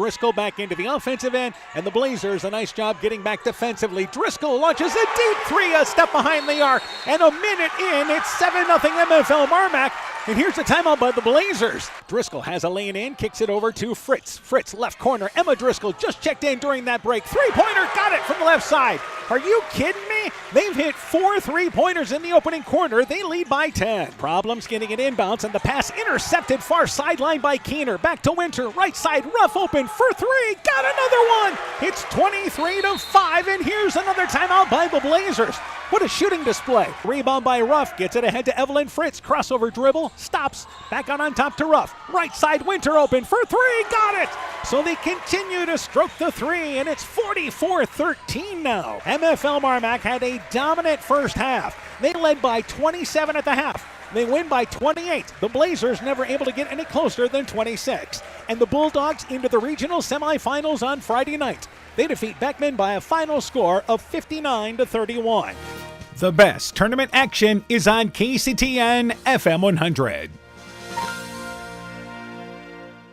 Driscoll back into the offensive end, and the Blazers a nice job getting back defensively. Driscoll launches a deep three, a step behind the arc, and a minute in, it's 7-0 MFL MarMac. And here's a timeout by the Blazers. Driscoll has a lane in, kicks it over to Fritz. Fritz, left corner. Emma Driscoll just checked in during that break. Three-pointer, got it from the left side. Are you kidding me? They've hit 4 3-pointers in the opening quarter. They lead by 10. Problems getting it inbounds, and the pass intercepted far sideline by Keener. Back to Winter, right side, rough open for three. Got another one. It's 23-5, and here's another timeout by the Blazers. What a shooting display. Rebound by Ruff, gets it ahead to Evelyn Fritz. Crossover dribble, stops, back on top to Ruff. Right side, Winter open for three, got it! So they continue to stroke the three, and it's 44-13 now. MFL MarMac had a dominant first half. They led by 27 at the half. They win by 28. The Blazers never able to get any closer than 26. And the Bulldogs into the regional semifinals on Friday night. They defeat Beckman by a final score of 59-31. The best tournament action is on KCTN FM 100.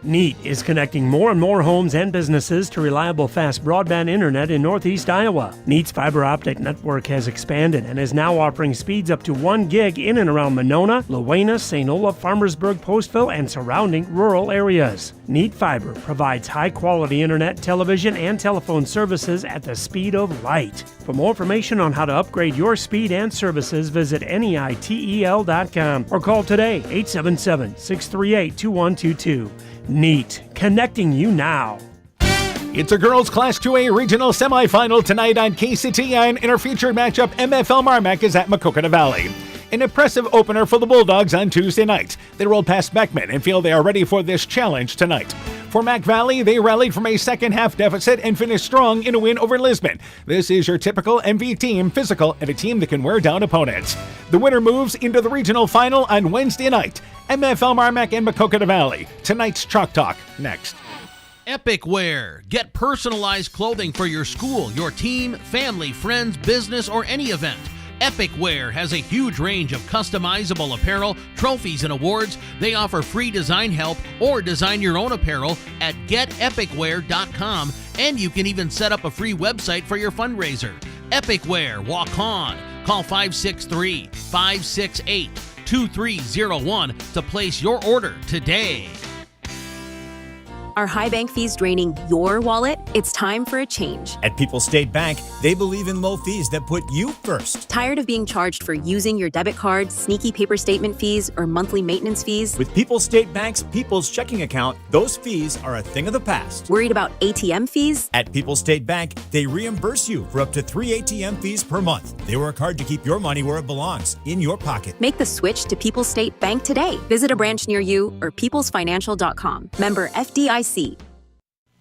NEAT is connecting more and more homes and businesses to reliable, fast broadband internet in Northeast Iowa. NEAT's fiber optic network has expanded and is now offering speeds up to 1 gig in and around Monona, Lowena, St. Olaf, Farmersburg, Postville, and surrounding rural areas. NEAT Fiber provides high-quality internet, television, and telephone services at the speed of light. For more information on how to upgrade your speed and services, visit NEITEL.com or call today 877-638-2122. NEAT, connecting you now. It's a girls Class 2A regional semifinal tonight on KCTN. In our featured matchup, MFL MarMac is at Maquoketa Valley. An impressive opener for the Bulldogs on Tuesday night. They rolled past Beckman and feel they are ready for this challenge tonight. For Mac Valley, they rallied from a second-half deficit and finished strong in a win over Lisbon. This is your typical MV team, physical, and a team that can wear down opponents. The winner moves into the regional final on Wednesday night. MFL MarMac and Maquoketa Valley. Tonight's Chalk Talk, next. Epic Wear. Get personalized clothing for your school, your team, family, friends, business, or any event. Epic Wear has a huge range of customizable apparel, trophies, and awards. They offer free design help or design your own apparel at getepicwear.com, and you can even set up a free website for your fundraiser. Epic Wear, walk on. Call 563-568-2301 to place your order today. Are high bank fees draining your wallet? It's time for a change. At People's State Bank, they believe in low fees that put you first. Tired of being charged for using your debit card, sneaky paper statement fees, or monthly maintenance fees? With People's State Bank's People's Checking Account, those fees are a thing of the past. Worried about ATM fees? At People's State Bank, they reimburse you for up to 3 ATM fees per month. They work hard to keep your money where it belongs, in your pocket. Make the switch to People's State Bank today. Visit a branch near you or peoplesfinancial.com. Member FDIC.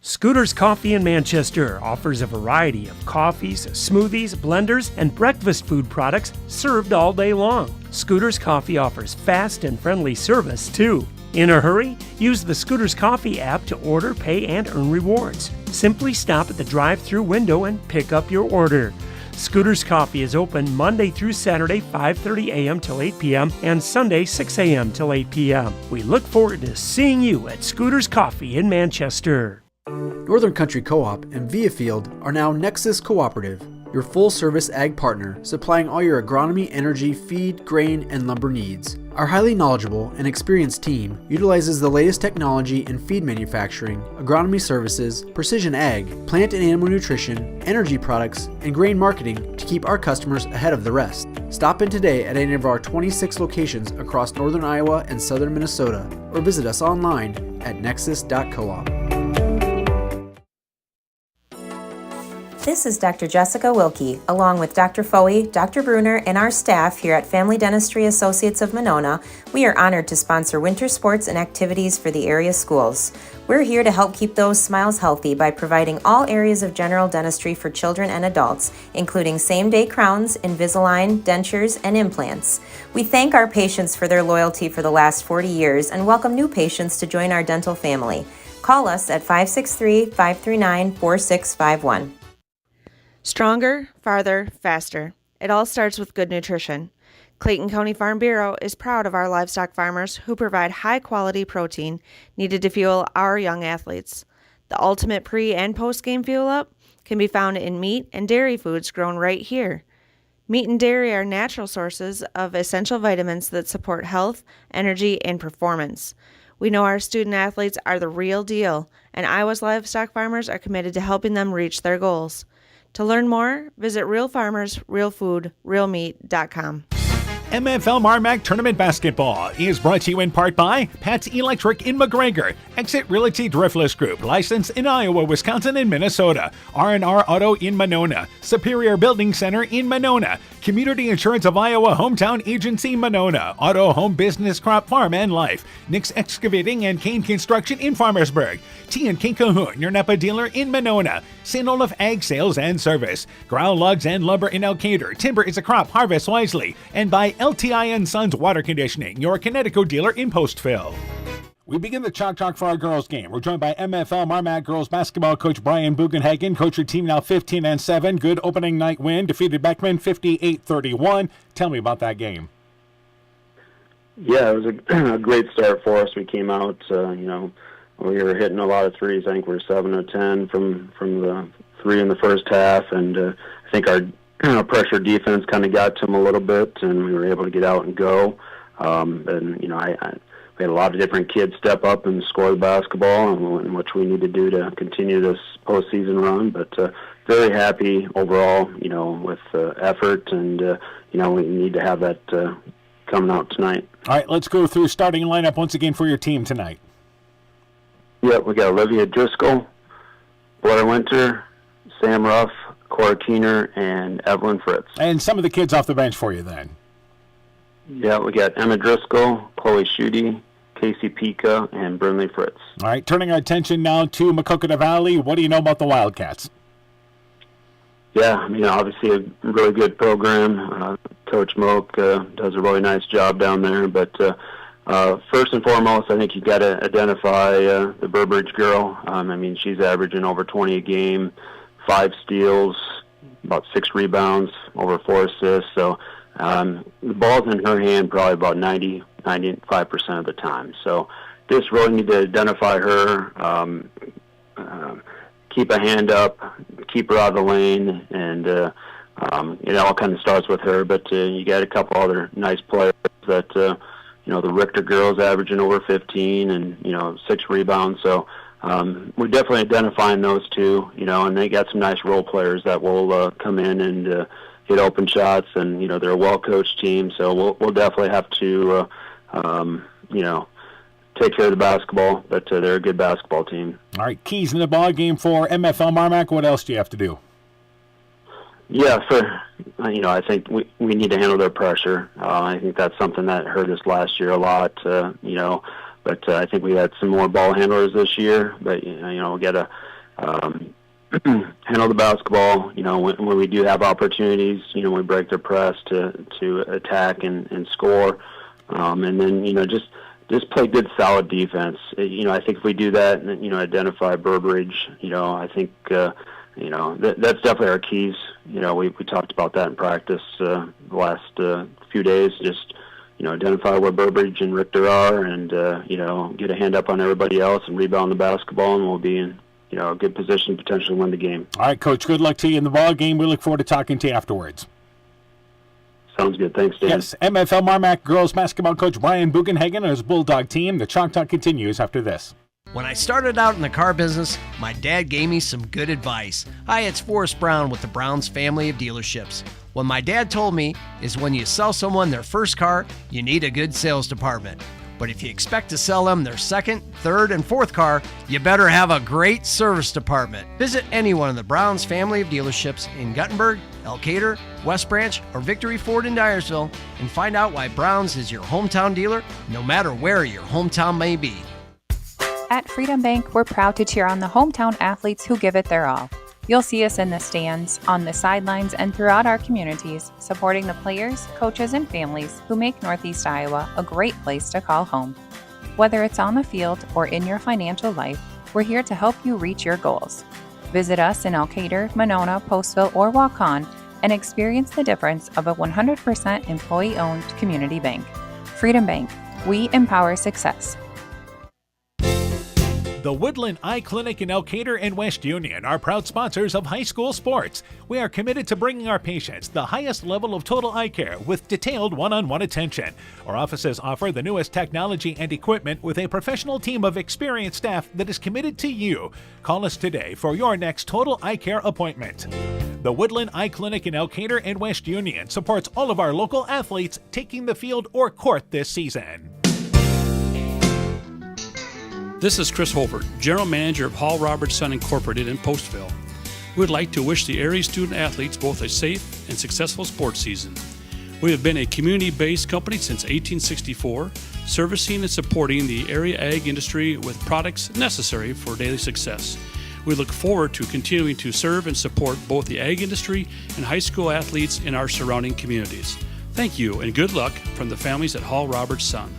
Scooter's Coffee in Manchester offers a variety of coffees, smoothies, blenders, and breakfast food products served all day long. Scooter's Coffee offers fast and friendly service, too. In a hurry? Use the Scooter's Coffee app to order, pay, and earn rewards. Simply stop at the drive-thru window and pick up your order. Scooter's Coffee is open Monday through Saturday, 5:30 a.m. till 8 p.m. and Sunday, 6 a.m. till 8 p.m. We look forward to seeing you at Scooter's Coffee in Manchester. Northern Country Co-op and Viafield are now Nexus Cooperative, your full-service ag partner supplying all your agronomy, energy, feed, grain, and lumber needs. Our highly knowledgeable and experienced team utilizes the latest technology in feed manufacturing, agronomy services, precision ag, plant and animal nutrition, energy products, and grain marketing to keep our customers ahead of the rest. Stop in today at any of our 26 locations across northern Iowa and southern Minnesota, or visit us online at nexus.coop. This is Dr. Jessica Wilkie, along with Dr. Foey, Dr. Bruner, and our staff here at Family Dentistry Associates of Monona. We are honored to sponsor winter sports and activities for the area schools. We're here to help keep those smiles healthy by providing all areas of general dentistry for children and adults, including same-day crowns, Invisalign, dentures, and implants. We thank our patients for their loyalty for the last 40 years and welcome new patients to join our dental family. Call us at 563-539-4651. Stronger, farther, faster. It all starts with good nutrition. Clayton County Farm Bureau is proud of our livestock farmers who provide high-quality protein needed to fuel our young athletes. The ultimate pre- and post-game fuel-up can be found in meat and dairy foods grown right here. Meat and dairy are natural sources of essential vitamins that support health, energy, and performance. We know our student athletes are the real deal, and Iowa's livestock farmers are committed to helping them reach their goals. To learn more, visit realfarmers.realfood.realmeat.com. MFL MarMac Tournament Basketball is brought to you in part by Pat's Electric in McGregor, Exit Realty Driftless Group, licensed in Iowa, Wisconsin, and Minnesota, R&R Auto in Monona, Superior Building Center in Monona, Community Insurance of Iowa Hometown Agency Monona, Auto Home Business Crop Farm and Life, Nick's Excavating and Kane Construction in Farmersburg, T&K Cahoon, your Napa dealer in Monona, St. Olaf Ag Sales and Service, Ground Logs and Lumber in Elkader, Timber is a Crop, Harvest Wisely, and by LTI & Sons Water Conditioning, your Connecticut dealer in Postville. We begin the Chalk Talk for our girls game. We're joined by MFL MarMac girls basketball coach Brian Bugenhagen. Coach, your team now 15-7. Good opening night win. Defeated Beckman 58-31. Tell me about that game. Yeah, it was a great start for us. We came out, we were hitting a lot of threes. I think we were 7 of 10 from the three in the first half, and I think our pressure defense kind of got to them a little bit, and we were able to get out and go. We had a lot of different kids step up and score the basketball, which we need to do to continue this postseason run. But very happy overall, with effort, and we need to have that coming out tonight. All right, let's go through starting lineup once again for your team tonight. Yeah, we got Olivia Driscoll, Blair Winter, Sam Ruff, Cora Keener, and Evelyn Fritz. And some of the kids off the bench for you then. Yeah, we got Emma Driscoll, Chloe Schutte, Casey Pika, and Brinley Fritz. All right, turning our attention now to Maquoketa Valley. What do you know about the Wildcats? Yeah, obviously a really good program. Coach Moak does a really nice job down there. But first and foremost, I think you've got to identify the Burbridge girl. She's averaging over 20 a game, 5 steals, about 6 rebounds, over 4 assists. So the ball's in her hand probably about 95% of the time. So just really need to identify her, keep a hand up, keep her out of the lane, and it all kind of starts with her. But you got a couple other nice players that, the Richter girls averaging over 15 and, 6 rebounds. So we're definitely identifying those two, and they got some nice role players that will come in and hit open shots, and they're a well-coached team, so we'll definitely have to take care of the basketball, but they're a good basketball team. All right, keys in the ball game for MFL MarMac. What else do you have to do? Yeah, I think we need to handle their pressure. I think that's something that hurt us last year a lot, but I think we had some more ball handlers this year, but we got to handle the basketball. When we do have opportunities, we break their press to attack and score, and then just play good, solid defense. I think if we do that, and identify Burbridge, I think that's definitely our keys. We talked about that in practice the last few days. Just identify where Burbridge and Richter are, and get a hand up on everybody else and rebound the basketball, and we'll be in a good position to potentially win the game. All right, Coach, good luck to you in the ball game. We look forward to talking to you afterwards. Sounds good. Thanks, Dan. Yes, MFL MarMac girls basketball coach Brian Bugenhagen and his Bulldog team. The Chalk Talk continues after this. When I started out in the car business, my dad gave me some good advice. Hi, it's Forrest Brown with the Brown's family of dealerships. What my dad told me is when you sell someone their first car, you need a good sales department. But if you expect to sell them their second, third, and fourth car, you better have a great service department. Visit any one of the Brown's family of dealerships in Guttenberg, Elkader, West Branch, or Victory Ford in Dyersville and find out why Brown's is your hometown dealer, no matter where your hometown may be. At Freedom Bank, we're proud to cheer on the hometown athletes who give it their all. You'll see us in the stands, on the sidelines, and throughout our communities, supporting the players, coaches, and families who make Northeast Iowa a great place to call home. Whether it's on the field or in your financial life, we're here to help you reach your goals. Visit us in Elkader, Monona, Postville, or Waukon and experience the difference of a 100% employee-owned community bank. Freedom Bank, we empower success. The Woodland Eye Clinic in Elkader and West Union are proud sponsors of high school sports. We are committed to bringing our patients the highest level of total eye care with detailed one-on-one attention. Our offices offer the newest technology and equipment with a professional team of experienced staff that is committed to you. Call us today for your next total eye care appointment. The Woodland Eye Clinic in Elkader and West Union supports all of our local athletes taking the field or court this season. This is Chris Holbert, General Manager of Hall Roberts Son Incorporated in Postville. We would like to wish the area student athletes both a safe and successful sports season. We have been a community-based company since 1864, servicing and supporting the area ag industry with products necessary for daily success. We look forward to continuing to serve and support both the ag industry and high school athletes in our surrounding communities. Thank you and good luck from the families at Hall Roberts Son.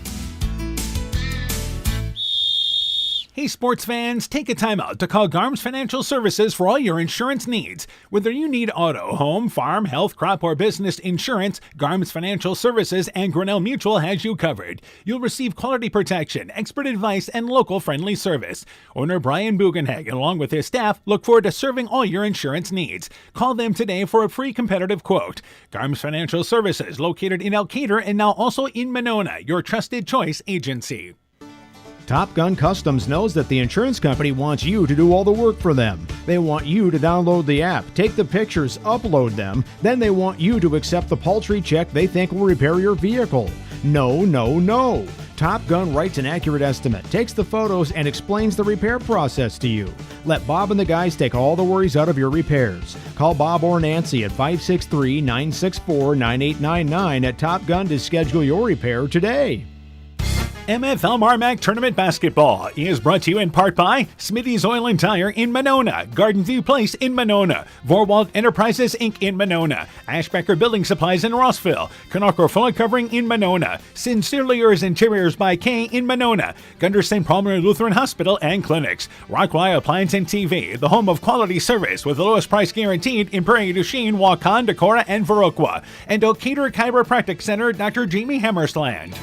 Hey sports fans, take a time out to call Garms Financial Services for all your insurance needs. Whether you need auto, home, farm, health, crop, or business insurance, Garms Financial Services and Grinnell Mutual has you covered. You'll receive quality protection, expert advice, and local friendly service. Owner Brian Bugenhagen, along with his staff, look forward to serving all your insurance needs. Call them today for a free competitive quote. Garms Financial Services, located in Elkader and now also in Monona, your trusted choice agency. Top Gun Customs knows that the insurance company wants you to do all the work for them. They want you to download the app, take the pictures, upload them, then they want you to accept the paltry check they think will repair your vehicle. No, no, no. Top Gun writes an accurate estimate, takes the photos, and explains the repair process to you. Let Bob and the guys take all the worries out of your repairs. Call Bob or Nancy at 563-964-9899 at Top Gun to schedule your repair today. MFL MarMac Tournament Basketball is brought to you in part by Smithy's Oil and Tire in Monona, Garden View Place in Monona, Vorwald Enterprises Inc. in Monona, Ashbecker Building Supplies in Rossville, Canuck Fuller Covering in Monona, Sincerely Yours Interiors by Kay in Monona, Gunderson Palmer Lutheran Hospital and Clinics, Rockwire Appliance and TV, the home of quality service with the lowest price guaranteed in Prairie du Chien, Waukon, Decorah, and Viroqua, and Elkader Chiropractic Center, Dr. Jamie Hammersland.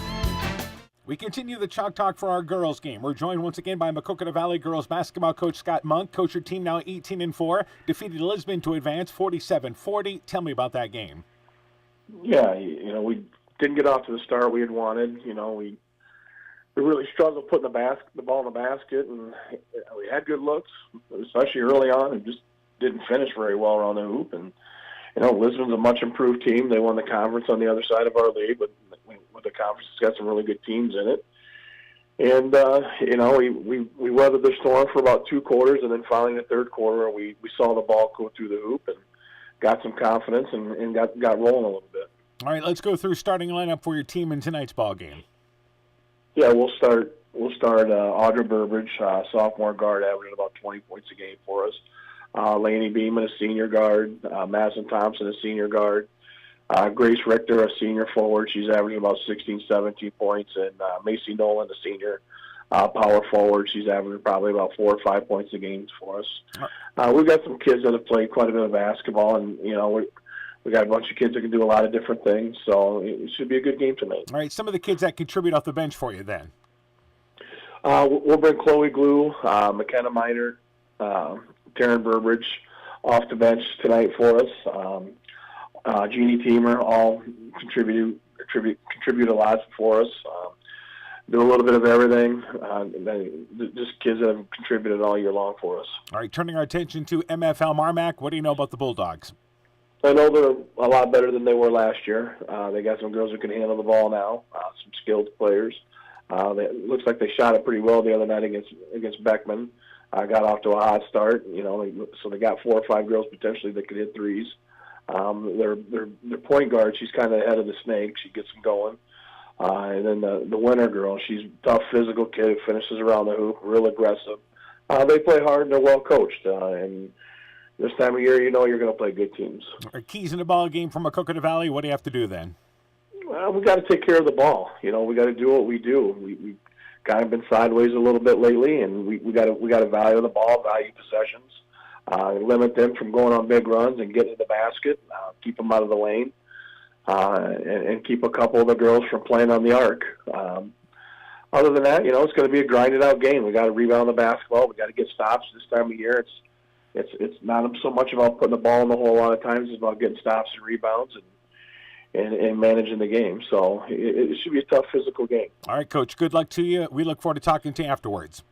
We continue the Chalk Talk for our girls game. We're joined once again by Maquoketa Valley girls basketball coach Scott Monk. Coach, your team now 18-4, defeated Lisbon to advance 47-40. Tell me about that game. Yeah, we didn't get off to the start we had wanted. We really struggled putting the ball in the basket, and we had good looks, especially early on, and just didn't finish very well around the hoop. And Lisbon's a much improved team. They won the conference on the other side of our league, but the conference has got some really good teams in it. And, we weathered the storm for about 2 quarters, and then finally in the third quarter, we saw the ball go through the hoop and got some confidence and got rolling a little bit. All right, let's go through starting lineup for your team in tonight's ball game. Yeah, we'll start Audra Burbridge, sophomore guard, averaging about 20 points a game for us. Laney Beeman, a senior guard. Madison Thompson, a senior guard. Grace Richter, a senior forward. She's averaging about 16, 17 points. And Macy Nolan, a senior power forward. She's averaging probably about 4 or 5 points a game for us. We've got some kids that have played quite a bit of basketball, and, we got a bunch of kids that can do a lot of different things. So it should be a good game tonight. All right, some of the kids that contribute off the bench for you then. We'll bring Chloe Glue, McKenna Miner, Taryn Burbridge off the bench tonight for us. Jeannie Teamer all contribute a lot for us. Do a little bit of everything. Just kids that have contributed all year long for us. All right, turning our attention to MFL MarMac. What do you know about the Bulldogs? I know they're a lot better than they were last year. They got some girls who can handle the ball now, some skilled players. It looks like they shot it pretty well the other night against Beckman. Got off to a hot start, so they got 4 or 5 girls potentially that could hit threes. Their point guard, she's kind of ahead of the snake. She gets them going. And then the winner girl, she's a tough physical kid who finishes around the hoop, real aggressive. They play hard and they're well coached. And this time of year, you're going to play good teams. Our keys in the ball game from Maquoketa Valley, what do you have to do then? Well, we got to take care of the ball. We got to do what we do. We kind of been sideways a little bit lately, and we got to value the ball, value possessions, limit them from going on big runs and getting to the basket, keep them out of the lane, and keep a couple of the girls from playing on the arc. other than that, it's going to be a grinded out game. We got to rebound the basketball. We got to get stops this time of year. It's not so much about putting the ball in the hole a lot of times. It's about getting stops and rebounds and managing the game. So it should be a tough physical game. All right, Coach, good luck to you. We look forward to talking to you afterwards.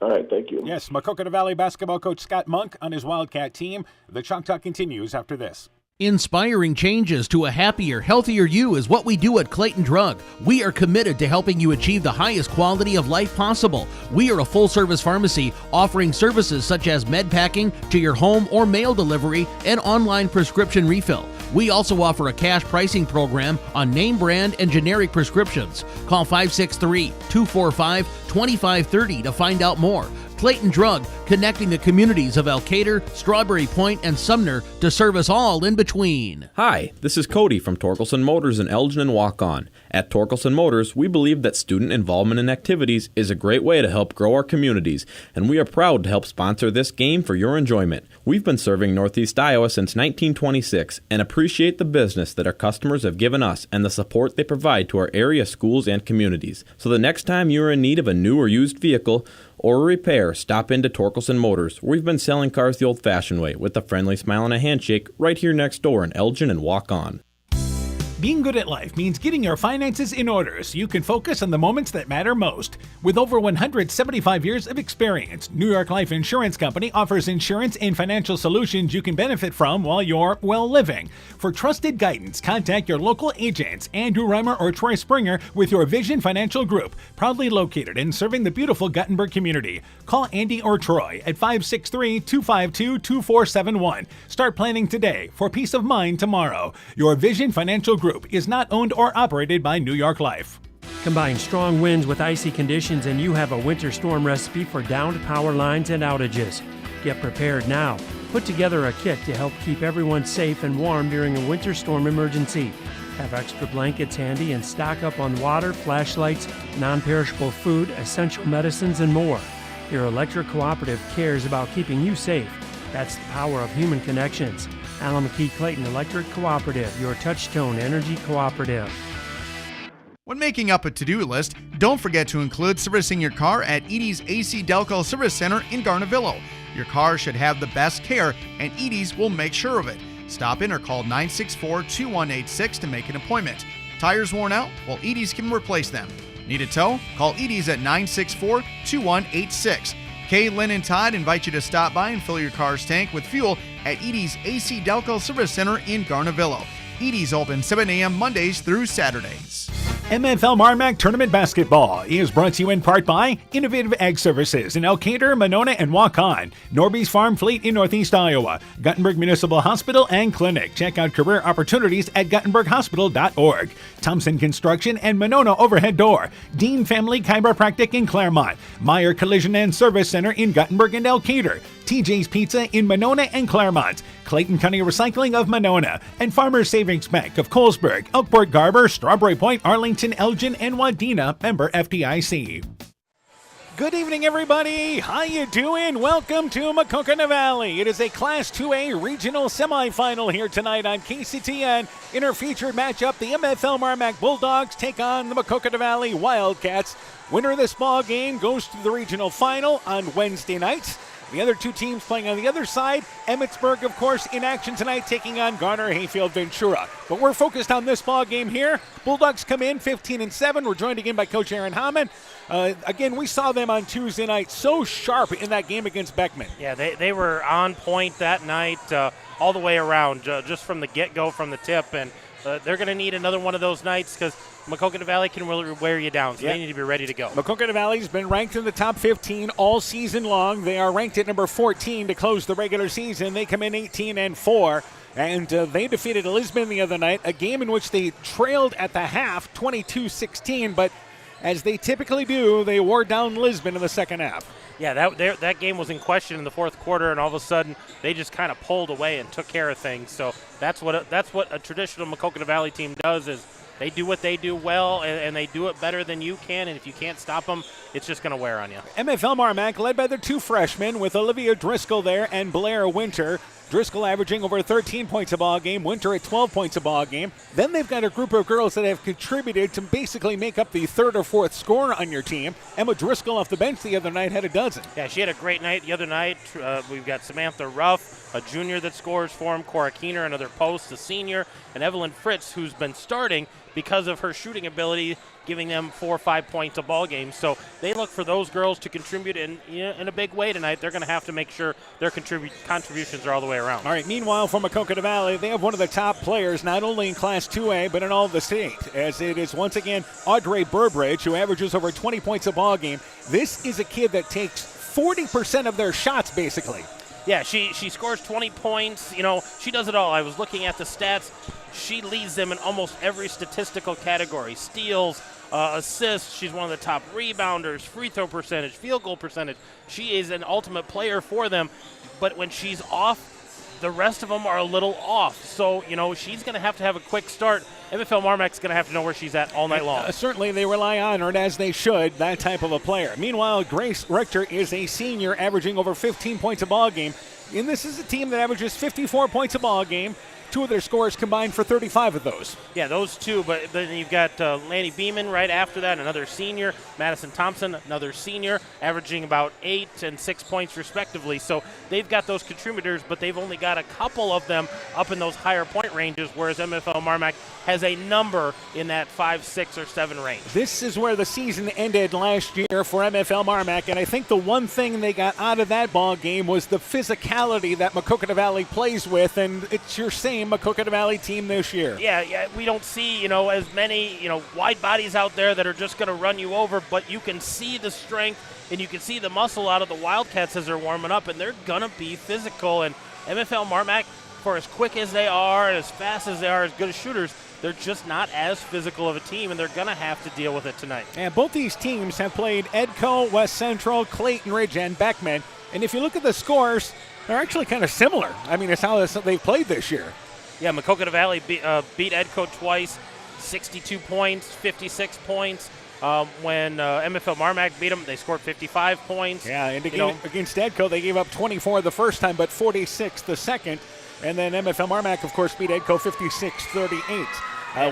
All right, thank you. Yes, Maquoketa Valley basketball coach Scott Monk on his Wildcat team. The Chalk Talk continues after this. Inspiring changes to a happier, healthier you is what we do at Clayton Drug. We are committed to helping you achieve the highest quality of life possible. We are a full-service pharmacy offering services such as med packing to your home or mail delivery and online prescription refill. We also offer a cash pricing program on name brand and generic prescriptions. Call 563-245-2530 to find out more. Clayton Drug, connecting the communities of Elkader, Strawberry Point, and Sumner to serve us all in between. Hi, this is Cody from Torkelson Motors in Elgin and Waukon. At Torkelson Motors, we believe that student involvement in activities is a great way to help grow our communities, and we are proud to help sponsor this game for your enjoyment. We've been serving Northeast Iowa since 1926 and appreciate the business that our customers have given us and the support they provide to our area schools and communities. So the next time you are in need of a new or used vehicle or a repair, stop into Torkelson Motors. We've been selling cars the old-fashioned way with a friendly smile and a handshake right here next door in Elgin and Waukon. Being good at life means getting your finances in order so you can focus on the moments that matter most. With over 175 years of experience, New York Life Insurance Company offers insurance and financial solutions you can benefit from while you're, living. For trusted guidance, contact your local agents, Andrew Reimer or Troy Springer with your Vision Financial Group, proudly located and serving the beautiful Guttenberg community. Call Andy or Troy at 563-252-2471. Start planning today for peace of mind tomorrow. Your Vision Financial Group is not owned or operated by New York Life. Combine strong winds with icy conditions and you have a winter storm recipe for downed power lines and outages. Get prepared now. Put together a kit to help keep everyone safe and warm during a winter storm emergency. Have extra blankets handy and stock up on water, flashlights, non-perishable food, essential medicines, and more. Your electric cooperative cares about keeping you safe. That's the power of human connections. Alameda Clayton Electric Cooperative, your touchstone energy cooperative. When making up a to-do list, don't forget to include servicing your car at Edie's AC Delco Service Center in Garnavillo. Your car should have the best care, and Edie's will make sure of it. Stop in or call 964-2186 to make an appointment. Tires worn out? Well, Edie's can replace them. Need a tow? Call Edie's at 964-2186. Kay, Lynn, and Todd invite you to stop by and fill your car's tank with fuel at Edie's AC Delco Service Center in Garnavillo. Edie's open 7 a.m. Mondays through Saturdays. MFL MarMac Tournament Basketball is brought to you in part by Innovative Ag Services in Elkader, Monona, and Waukon, Norby's Farm Fleet in Northeast Iowa, Guttenberg Municipal Hospital and Clinic. Check out career opportunities at guttenberghospital.org. Thompson Construction and Monona Overhead Door, Dean Family Chiropractic in Claremont, Meyer Collision and Service Center in Guttenberg and Elkader, TJ's Pizza in Monona and Claremont, Clayton County Recycling of Monona, and Farmers Savings Bank of Colesburg, Elkport, Garber, Strawberry Point, Arlington, Elgin, and Wadena, member FDIC. Good evening, everybody. How you doing? Welcome to Maquoketa Valley. It is a Class 2A regional semifinal here tonight on KCTN. In our featured matchup, the MFL MarMac Bulldogs take on the Maquoketa Valley Wildcats. Winner of this ball game goes to the regional final on Wednesday nights. The other two teams playing on the other side, Emmitsburg, of course, in action tonight, taking on Garner Hayfield Ventura. But we're focused on this ball game here. Bulldogs come in 15-7. We're joined again by Coach Aaron Hammond. Again, we saw them on Tuesday night so sharp in that game against Beckman. Yeah, they were on point that night all the way around, just from the get-go, from the tip. And they're going to need another one of those nights because Maquoketa Valley can really wear you down, so they need to be ready to go. Maquoketa Valley's been ranked in the top 15 all season long. They are ranked at number 14 to close the regular season. They come in 18-4, and they defeated Lisbon the other night, a game in which they trailed at the half 22-16, but as they typically do, they wore down Lisbon in the second half. Yeah, that game was in question in the fourth quarter, and all of a sudden they just kind of pulled away and took care of things. So that's what a traditional Maquoketa Valley team does, is they do what they do well, and they do it better than you can, and if you can't stop them, it's just going to wear on you. MFL MarMac led by their two freshmen with Olivia Driscoll there and Blair Winter. Driscoll averaging over 13 points a ball game, Winter at 12 points a ball game. Then they've got a group of girls that have contributed to basically make up the third or fourth scorer on your team. Emma Driscoll off the bench the other night had a dozen. Yeah, she had a great night the other night. We've got Samantha Ruff, a junior that scores for him, Cora Keener, another post, a senior, and Evelyn Fritz, who's been starting because of her shooting ability, giving them 4 or 5 points a ball game. So they look for those girls to contribute in a big way tonight. They're going to have to make sure their contributions are all the way around. All right, meanwhile, from Maquoketa Valley, they have one of the top players, not only in Class 2A, but in all of the state, as it is once again Audrey Burbridge, who averages over 20 points a ball game. This is a kid that takes 40% of their shots, basically. Yeah, she scores 20 points. She does it all. I was looking at the stats. She leads them in almost every statistical category. Steals, assists. She's one of the top rebounders, free throw percentage, field goal percentage. She is an ultimate player for them. But when she's off, the rest of them are a little off. So, she's going to have a quick start. MFL MarMac's going to have to know where she's at all night long. Certainly they rely on her, and as they should, that type of a player. Meanwhile, Grace Richter is a senior averaging over 15 points a ball game. And this is a team that averages 54 points a ball game. 2 of their scores combined for 35 of those. Yeah, those 2, but then you've got Lanny Beeman right after that, another senior. Madison Thompson, another senior, averaging about 8 and 6 points respectively. So they've got those contributors, but they've only got a couple of them up in those higher point ranges, whereas MFL MarMac has a number in that 5, 6, or 7 range. This is where the season ended last year for MFL MarMac, and I think the one thing they got out of that ball game was the physicality that Maquoketa Valley plays with, and it's your same Maquoketa Valley team this year. Yeah, we don't see, as many, wide bodies out there that are just going to run you over, but you can see the strength and you can see the muscle out of the Wildcats as they're warming up, and they're going to be physical. And MFL MarMac, for as quick as they are and as fast as they are, as good as shooters, they're just not as physical of a team, and they're going to have to deal with it tonight. And both these teams have played Edco, West Central, Clayton Ridge, and Beckman. And if you look at the scores, they're actually kind of similar. I mean, it's how they've played this year. Yeah, Maquoketa Valley beat Edco twice, 62 points, 56 points. When MFL MarMac beat them, they scored 55 points. Yeah, and against Edco, they gave up 24 the first time, but 46 the second. And then MFL MarMac, of course, beat Edco 56-38.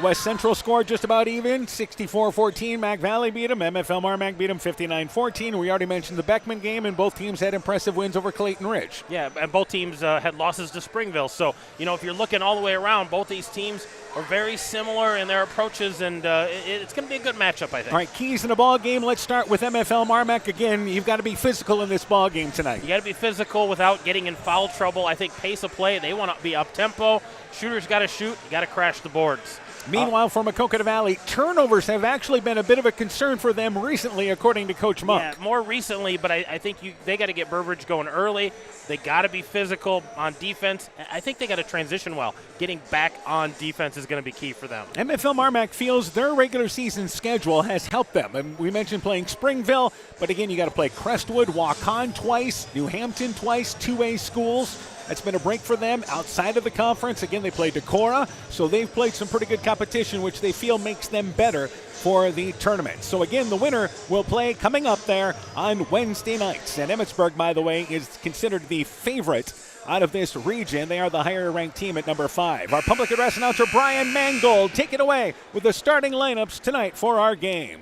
West Central scored just about even, 64-14. Mac Valley beat them. MFL MarMac beat them 59-14. We already mentioned the Beckman game, and both teams had impressive wins over Clayton Ridge. Yeah, and both teams had losses to Springville. So, if you're looking all the way around, both these teams are very similar in their approaches, and it's going to be a good matchup, I think. All right, keys in the ball game. Let's start with MFL MarMac. Again, you've got to be physical in this ball game tonight. You got to be physical without getting in foul trouble. I think pace of play, they want to be up-tempo. Shooters got to shoot. You got to crash the boards. Meanwhile, for Maquoketa Valley, turnovers have actually been a bit of a concern for them recently, according to Coach Monk. Yeah, more recently, but I think they got to get Burbridge going early. They got to be physical on defense. I think they got to transition well. Getting back on defense is going to be key for them. MFL MarMac feels their regular season schedule has helped them. And we mentioned playing Springville, but again, you got to play Crestwood, Waukon twice, New Hampton twice, 2A schools. That's been a break for them outside of the conference. Again, they played Decorah, so they've played some pretty good competition, which they feel makes them better for the tournament. So again, the winner will play coming up there on Wednesday nights. And Emmetsburg, by the way, is considered the favorite out of this region. They are the higher-ranked team at number 5. Our public address announcer, Brian Mangold, take it away with the starting lineups tonight for our game.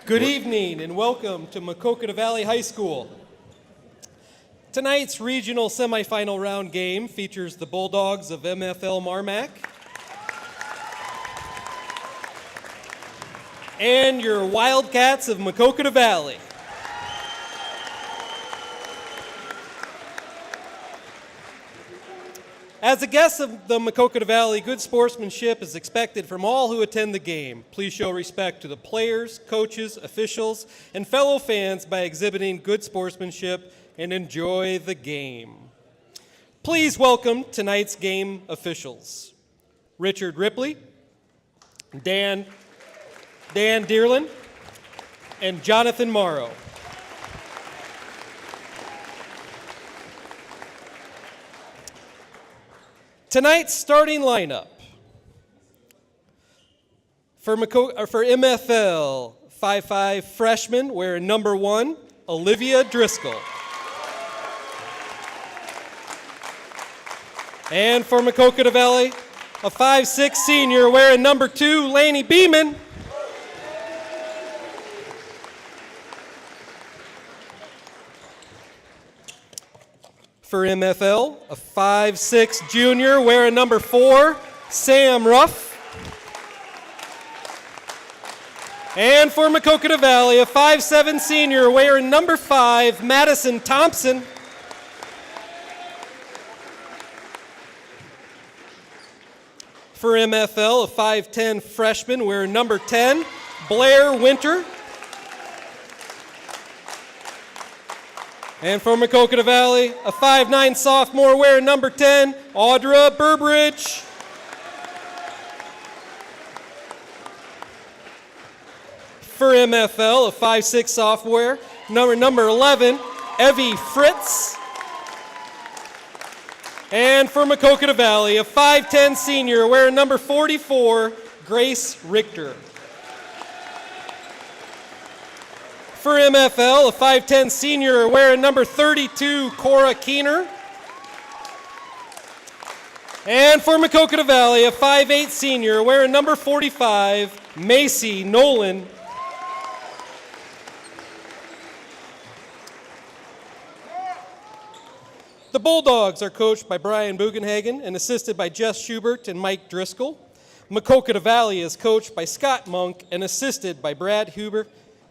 Good evening and welcome to Maquoketa Valley High School. Tonight's regional semifinal round game features the Bulldogs of MFL MarMac and your Wildcats of Maquoketa Valley. As a guest of the Maquoketa Valley, good sportsmanship is expected from all who attend the game. Please show respect to the players, coaches, officials, and fellow fans by exhibiting good sportsmanship and enjoy the game. Please welcome tonight's game officials. Richard Ripley, Dan Dearlin, and Jonathan Morrow. Tonight's starting lineup for MFL 5'5" freshman wearing number 1, Olivia Driscoll. And for Maquoketa Valley, a 5'6" senior wearing number 2, Laney Beeman. For MFL, a 5'6" junior wearing number 4, Sam Ruff. And for Maquoketa Valley, a 5'7" senior wearing number 5, Madison Thompson. For MFL, a 5'10" freshman wearing number 10, Blair Winter. And for Maquoketa Valley, a 5'9" sophomore wearing number 10, Audra Burbridge. For MFL, a 5'6" sophomore, number 11, Evie Fritz. And for Maquoketa Valley, a 5'10" senior wearing number 44, Grace Richter. For MFL, a 5'10" senior wearing number 32, Cora Keener. And for Maquoketa Valley, a 5'8" senior wearing number 45, Macy Nolan. The Bulldogs are coached by Brian Bugenhagen and assisted by Jess Schubert and Mike Driscoll. Maquoketa Valley is coached by Scott Monk and assisted by Brad Huber,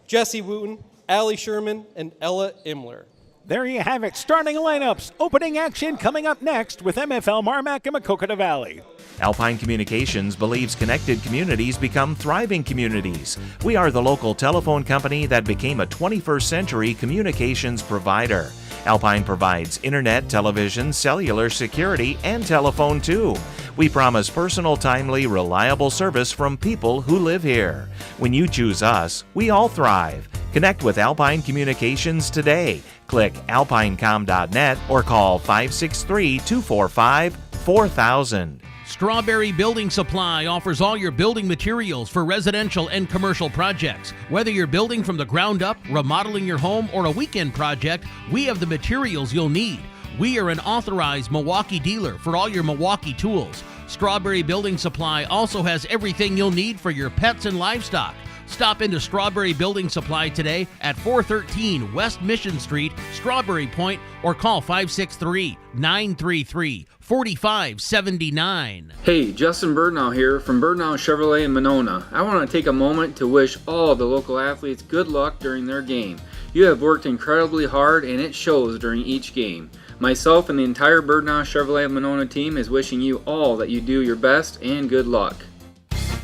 Jesse Wooten, Allie Sherman, and Ella Imler. There you have it, starting lineups, opening action coming up next with MFL MarMac and Maquoketa Valley. Alpine Communications believes connected communities become thriving communities. We are the local telephone company that became a 21st century communications provider. Alpine provides internet, television, cellular security, and telephone too. We promise personal, timely, reliable service from people who live here. When you choose us, we all thrive. Connect with Alpine Communications today. Click alpinecom.net or call 563-245-4000. Strawberry Building Supply offers all your building materials for residential and commercial projects. Whether you're building from the ground up, remodeling your home, or a weekend project, we have the materials you'll need. We are an authorized Milwaukee dealer for all your Milwaukee tools. Strawberry Building Supply also has everything you'll need for your pets and livestock. Stop into Strawberry Building Supply today at 413 West Mission Street, Strawberry Point, or call 563-933-4579. Hey, Justin Birdnow here from Birdnow Chevrolet in Monona. I want to take a moment to wish all the local athletes good luck during their game. You have worked incredibly hard and it shows during each game. Myself and the entire Birdnow Chevrolet Monona team is wishing you all that you do your best and good luck.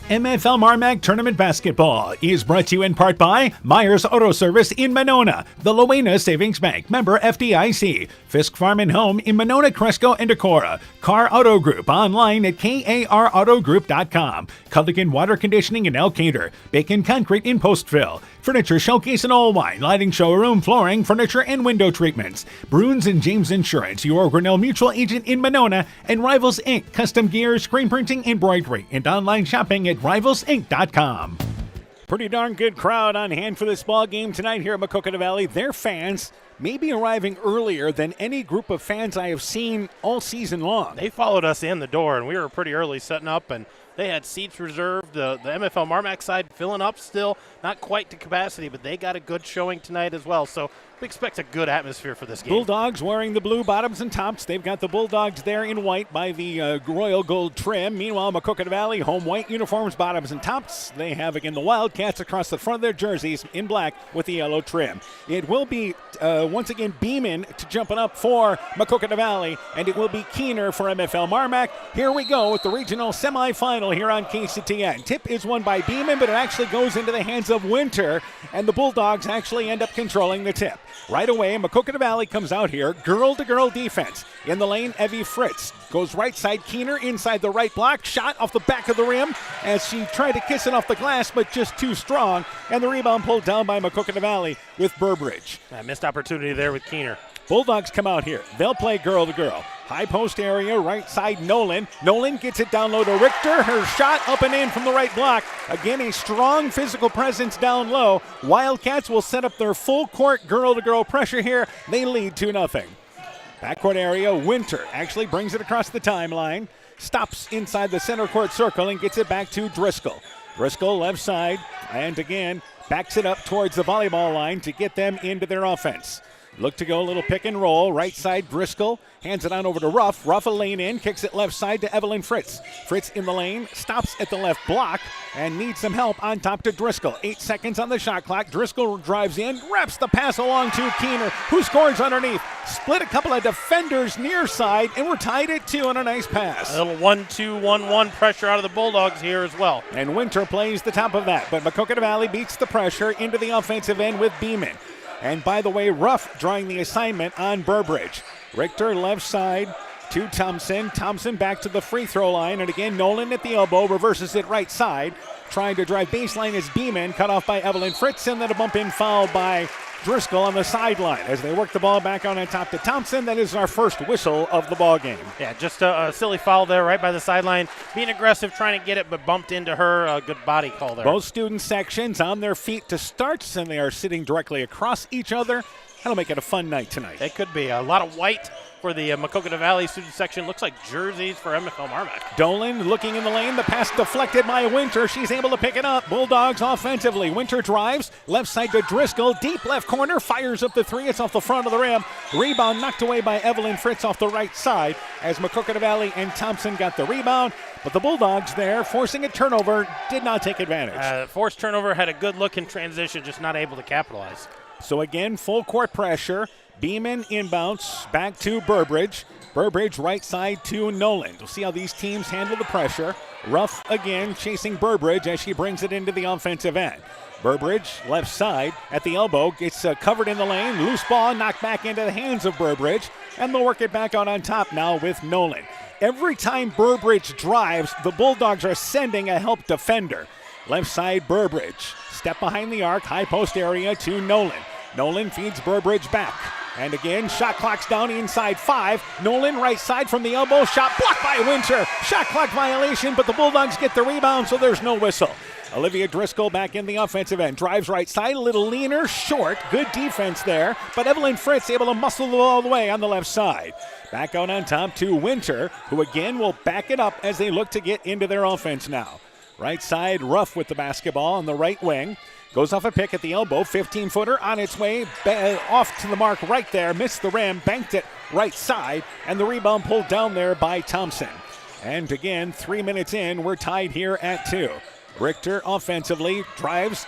MFL MarMac Tournament Basketball is brought to you in part by Myers Auto Service in Monona, the Loena Savings Bank, member FDIC, Fisk Farm and Home in Monona, Cresco, and Decorah, Car Auto Group online at karautogroup.com, Culligan Water Conditioning in Elkader, Bacon Concrete in Postville, Furniture Showcase in Allwine, lighting showroom, flooring, furniture, and window treatments, Bruins and James Insurance, your Grinnell Mutual agent in Monona, and Rivals Inc., custom gear, screen printing, embroidery, and online shopping at rivalsinc.com. Pretty darn good crowd on hand for this ball game tonight here at Maquoketa Valley. Their fans may be arriving earlier than any group of fans I have seen all season long. They followed us in the door, and we were pretty early setting up, and they had seats reserved. The MFL MarMac side filling up still, not quite to capacity, but they got a good showing tonight as well. So we expect a good atmosphere for this game. Bulldogs wearing the blue bottoms and tops. They've got the Bulldogs there in white by the royal gold trim. Meanwhile, Maquoketa Valley, home white uniforms, bottoms and tops. They have, again, the Wildcats across the front of their jerseys in black with the yellow trim. It will be, once again, Beeman to jumping up for Maquoketa Valley, and it will be Keener for MFL MarMac. Here we go with the regional semifinal here on KCTN. Tip is won by Beeman, but it actually goes into the hands of Winter, and the Bulldogs actually end up controlling the tip. Right away, Maquoketa Valley comes out here. Girl-to-girl defense. In the lane, Evie Fritz goes right side. Keener inside the right block. Shot off the back of the rim as she tried to kiss it off the glass, but just too strong. And the rebound pulled down by Maquoketa Valley with Burbridge. Missed opportunity there with Keener. Bulldogs come out here. They'll play girl-to-girl. High post area, right side Nolan. Nolan gets it down low to Richter. Her shot up and in from the right block. Again, a strong physical presence down low. Wildcats will set up their full court girl-to-girl pressure here. They lead 2-0. Backcourt area, Winter actually brings it across the timeline. Stops inside the center court circle and gets it back to Driscoll. Driscoll left side, and again, backs it up towards the volleyball line to get them into their offense. Look to go a little pick and roll. Right side, Driscoll hands it on over to Ruff. Ruff a lane in, kicks it left side to Evelyn Fritz. Fritz in the lane, stops at the left block, and needs some help on top to Driscoll. 8 seconds on the shot clock. Driscoll drives in, wraps the pass along to Keener, who scores underneath. Split a couple of defenders near side, and we're tied at 2 on a nice pass. A little 1-2-1-1 pressure out of the Bulldogs here as well. And Winter plays the top of that, but Maquoketa Valley beats the pressure into the offensive end with Beeman. And by the way, Ruff drawing the assignment on Burbridge. Richter left side to Thompson. Thompson back to the free throw line. And again, Nolan at the elbow reverses it right side. Trying to drive baseline is Beeman, cut off by Evelyn Fritz, and then a bump in foul by Driscoll on the sideline as they work the ball back on top to Thompson. That is our first whistle of the ball game. Yeah, just a silly foul there right by the sideline. Being aggressive, trying to get it, but bumped into her. A good body call there. Both student sections on their feet to start, and they are sitting directly across each other. That'll make it a fun night tonight. It could be. A lot of white for the Maquoketa Valley student section. Looks like jerseys for MFL MarMac. Dolan looking in the lane. The pass deflected by Winter. She's able to pick it up. Bulldogs offensively. Winter drives. Left side to Driscoll. Deep left corner. Fires up the three. It's off the front of the rim. Rebound knocked away by Evelyn Fritz off the right side as Maquoketa Valley and Thompson got the rebound. But the Bulldogs there, forcing a turnover, did not take advantage. Forced turnover, had a good look in transition, just not able to capitalize. So again, full court pressure. Beeman inbounds back to Burbridge. Burbridge right side to Nolan. We'll see how these teams handle the pressure. Ruff again chasing Burbridge as she brings it into the offensive end. Burbridge left side at the elbow gets covered in the lane. Loose ball knocked back into the hands of Burbridge. And they'll work it back out on top now with Nolan. Every time Burbridge drives, the Bulldogs are sending a help defender. Left side Burbridge. Step behind the arc, high post area to Nolan. Nolan feeds Burbridge back. And again, shot clock's down inside 5. Nolan right side from the elbow, shot blocked by Winter. Shot clock violation, but the Bulldogs get the rebound, so there's no whistle. Olivia Driscoll back in the offensive end. Drives right side, a little leaner, short. Good defense there, but Evelyn Fritz able to muscle the ball all the way on the left side. Back out on top to Winter, who again will back it up as they look to get into their offense now. Right side, Ruff with the basketball on the right wing. Goes off a pick at the elbow, 15-footer on its way, off to the mark right there, missed the rim, banked it right side, and the rebound pulled down there by Thompson. And again, 3 minutes in, we're tied here at 2. Richter offensively drives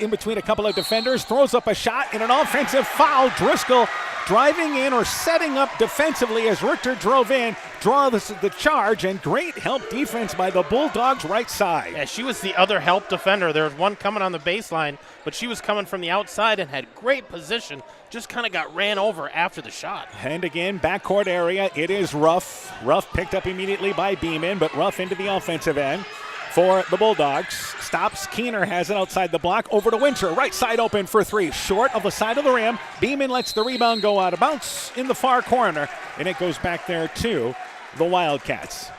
in between a couple of defenders, throws up a shot, and an offensive foul. Driscoll driving in or setting up defensively as Richter drove in, draw the charge, and great help defense by the Bulldogs right side. Yeah, she was the other help defender. There was one coming on the baseline, but she was coming from the outside and had great position. Just kind of got ran over after the shot. And again, backcourt area, it is Ruff. Ruff picked up immediately by Beeman, but Ruff into the offensive end. For the Bulldogs, stops. Keener has it outside the block. Over to Winter. Right side open for 3. Short of the side of the rim. Beeman lets the rebound go out of bounds in the far corner. And it goes back there to the Wildcats.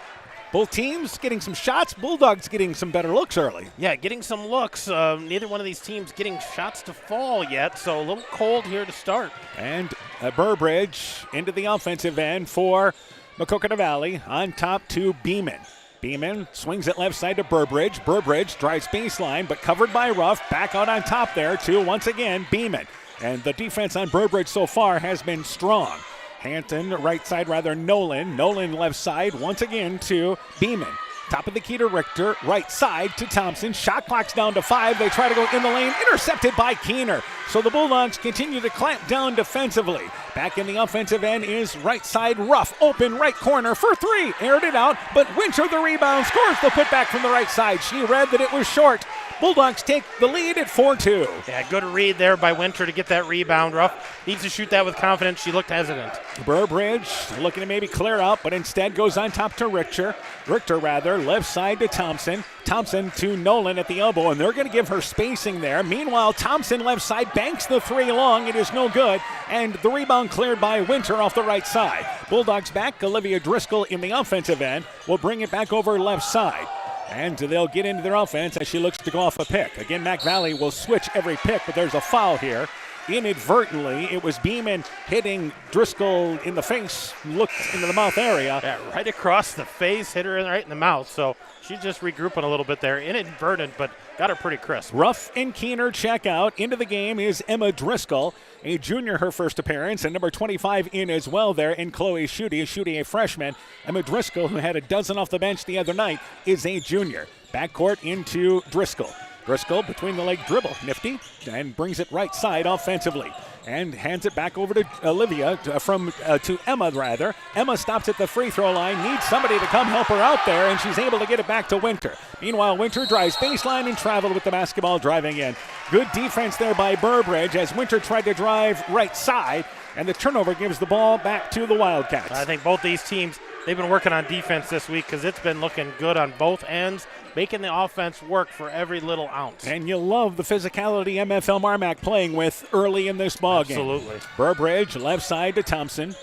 Both teams getting some shots. Bulldogs getting some better looks early. Yeah, getting some looks. Neither one of these teams getting shots to fall yet. So a little cold here to start. And Burbridge into the offensive end for Maquoketa Valley. On top to Beeman. Beeman swings it left side to Burbridge. Burbridge drives baseline, but covered by Ruff. Back out on top there to, once again, Beeman. And the defense on Burbridge so far has been strong. Hampton, right side, Nolan. Nolan left side, once again to Beeman. Top of the key to Richter, right side to Thompson. Shot clock's down to 5. They try to go in the lane, intercepted by Keener. So the Bulldogs continue to clamp down defensively. Back in the offensive end is right side Ruff. Open right corner for 3. Aired it out, but Winter the rebound, scores the putback from the right side. She read that it was short. Bulldogs take the lead at 4-2. Yeah, good read there by Winter to get that rebound. Ruff needs to shoot that with confidence. She looked hesitant. Burbridge looking to maybe clear out, but instead goes on top to Richter. Richter, left side to Thompson. Thompson to Nolan at the elbow, and they're going to give her spacing there. Meanwhile, Thompson left side banks the 3 long. It is no good, and the rebound cleared by Winter off the right side. Bulldogs back. Olivia Driscoll in the offensive end will bring it back over left side. And they'll get into their offense as she looks to go off a pick. Again, Mac Valley will switch every pick, but there's a foul here inadvertently. It was Beeman hitting Driscoll in the face, looked into the mouth area. Yeah, right across the face, hit her right in the mouth. So she's just regrouping a little bit there. Inadvertent, but got her pretty crisp. Ruff and Keener check out. Into the game is Emma Driscoll, a junior, her first appearance, and number 25 in as well there, and Chloe Schutte, a freshman. Emma Driscoll, who had a dozen off the bench the other night, is a junior. Backcourt into Driscoll. Driscoll between the leg dribble, nifty, and brings it right side offensively. And hands it back over to Olivia, to Emma rather. Emma stops at the free throw line, needs somebody to come help her out there, and she's able to get it back to Winter. Meanwhile, Winter drives baseline and traveled with the basketball driving in. Good defense there by Burbridge as Winter tried to drive right side, and the turnover gives the ball back to the Wildcats. I think both these teams, they've been working on defense this week because it's been looking good on both ends, making the offense work for every little ounce. And you love the physicality MFL MarMac playing with early in this ball game. Absolutely. Burbridge, left side to Thompson.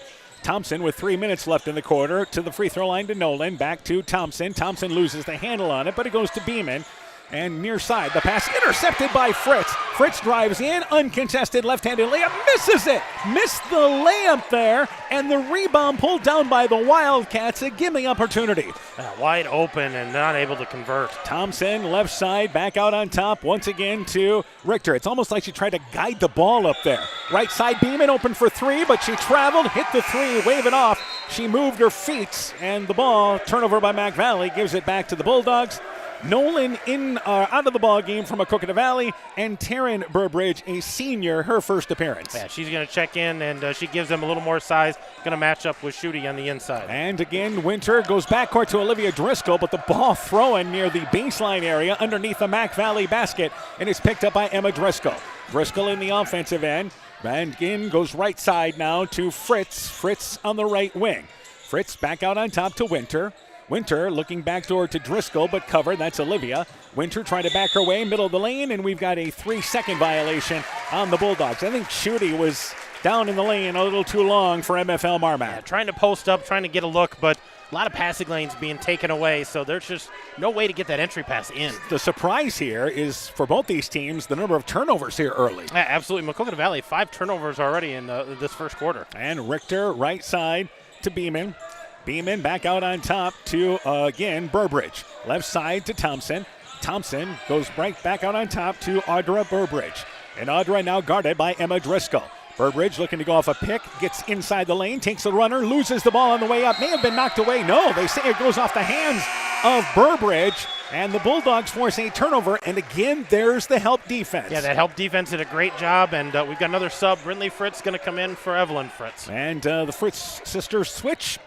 Thompson with 3 minutes left in the quarter to the free throw line to Nolan. Back to Thompson. Thompson loses the handle on it, but it goes to Beeman. And near side, the pass intercepted by Fritz. Fritz drives in, uncontested left-handed layup, misses it. Missed the layup there, and the rebound pulled down by the Wildcats. A gimme opportunity. Wide open and not able to convert. Thompson, left side, back out on top, once again to Richter. It's almost like she tried to guide the ball up there. Right side, Beeman open for three, but she traveled, hit the three, wave it off. She moved her feet, and the ball, turnover by Mac Valley, gives it back to the Bulldogs. Nolan out of the ball game from Maquoketa Valley, and Taryn Burbridge, a senior, her first appearance. Yeah, she's going to check in, and she gives them a little more size. Going to match up with Schutte on the inside. And again, Winter goes backcourt to Olivia Driscoll, but the ball thrown near the baseline area underneath the Mac Valley basket, and it's picked up by Emma Driscoll. Driscoll in the offensive end, and again goes right side now to Fritz. Fritz on the right wing. Fritz back out on top to Winter. Winter looking backdoor to Driscoll, but covered. That's Olivia. Winter trying to back her way, middle of the lane, and we've got a 3-second violation on the Bulldogs. I think Schutte was down in the lane a little too long for MFL MarMac. Yeah, trying to post up, trying to get a look, but a lot of passing lanes being taken away, so there's just no way to get that entry pass in. The surprise here is, for both these teams, the number of turnovers here early. Yeah, absolutely. Maquoketa Valley, 5 turnovers already in this first quarter. And Richter, right side to Beeman. Beeman back out on top to, again, Burbridge. Left side to Thompson. Thompson goes right back out on top to Audra Burbridge. And Audra now guarded by Emma Driscoll. Burbridge looking to go off a pick, gets inside the lane, takes a runner, loses the ball on the way up. May have been knocked away. No, they say it goes off the hands of Burbridge. And the Bulldogs force a turnover. And again, there's the help defense. Yeah, that help defense did a great job. And we've got another sub. Brindley Fritz going to come in for Evelyn Fritz. And the Fritz sisters switch.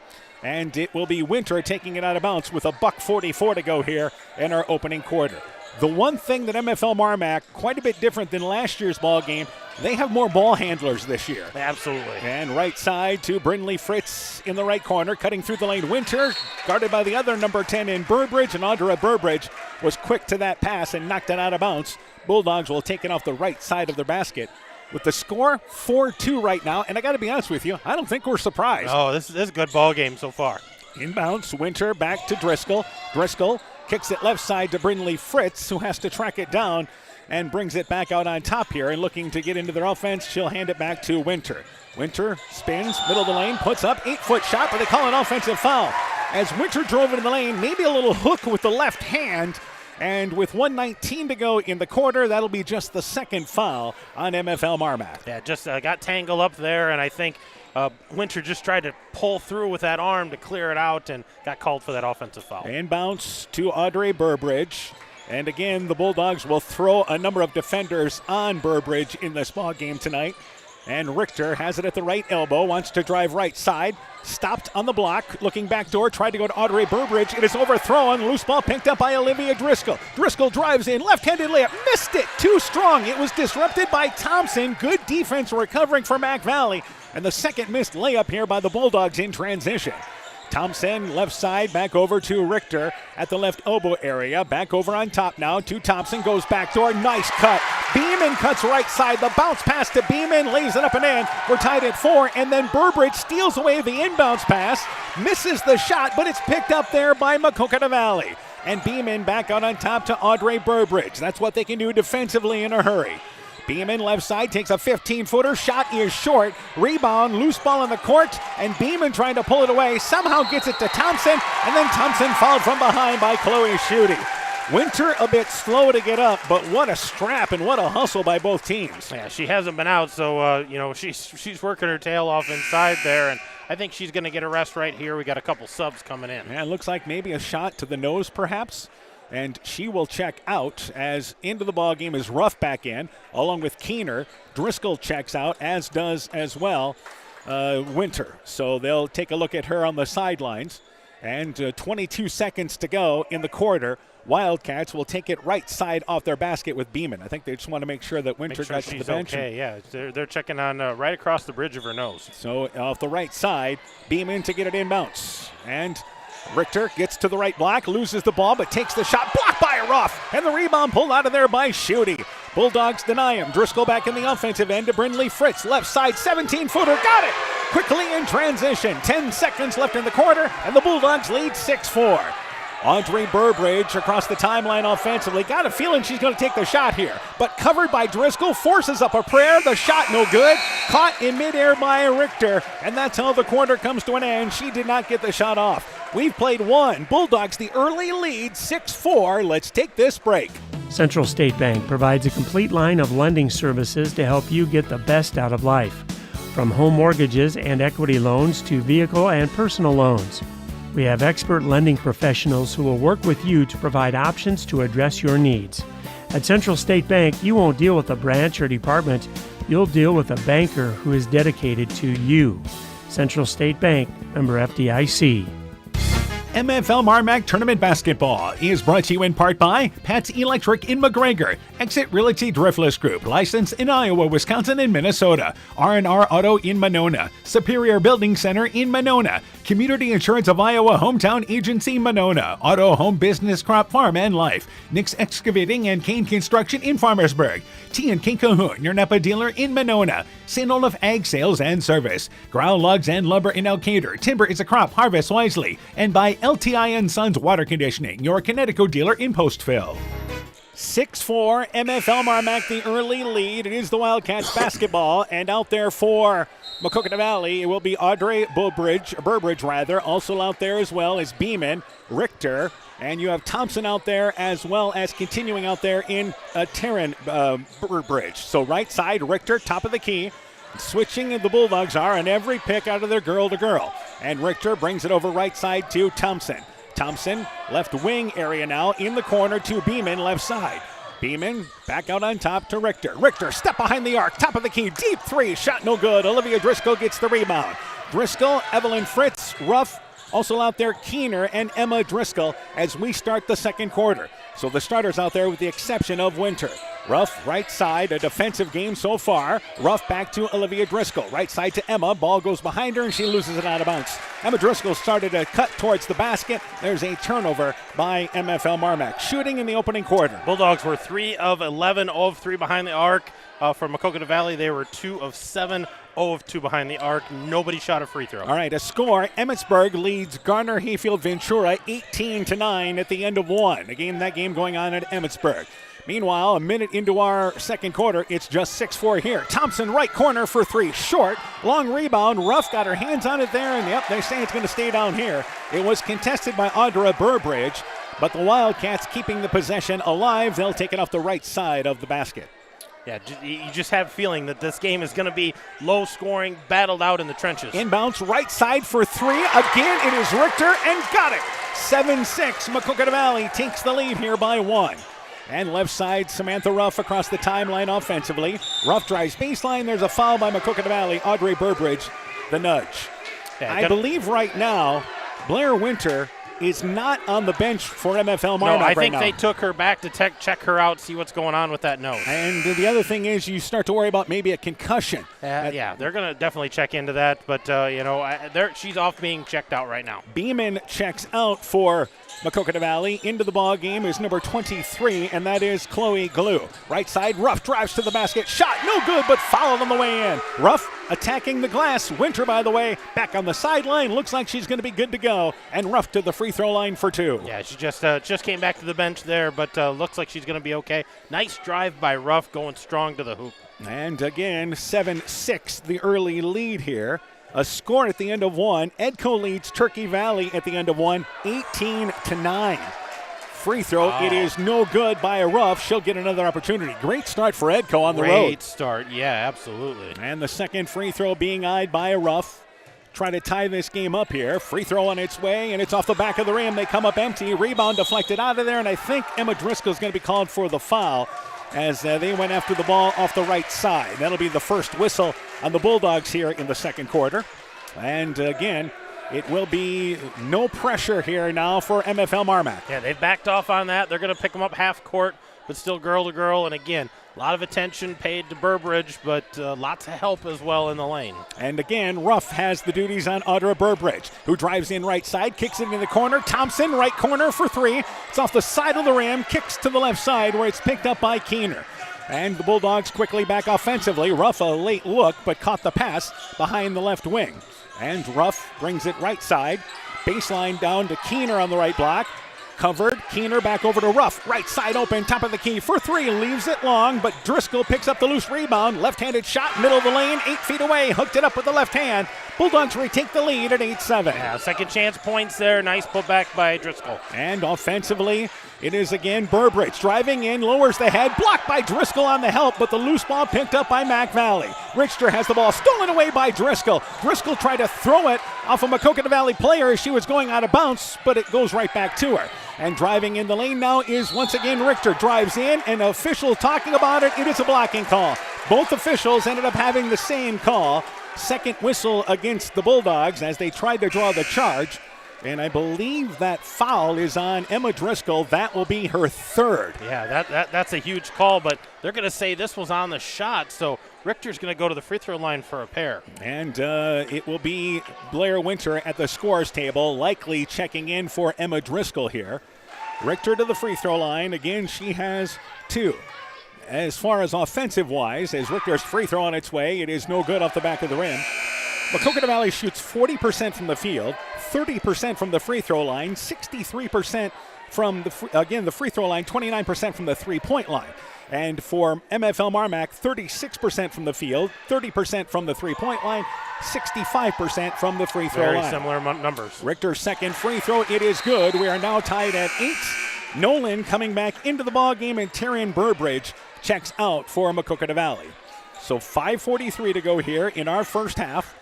And it will be Winter taking it out of bounds with a $1:44 to go here in our opening quarter. The one thing that MFL MarMac, quite a bit different than last year's ball game, they have more ball handlers this year. Absolutely. And right side to Brindley Fritz in the right corner, cutting through the lane. Winter, guarded by the other number 10 in Burbridge, and Audra Burbridge was quick to that pass and knocked it out of bounds. Bulldogs will take it off the right side of their basket. With the score, 4-2 right now, and I got to be honest with you, I don't think we're surprised. Oh, this is a good ball game so far. Inbounds, Winter back to Driscoll. Driscoll kicks it left side to Brindley Fritz, who has to track it down and brings it back out on top here. And looking to get into their offense, she'll hand it back to Winter. Winter spins, middle of the lane, puts up, 8-foot shot, but they call an offensive foul. As Winter drove into the lane, maybe a little hook with the left hand. And with 1:19 to go in the quarter, that'll be just the second foul on MFL MarMac. Yeah, just got tangled up there, and I think Winter just tried to pull through with that arm to clear it out and got called for that offensive foul. Inbounds to Audrey Burbridge. And again, the Bulldogs will throw a number of defenders on Burbridge in this ball game tonight. And Richter has it at the right elbow, wants to drive right side. Stopped on the block, looking back door, tried to go to Audrey Burbridge. It is overthrown. Loose ball picked up by Olivia Driscoll. Driscoll drives in, left-handed layup, missed it, too strong. It was disrupted by Thompson. Good defense recovering for Mac Valley. And the second missed layup here by the Bulldogs in transition. Thompson, left side, back over to Richter at the left elbow area. Back over on top now to Thompson, goes back door, nice cut. Beeman cuts right side, the bounce pass to Beeman, lays it up and in. We're tied at 4, and then Burbridge steals away the inbounds pass, misses the shot, but it's picked up there by Maquoketa Valley. And Beeman back out on top to Audrey Burbridge. That's what they can do defensively in a hurry. Beeman left side takes a 15-footer. Shot is short. Rebound, loose ball in the court, and Beeman trying to pull it away. Somehow gets it to Thompson, and then Thompson fouled from behind by Chloe Schutte. Winter a bit slow to get up, but what a scrap and what a hustle by both teams. Yeah, she hasn't been out, so she's working her tail off inside there, and I think she's going to get a rest right here. We got a couple subs coming in. Yeah, it looks like maybe a shot to the nose perhaps, and she will check out as into the ball game is Ruff back in, along with Keener. Driscoll checks out, as does as well Winter. So they'll take a look at her on the sidelines, and 22 seconds to go in the quarter. Wildcats will take it right side off their basket with Beeman. I think they just want to make sure that Winter got to the bench. Okay, yeah. They're checking on right across the bridge of her nose. So off the right side, Beeman to get it inbounds. And Richter gets to the right block, loses the ball, but takes the shot. Blocked by Ruff. And the rebound pulled out of there by Schutte. Bulldogs deny him. Driscoll back in the offensive end to Brindley Fritz. Left side, 17-footer. Got it! Quickly in transition. 10 seconds left in the quarter, and the Bulldogs lead 6-4. Audrey Burbridge across the timeline offensively. Got a feeling she's going to take the shot here, but covered by Driscoll, forces up a prayer. The shot no good. Caught in midair by Richter, and that's how the quarter comes to an end. She did not get the shot off. We've played one. Bulldogs the early lead, 6-4. Let's take this break. Central State Bank provides a complete line of lending services to help you get the best out of life. From home mortgages and equity loans to vehicle and personal loans. We have expert lending professionals who will work with you to provide options to address your needs. At Central State Bank, you won't deal with a branch or department. You'll deal with a banker who is dedicated to you. Central State Bank, member FDIC. MFL MarMac Tournament Basketball is brought to you in part by Pat's Electric in McGregor, Exit Realty Driftless Group, licensed in Iowa, Wisconsin, and Minnesota, R&R Auto in Monona, Superior Building Center in Monona, Community Insurance of Iowa Hometown Agency Monona, Auto Home Business Crop Farm and Life, Nick's Excavating and Kane Construction in Farmersburg, T&K Cahoon, your Napa dealer in Monona, St. Olaf Ag Sales and Service, Ground Logs and Lumber in Elkader, Timber is a Crop, Harvest Wisely, and by LTI & Sons Water Conditioning, your Connecticut dealer in Postville. 6-4, MFL MarMac the early lead. It is the Wildcats basketball, and out there for Maquoketa Valley, it will be Audrey Burbridge, also out there as well as Beeman, Richter, and you have Thompson out there as well as continuing out there in Taryn Burbridge. So right side, Richter, top of the key. Switching the Bulldogs are on every pick out of their girl-to-girl. And Richter brings it over right side to Thompson. Thompson, left wing area now in the corner to Beeman, left side. Beeman back out on top to Richter. Richter, step behind the arc, top of the key, deep three, shot no good. Olivia Driscoll gets the rebound. Driscoll, Evelyn Fritz, Ruff, also out there Keener and Emma Driscoll as we start the second quarter. So the starters out there with the exception of Winter. Ruff, right side, a defensive game so far. Ruff back to Olivia Driscoll. Right side to Emma. Ball goes behind her and she loses it out of bounds. Emma Driscoll started to cut towards the basket. There's a turnover by MFL MarMac. Shooting in the opening quarter. Bulldogs were 3 of 11, 0 of 3 behind the arc. For Maquoketa Valley, they were 2 of 7, 0 of 2 behind the arc. Nobody shot a free throw. All right, a score. Emmitsburg leads Garner Hayfield Ventura 18-9 at the end of one. Again, that game going on at Emmitsburg. Meanwhile, a minute into our second quarter, it's just 6-4 here. Thompson, right corner for three. Short, long rebound. Ruff got her hands on it there, and yep, they say it's going to stay down here. It was contested by Audra Burbridge, but the Wildcats keeping the possession alive. They'll take it off the right side of the basket. Yeah, you just have a feeling that this game is going to be low scoring, battled out in the trenches. Inbounds right side for three. Again, it is Richter, and got it. 7-6, Maquoketa Valley takes the lead here by 1. And left side, Samantha Ruff across the timeline offensively. Ruff drives baseline. There's a foul by Maquoketa Valley. Audrey Burbridge, the nudge. Yeah, I believe right now, Blair Winter is not on the bench for MFL MarMac right now. No, I think they took her back to check her out, see what's going on with that nose. And the other thing is you start to worry about maybe a concussion. Yeah, they're going to definitely check into that. But, she's off being checked out right now. Beeman checks out for Maquoketa Valley into the ball game is number 23, and that is Chloe Glue. Right side, Ruff drives to the basket. Shot, no good, but fouled on the way in. Ruff attacking the glass. Winter, by the way, back on the sideline. Looks like she's going to be good to go. And Ruff to the free throw line for 2. Yeah, she just came back to the bench there, but looks like she's going to be okay. Nice drive by Ruff, going strong to the hoop. And again, 7-6, the early lead here. A score at the end of 1. Edco leads Turkey Valley at the end of 1, 18-9. Free throw, It is no good by a Ruff. She'll get another opportunity. Great start for Edco on the road. Great start, yeah, absolutely. And the second free throw being eyed by a Ruff. Try to tie this game up here. Free throw on its way, and it's off the back of the rim. They come up empty. Rebound deflected out of there, and I think Emma Driscoll is going to be called for the foul as they went after the ball off the right side. That'll be the first whistle on the Bulldogs here in the second quarter. And again, it will be no pressure here now for MFL MarMac. Yeah, they've backed off on that. They're going to pick them up half court, but still girl to girl. And again, a lot of attention paid to Burbridge, but lots of help as well in the lane. And again, Ruff has the duties on Audra Burbridge, who drives in right side, kicks it in the corner. Thompson, right corner for 3. It's off the side of the rim, kicks to the left side where it's picked up by Keener. And the Bulldogs quickly back offensively. Ruff a late look, but caught the pass behind the left wing. And Ruff brings it right side. Baseline down to Keener on the right block. Covered. Keener back over to Ruff. Right side open, top of the key for 3. Leaves it long, but Driscoll picks up the loose rebound. Left-handed shot, middle of the lane, 8 feet away. Hooked it up with the left hand. Bulldogs retake the lead at 8-7. Yeah, second chance points there. Nice putback by Driscoll. And offensively, it is again Burbridge driving in, lowers the head, blocked by Driscoll on the help, but the loose ball picked up by Mac Valley. Richter has the ball stolen away by Driscoll. Driscoll tried to throw it off a Maquoketa Valley player as she was going out of bounds, but it goes right back to her. And driving in the lane now is once again Richter. Drives in, and official talking about it. It is a blocking call. Both officials ended up having the same call. Second whistle against the Bulldogs as they tried to draw the charge. And I believe that foul is on Emma Driscoll. That will be her 3rd. Yeah, that's a huge call, but they're going to say this was on the shot, so Richter's going to go to the free throw line for a pair. And it will be Blair Winter at the scores table, likely checking in for Emma Driscoll here. Richter to the free throw line. Again, she has 2. As far as offensive-wise, as Richter's free throw on its way, it is no good off the back of the rim. Maquoketa Valley shoots 40% from the field, 30% from the free throw line, 63% from the free throw line, 29% from the three-point line. And for MFL MarMac, 36% from the field, 30% from the three-point line, 65% from the free throw line. Very similar numbers. Richter's second free throw, it is good. We are now tied at 8. Nolan coming back into the ball game, and Tyrion Burbridge checks out for Maquoketa Valley. So 5:43 to go here in our first half.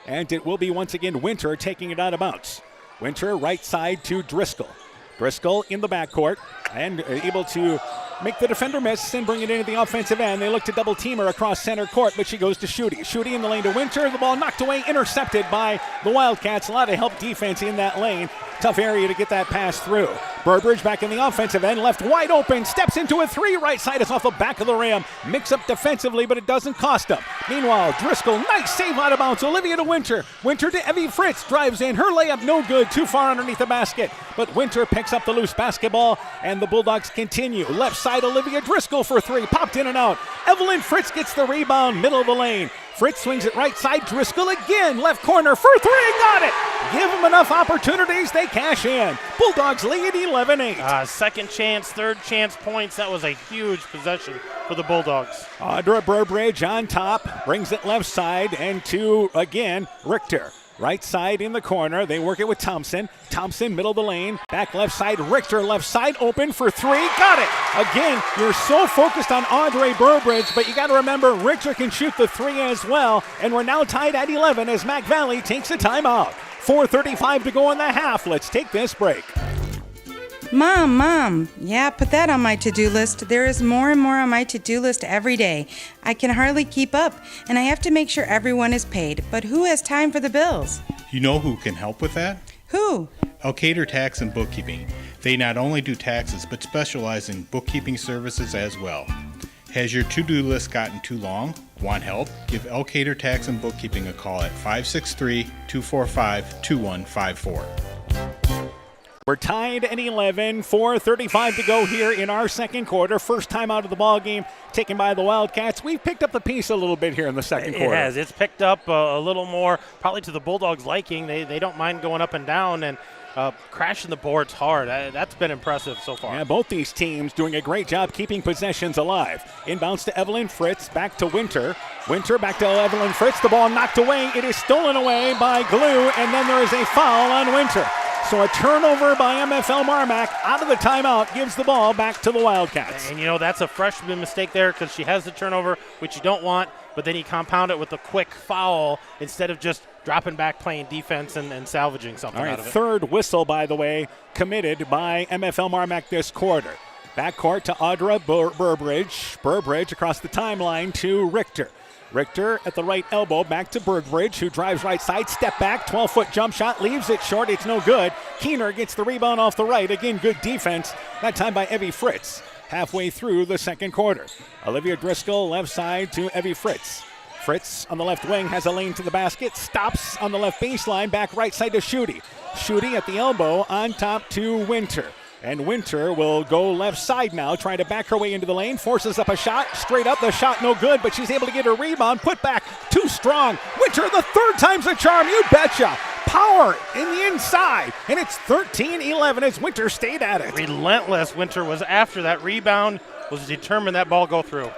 And it will be once again Winter taking it out of bounds. Winter right side to Driscoll. Driscoll in the backcourt and able to make the defender miss and bring it into the offensive end. They look to double team her across center court, but she goes to Schutte. Schutte in the lane to Winter. The ball knocked away, intercepted by the Wildcats. A lot of help defense in that lane. Tough area to get that pass through. Burbridge back in the offensive end, left wide open, steps into a 3. Right side is off the back of the rim. Mix up defensively, but it doesn't cost them. Meanwhile, Driscoll, nice save out of bounds. Olivia to Winter. Winter to Evie Fritz, drives in. Her layup no good, too far underneath the basket. But Winter picks up the loose basketball, and the Bulldogs continue. Left side, Olivia Driscoll for 3. Popped in and out. Evelyn Fritz gets the rebound, middle of the lane. Fritz swings it right side. Driscoll again, left corner for 3. Got it. Give them enough opportunities. They cash in. Bulldogs lead 11-8. Second chance, third chance points. That was a huge possession for the Bulldogs. Audra Burbridge on top. Brings it left side and to, again, Richter. Right side in the corner. They work it with Thompson. Thompson, middle of the lane. Back left side. Richter, left side, open for 3. Got it. Again, you're so focused on Audrey Burbridge, but you got to remember Richter can shoot the 3 as well. And we're now tied at 11 as Mac Valley takes a timeout. 4:35 to go in the half. Let's take this break. Mom, yeah, put that on my to-do list. There is more and more on my to-do list every day. I can hardly keep up, and I have to make sure everyone is paid. But who has time for the bills? You know who can help with that? Who? Elkader Tax and Bookkeeping. They not only do taxes, but specialize in bookkeeping services as well. Has your to-do list gotten too long? Want help? Give Elkader Tax and Bookkeeping a call at 563-245-2154. We're tied at 11, 4:35 to go here in our second quarter. First time out of the ball game taken by the Wildcats. We've picked up the pace a little bit here in the second quarter. It has. It's picked up a little more, probably to the Bulldogs' liking. They don't mind going up and down and crashing the boards hard. That's been impressive so far. Yeah, both these teams doing a great job keeping possessions alive. Inbounds to Evelyn Fritz, back to Winter. Winter back to Evelyn Fritz. The ball knocked away. It is stolen away by Glue, and then there is a foul on Winter. So a turnover by MFL MarMac out of the timeout gives the ball back to the Wildcats. And, that's a freshman mistake there because she has the turnover, which you don't want, but then you compound it with a quick foul instead of just dropping back, playing defense, and salvaging something out of it. Third whistle, by the way, committed by MFL MarMac this quarter. Backcourt to Audra Burbridge. Burbridge across the timeline to Richter. Richter at the right elbow, back to Bergbridge, who drives right side, step back, 12-foot jump shot, leaves it short, it's no good. Keener gets the rebound off the right, again good defense, that time by Evie Fritz. Halfway through the second quarter. Olivia Driscoll left side to Evie Fritz. Fritz on the left wing has a lane to the basket, stops on the left baseline, back right side to Schutte. Schutte at the elbow, on top to Winter. And Winter will go left side now, trying to back her way into the lane, forces up a shot, straight up, the shot no good, but she's able to get her rebound, put back, too strong. Winter, the third time's a charm, you betcha. Power in the inside, and it's 13-11 as Winter stayed at it. Relentless. Winter was after that rebound, was determined that ball go through.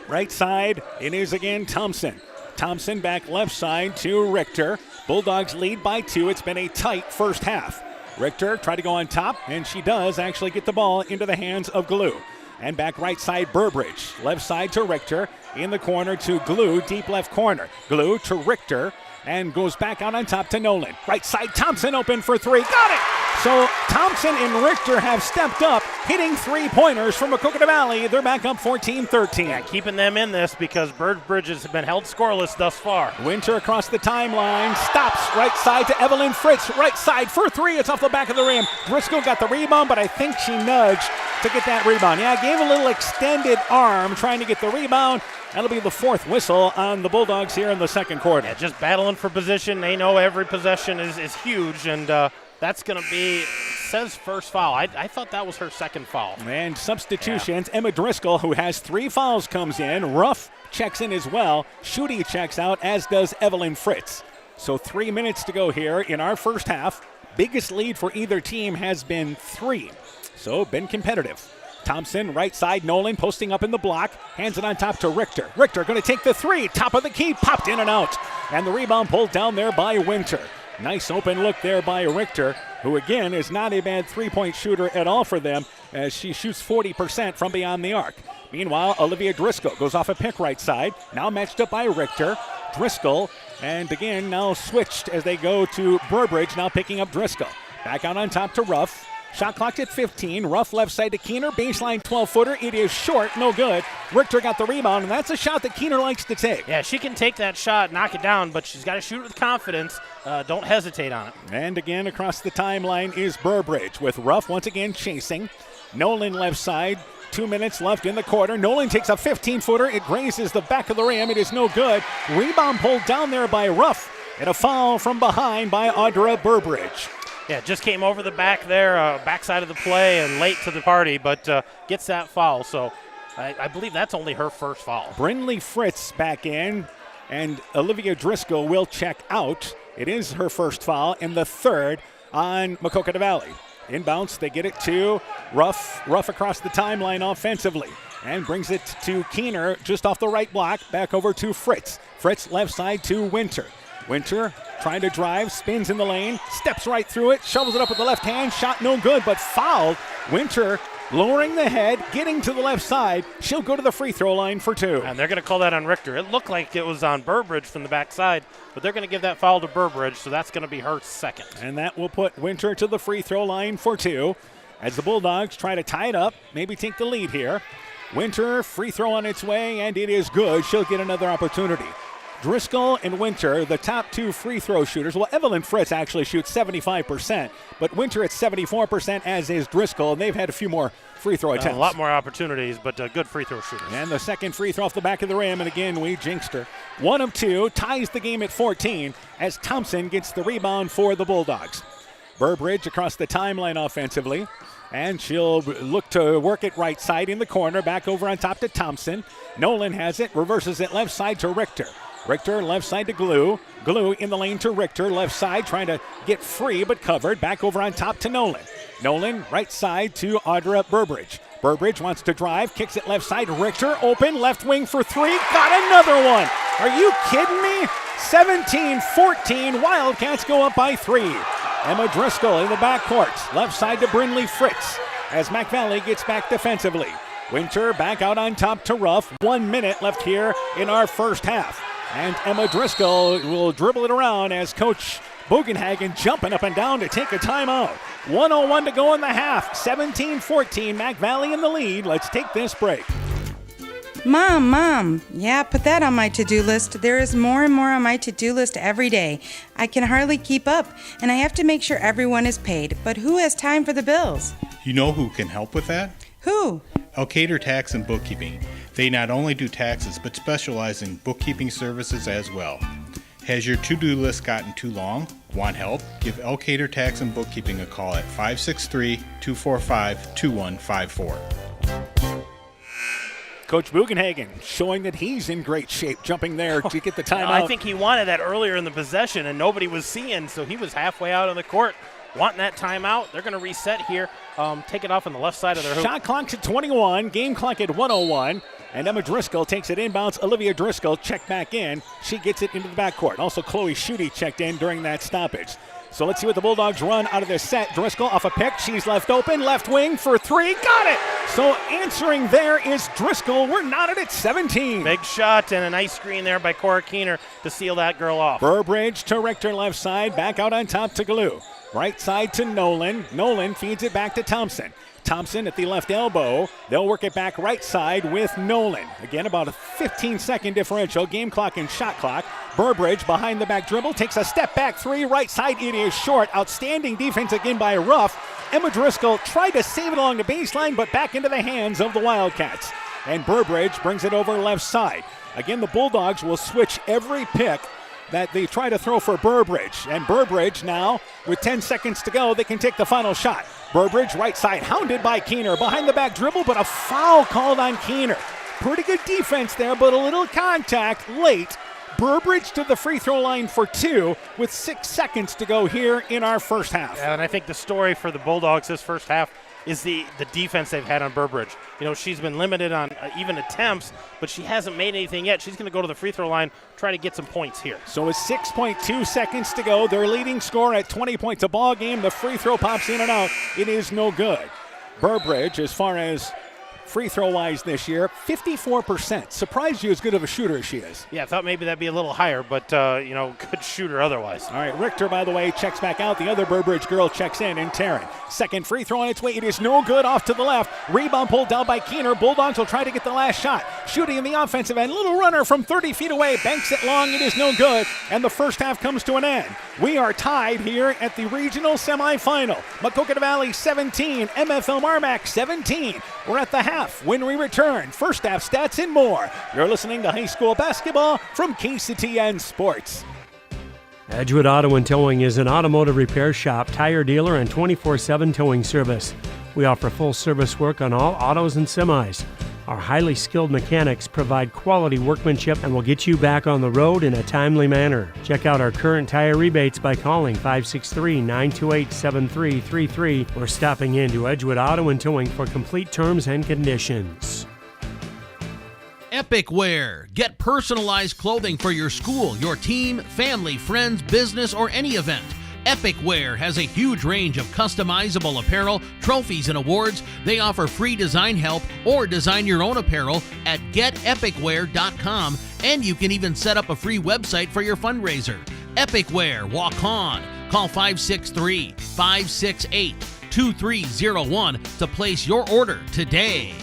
Right side, it is again Thompson. Thompson back left side to Richter. Bulldogs lead by 2. It's been a tight first half. Richter tried to go on top, and she does actually get the ball into the hands of Glue. And back right side, Burbridge. Left side to Richter. In the corner to Glue, deep left corner. Glue to Richter, and goes back out on top to Nolan. Right side, Thompson open for 3. Got it! So Thompson and Richter have stepped up, hitting 3-pointers from Maquoketa Valley. They're back up 14-13. Yeah, keeping them in this because Burbridge has been held scoreless thus far. Winter across the timeline, stops right side to Evelyn Fritz. Right side for 3. It's off the back of the rim. Driscoll got the rebound, but I think she nudged to get that rebound. Yeah, gave a little extended arm trying to get the rebound. That'll be the fourth whistle on the Bulldogs here in the second quarter. Yeah, just battling for position. They know every possession is huge, and that's going to be, says first foul. I thought that was her second foul. And substitutions. Yeah. Emma Driscoll, who has 3 fouls, comes in. Ruff checks in as well. Schutte checks out, as does Evelyn Fritz. So 3 minutes to go here in our first half. Biggest lead for either team has been 3. So been competitive. Thompson, right side, Nolan posting up in the block, hands it on top to Richter. Richter going to take the 3, top of the key, popped in and out. And the rebound pulled down there by Winter. Nice open look there by Richter, who again is not a bad 3-point shooter at all for them, as she shoots 40% from beyond the arc. Meanwhile, Olivia Driscoll goes off a pick right side, now matched up by Richter. Driscoll, and again now switched as they go to Burbridge, now picking up Driscoll. Back out on top to Ruff. Shot clocked at 15. Ruff left side to Keener. Baseline 12-footer. It is short. No good. Richter got the rebound, and that's a shot that Keener likes to take. Yeah, she can take that shot, knock it down, but she's got to shoot it with confidence. Don't hesitate on it. And again across the timeline is Burbridge with Ruff once again chasing. Nolan left side. 2 minutes left in the quarter. Nolan takes a 15-footer. It grazes the back of the rim. It is no good. Rebound pulled down there by Ruff. And a foul from behind by Audra Burbridge. Yeah, just came over the back there, backside of the play and late to the party, but gets that foul. So I believe that's only her first foul. Brindley Fritz back in, and Olivia Driscoll will check out. It is her first foul and the third on Maquoketa Valley. Inbounds, they get it to Ruff across the timeline offensively, and brings it to Keener just off the right block, back over to Fritz. Fritz left side to Winter. Winter trying to drive, spins in the lane, steps right through it, shovels it up with the left hand, shot no good, but fouled. Winter lowering the head, getting to the left side. She'll go to the free throw line for 2. And they're going to call that on Richter. It looked like it was on Burbridge from the backside, but they're going to give that foul to Burbridge, so that's going to be her second. And that will put Winter to the free throw line for 2 as the Bulldogs try to tie it up, maybe take the lead here. Winter, free throw on its way, and it is good. She'll get another opportunity. Driscoll and Winter, the top 2 free throw shooters. Well, Evelyn Fritz actually shoots 75%, but Winter at 74%, as is Driscoll, and they've had a few more free throw attempts. A lot more opportunities, but good free throw shooters. And the second free throw off the back of the rim, and again, we jinxed her. 1 of 2, ties the game at 14, as Thompson gets the rebound for the Bulldogs. Burbridge across the timeline offensively. And she'll look to work it right side in the corner. Back over on top to Thompson. Nolan has it. Reverses it left side to Richter. Richter left side to Glue. Glue in the lane to Richter. Left side trying to get free but covered. Back over on top to Nolan. Nolan right side to Audra Burbridge. Burbridge wants to drive. Kicks it left side. Richter open. Left wing for three. Got another one. Are you kidding me? 17-14. Wildcats go up by 3. Emma Driscoll in the backcourt. Left side to Brinley Fritz as Mac Valley gets back defensively. Winter back out on top to Ruff. 1 minute left here in our first half. And Emma Driscoll will dribble it around as Coach Bugenhagen jumping up and down to take a timeout. 1:01 to go in the half. 17-14. Mac Valley in the lead. Let's take this break. Mom, yeah, put that on my to-do list. There is more and more on my to-do list every day. I can hardly keep up, and I have to make sure everyone is paid. But who has time for the bills? You know who can help with that? Who? Elkader Tax and Bookkeeping. They not only do taxes, but specialize in bookkeeping services as well. Has your to-do list gotten too long? Want help? Give Elkader Tax and Bookkeeping a call at 563-245-2154. Coach Bugenhagen showing that he's in great shape, jumping there to get the timeout. I think he wanted that earlier in the possession, and nobody was seeing, so he was halfway out on the court wanting that timeout. They're going to reset here, take it off on the left side of their hoop. Shot clock's at 21, game clock at 1:01, and Emma Driscoll takes it inbounds. Olivia Driscoll checked back in. She gets it into the backcourt. Also, Chloe Schutte checked in during that stoppage. So let's see what the Bulldogs run out of this set. Driscoll off a pick. She's left open. Left wing for three. Got it! So answering there is Driscoll. We're knotted at 17. Big shot and a nice screen there by Cora Keener to seal that girl off. Burbridge to Richter left side. Back out on top to Glue. Right side to Nolan. Nolan feeds it back to Thompson. Thompson at the left elbow. They'll work it back right side with Nolan. Again, about a 15-second differential. Game clock and shot clock. Burbridge behind the back dribble. Takes a step back three. Right side, it is short. Outstanding defense again by Ruff. Emma Driscoll tried to save it along the baseline, but back into the hands of the Wildcats. And Burbridge brings it over left side. Again, the Bulldogs will switch every pick that they try to throw for Burbridge. And Burbridge now, with 10 seconds to go, they can take the final shot. Burbridge right side, hounded by Keener. Behind the back dribble, but a foul called on Keener. Pretty good defense there, but a little contact late. Burbridge to the free throw line for two with 6 seconds to go here in our first half. Yeah, and I think the story for the Bulldogs this first half is the defense they've had on Burbridge. You know, she's been limited on even attempts, but she hasn't made anything yet. She's going to go to the free throw line, try to get some points here. So with 6.2 seconds to go, their leading scorer at 20 points a ball game. The free throw pops in and out. It is no good. Burbridge, as far as free throw wise this year, 54%. Surprised you as good of a shooter as she is. Yeah, I thought maybe that'd be a little higher, but, good shooter otherwise. All right, Richter, by the way, checks back out. The other Burbridge girl checks in, and Taryn. Second free throw on its way. It is no good, off to the left. Rebound pulled down by Keener. Bulldogs will try to get the last shot. Shooting in the offensive end. Little runner from 30 feet away. Banks it long. It is no good. And the first half comes to an end. We are tied here at the regional semifinal. Maquoketa Valley 17, MFL MarMac 17. We're at the half. When we return, first half stats and more. You're listening to high school basketball from KCTN Sports. Edgewood Auto and Towing is an automotive repair shop, tire dealer, and 24/7 towing service. We offer full service work on all autos and semis. Our highly skilled mechanics provide quality workmanship and will get you back on the road in a timely manner. Check out our current tire rebates by calling 563-928-7333 or stopping in to Edgewood Auto and Towing for complete terms and conditions. Epic Wear. Get personalized clothing for your school, your team, family, friends, business, or any event. Epic Wear has a huge range of customizable apparel, trophies, and awards. They offer free design help or design your own apparel at getepicwear.com, and you can even set up a free website for your fundraiser. Epic Wear, walk on. Call 563-568-2301 to place your order today.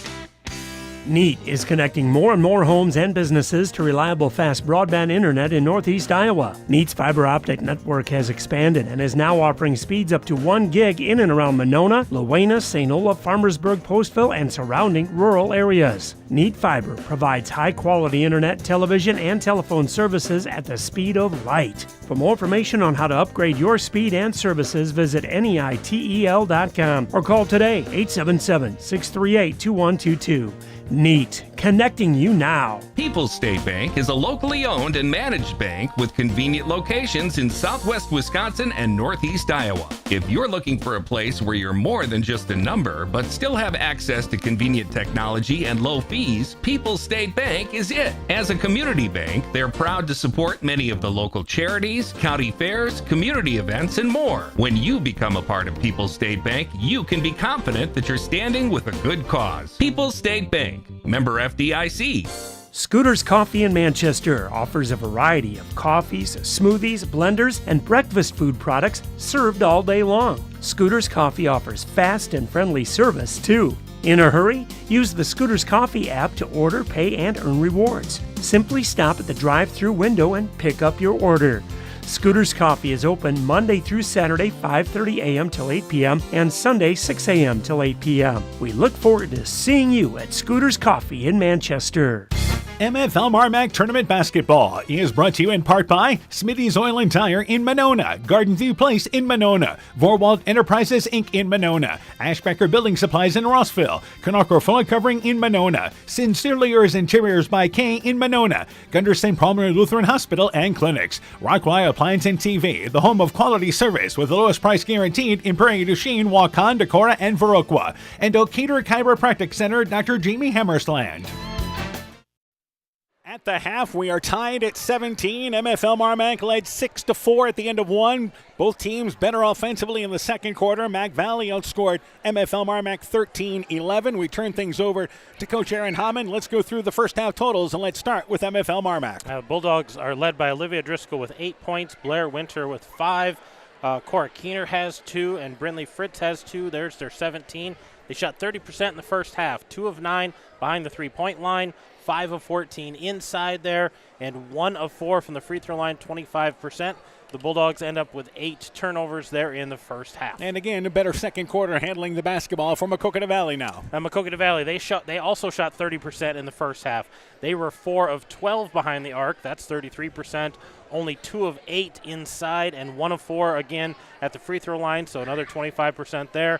NEAT is connecting more and more homes and businesses to reliable, fast broadband internet in Northeast Iowa. NEAT's fiber optic network has expanded and is now offering speeds up to 1 gig in and around Monona, Lewena, St. Olaf, Farmersburg, Postville, and surrounding rural areas. NEAT Fiber provides high-quality internet, television, and telephone services at the speed of light. For more information on how to upgrade your speed and services, visit NEITEL.com or call today 877-638-2122. NEAT, connecting you now. People's State Bank is a locally owned and managed bank with convenient locations in southwest Wisconsin and northeast Iowa. If you're looking for a place where you're more than just a number, but still have access to convenient technology and low fees, People's State Bank is it. As a community bank, they're proud to support many of the local charities, county fairs, community events, and more. When you become a part of People's State Bank, you can be confident that you're standing with a good cause. People's State Bank. Member FDIC. Scooter's Coffee in Manchester offers a variety of coffees, smoothies, blenders, and breakfast food products served all day long. Scooter's Coffee offers fast and friendly service, too. In a hurry? Use the Scooter's Coffee app to order, pay, and earn rewards. Simply stop at the drive-thru window and pick up your order. Scooter's Coffee is open Monday through Saturday, 5:30 a.m. till 8 p.m. and Sunday, 6 a.m. till 8 p.m. We look forward to seeing you at Scooter's Coffee in Manchester. MFL MarMac Tournament Basketball is brought to you in part by Smitty's Oil and Tire in Monona, Garden View Place in Monona, Vorwald Enterprises Inc. in Monona, Ashbecker Building Supplies in Rossville, Canarco Floor Covering in Monona, Sincerely Yours Interiors by Kay in Monona, Gunderson Palmer Lutheran Hospital and Clinics, Rockwell Appliance and TV, the home of quality service with the lowest price guaranteed in Prairie du Chien, Waukon, Decorah, and Viroqua, and Oketer Chiropractic Center, Dr. Jamie Hammersland. At the half, we are tied at 17. MFL MarMac led 6-4 at the end of one. Both teams better offensively in the second quarter. Mac Valley outscored MFL MarMac 13-11. We turn things over to Coach Aaron Hammond. Let's go through the first half totals, and let's start with MFL MarMac. Bulldogs are led by Olivia Driscoll with 8 points, Blair Winter with 5. Cora Keener has 2, and Brindley Fritz has 2. There's their 17. They shot 30% in the first half, 2 of 9 behind the three-point line, 5 of 14 inside there, and 1 of 4 from the free throw line, 25%. The Bulldogs end up with 8 turnovers there in the first half. And again, a better second quarter handling the basketball for Maquoketa Valley now. Maquoketa Valley, they also shot 30% in the first half. They were 4 of 12 behind the arc. That's 33%. Only 2 of 8 inside, and 1 of 4 again at the free throw line, so another 25% there.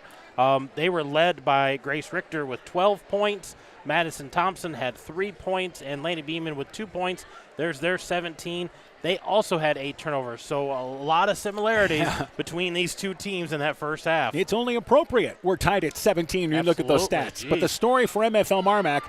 They were led by Grace Richter with 12 points. Madison Thompson had 3 points, and Lena Beeman with 2 points. There's their 17. They also had 8 turnovers, so a lot of similarities between these two teams in that first half. It's only appropriate. We're tied at 17 when you look at those stats. Geez. But the story for MFL MarMac,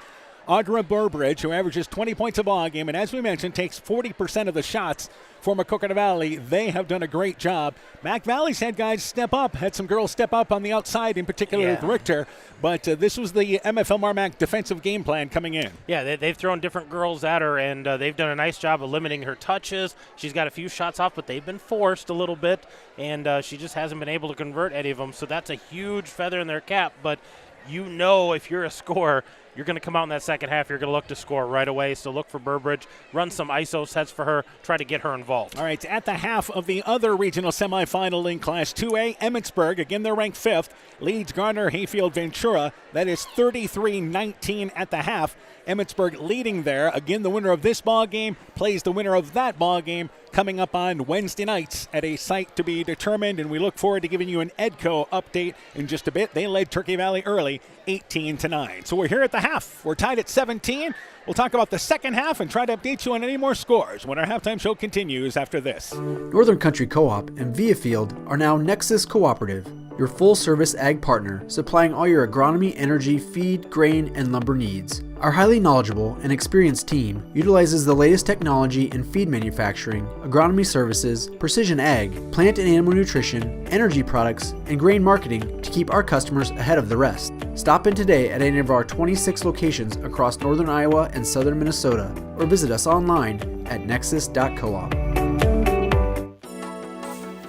Audra Burbridge, who averages 20 points a ball game, and as we mentioned, takes 40% of the shots for Maquoketa Valley. They have done a great job. Mac Valley's had guys step up, had some girls step up on the outside, in particular with Richter. But this was the MFL MarMac defensive game plan coming in. Yeah, they've thrown different girls at her, and they've done a nice job of limiting her touches. She's got a few shots off, but they've been forced a little bit, and she just hasn't been able to convert any of them. So that's a huge feather in their cap. But you know, if you're a scorer, you're going to come out in that second half, you're going to look to score right away. So look for Burbridge, run some ISO sets for her, try to get her involved. All right, at the half of the other regional semifinal in Class 2A, Emmitsburg, again they're ranked 5th, leads Garner Hayfield Ventura. That is 33-19 at the half. Emmitsburg leading there. Again, the winner of this ball game plays the winner of that ball game coming up on Wednesday nights at a site to be determined, and we look forward to giving you an EDCO update in just a bit. They led Turkey Valley early, 18-9. So we're here at the half. We're tied at 17. We'll talk about the second half and try to update you on any more scores when our halftime show continues after this. Northern Country Co-op and Viafield are now Nexus Cooperative, your full-service ag partner supplying all your agronomy, energy, feed, grain, and lumber needs. Our highly knowledgeable and experienced team utilizes the latest technology in feed manufacturing, agronomy services, precision ag, plant and animal nutrition, energy products, and grain marketing to keep our customers ahead of the rest. Stop in today at any of our 26 locations across northern Iowa and southern Minnesota, or visit us online at nexus.coop.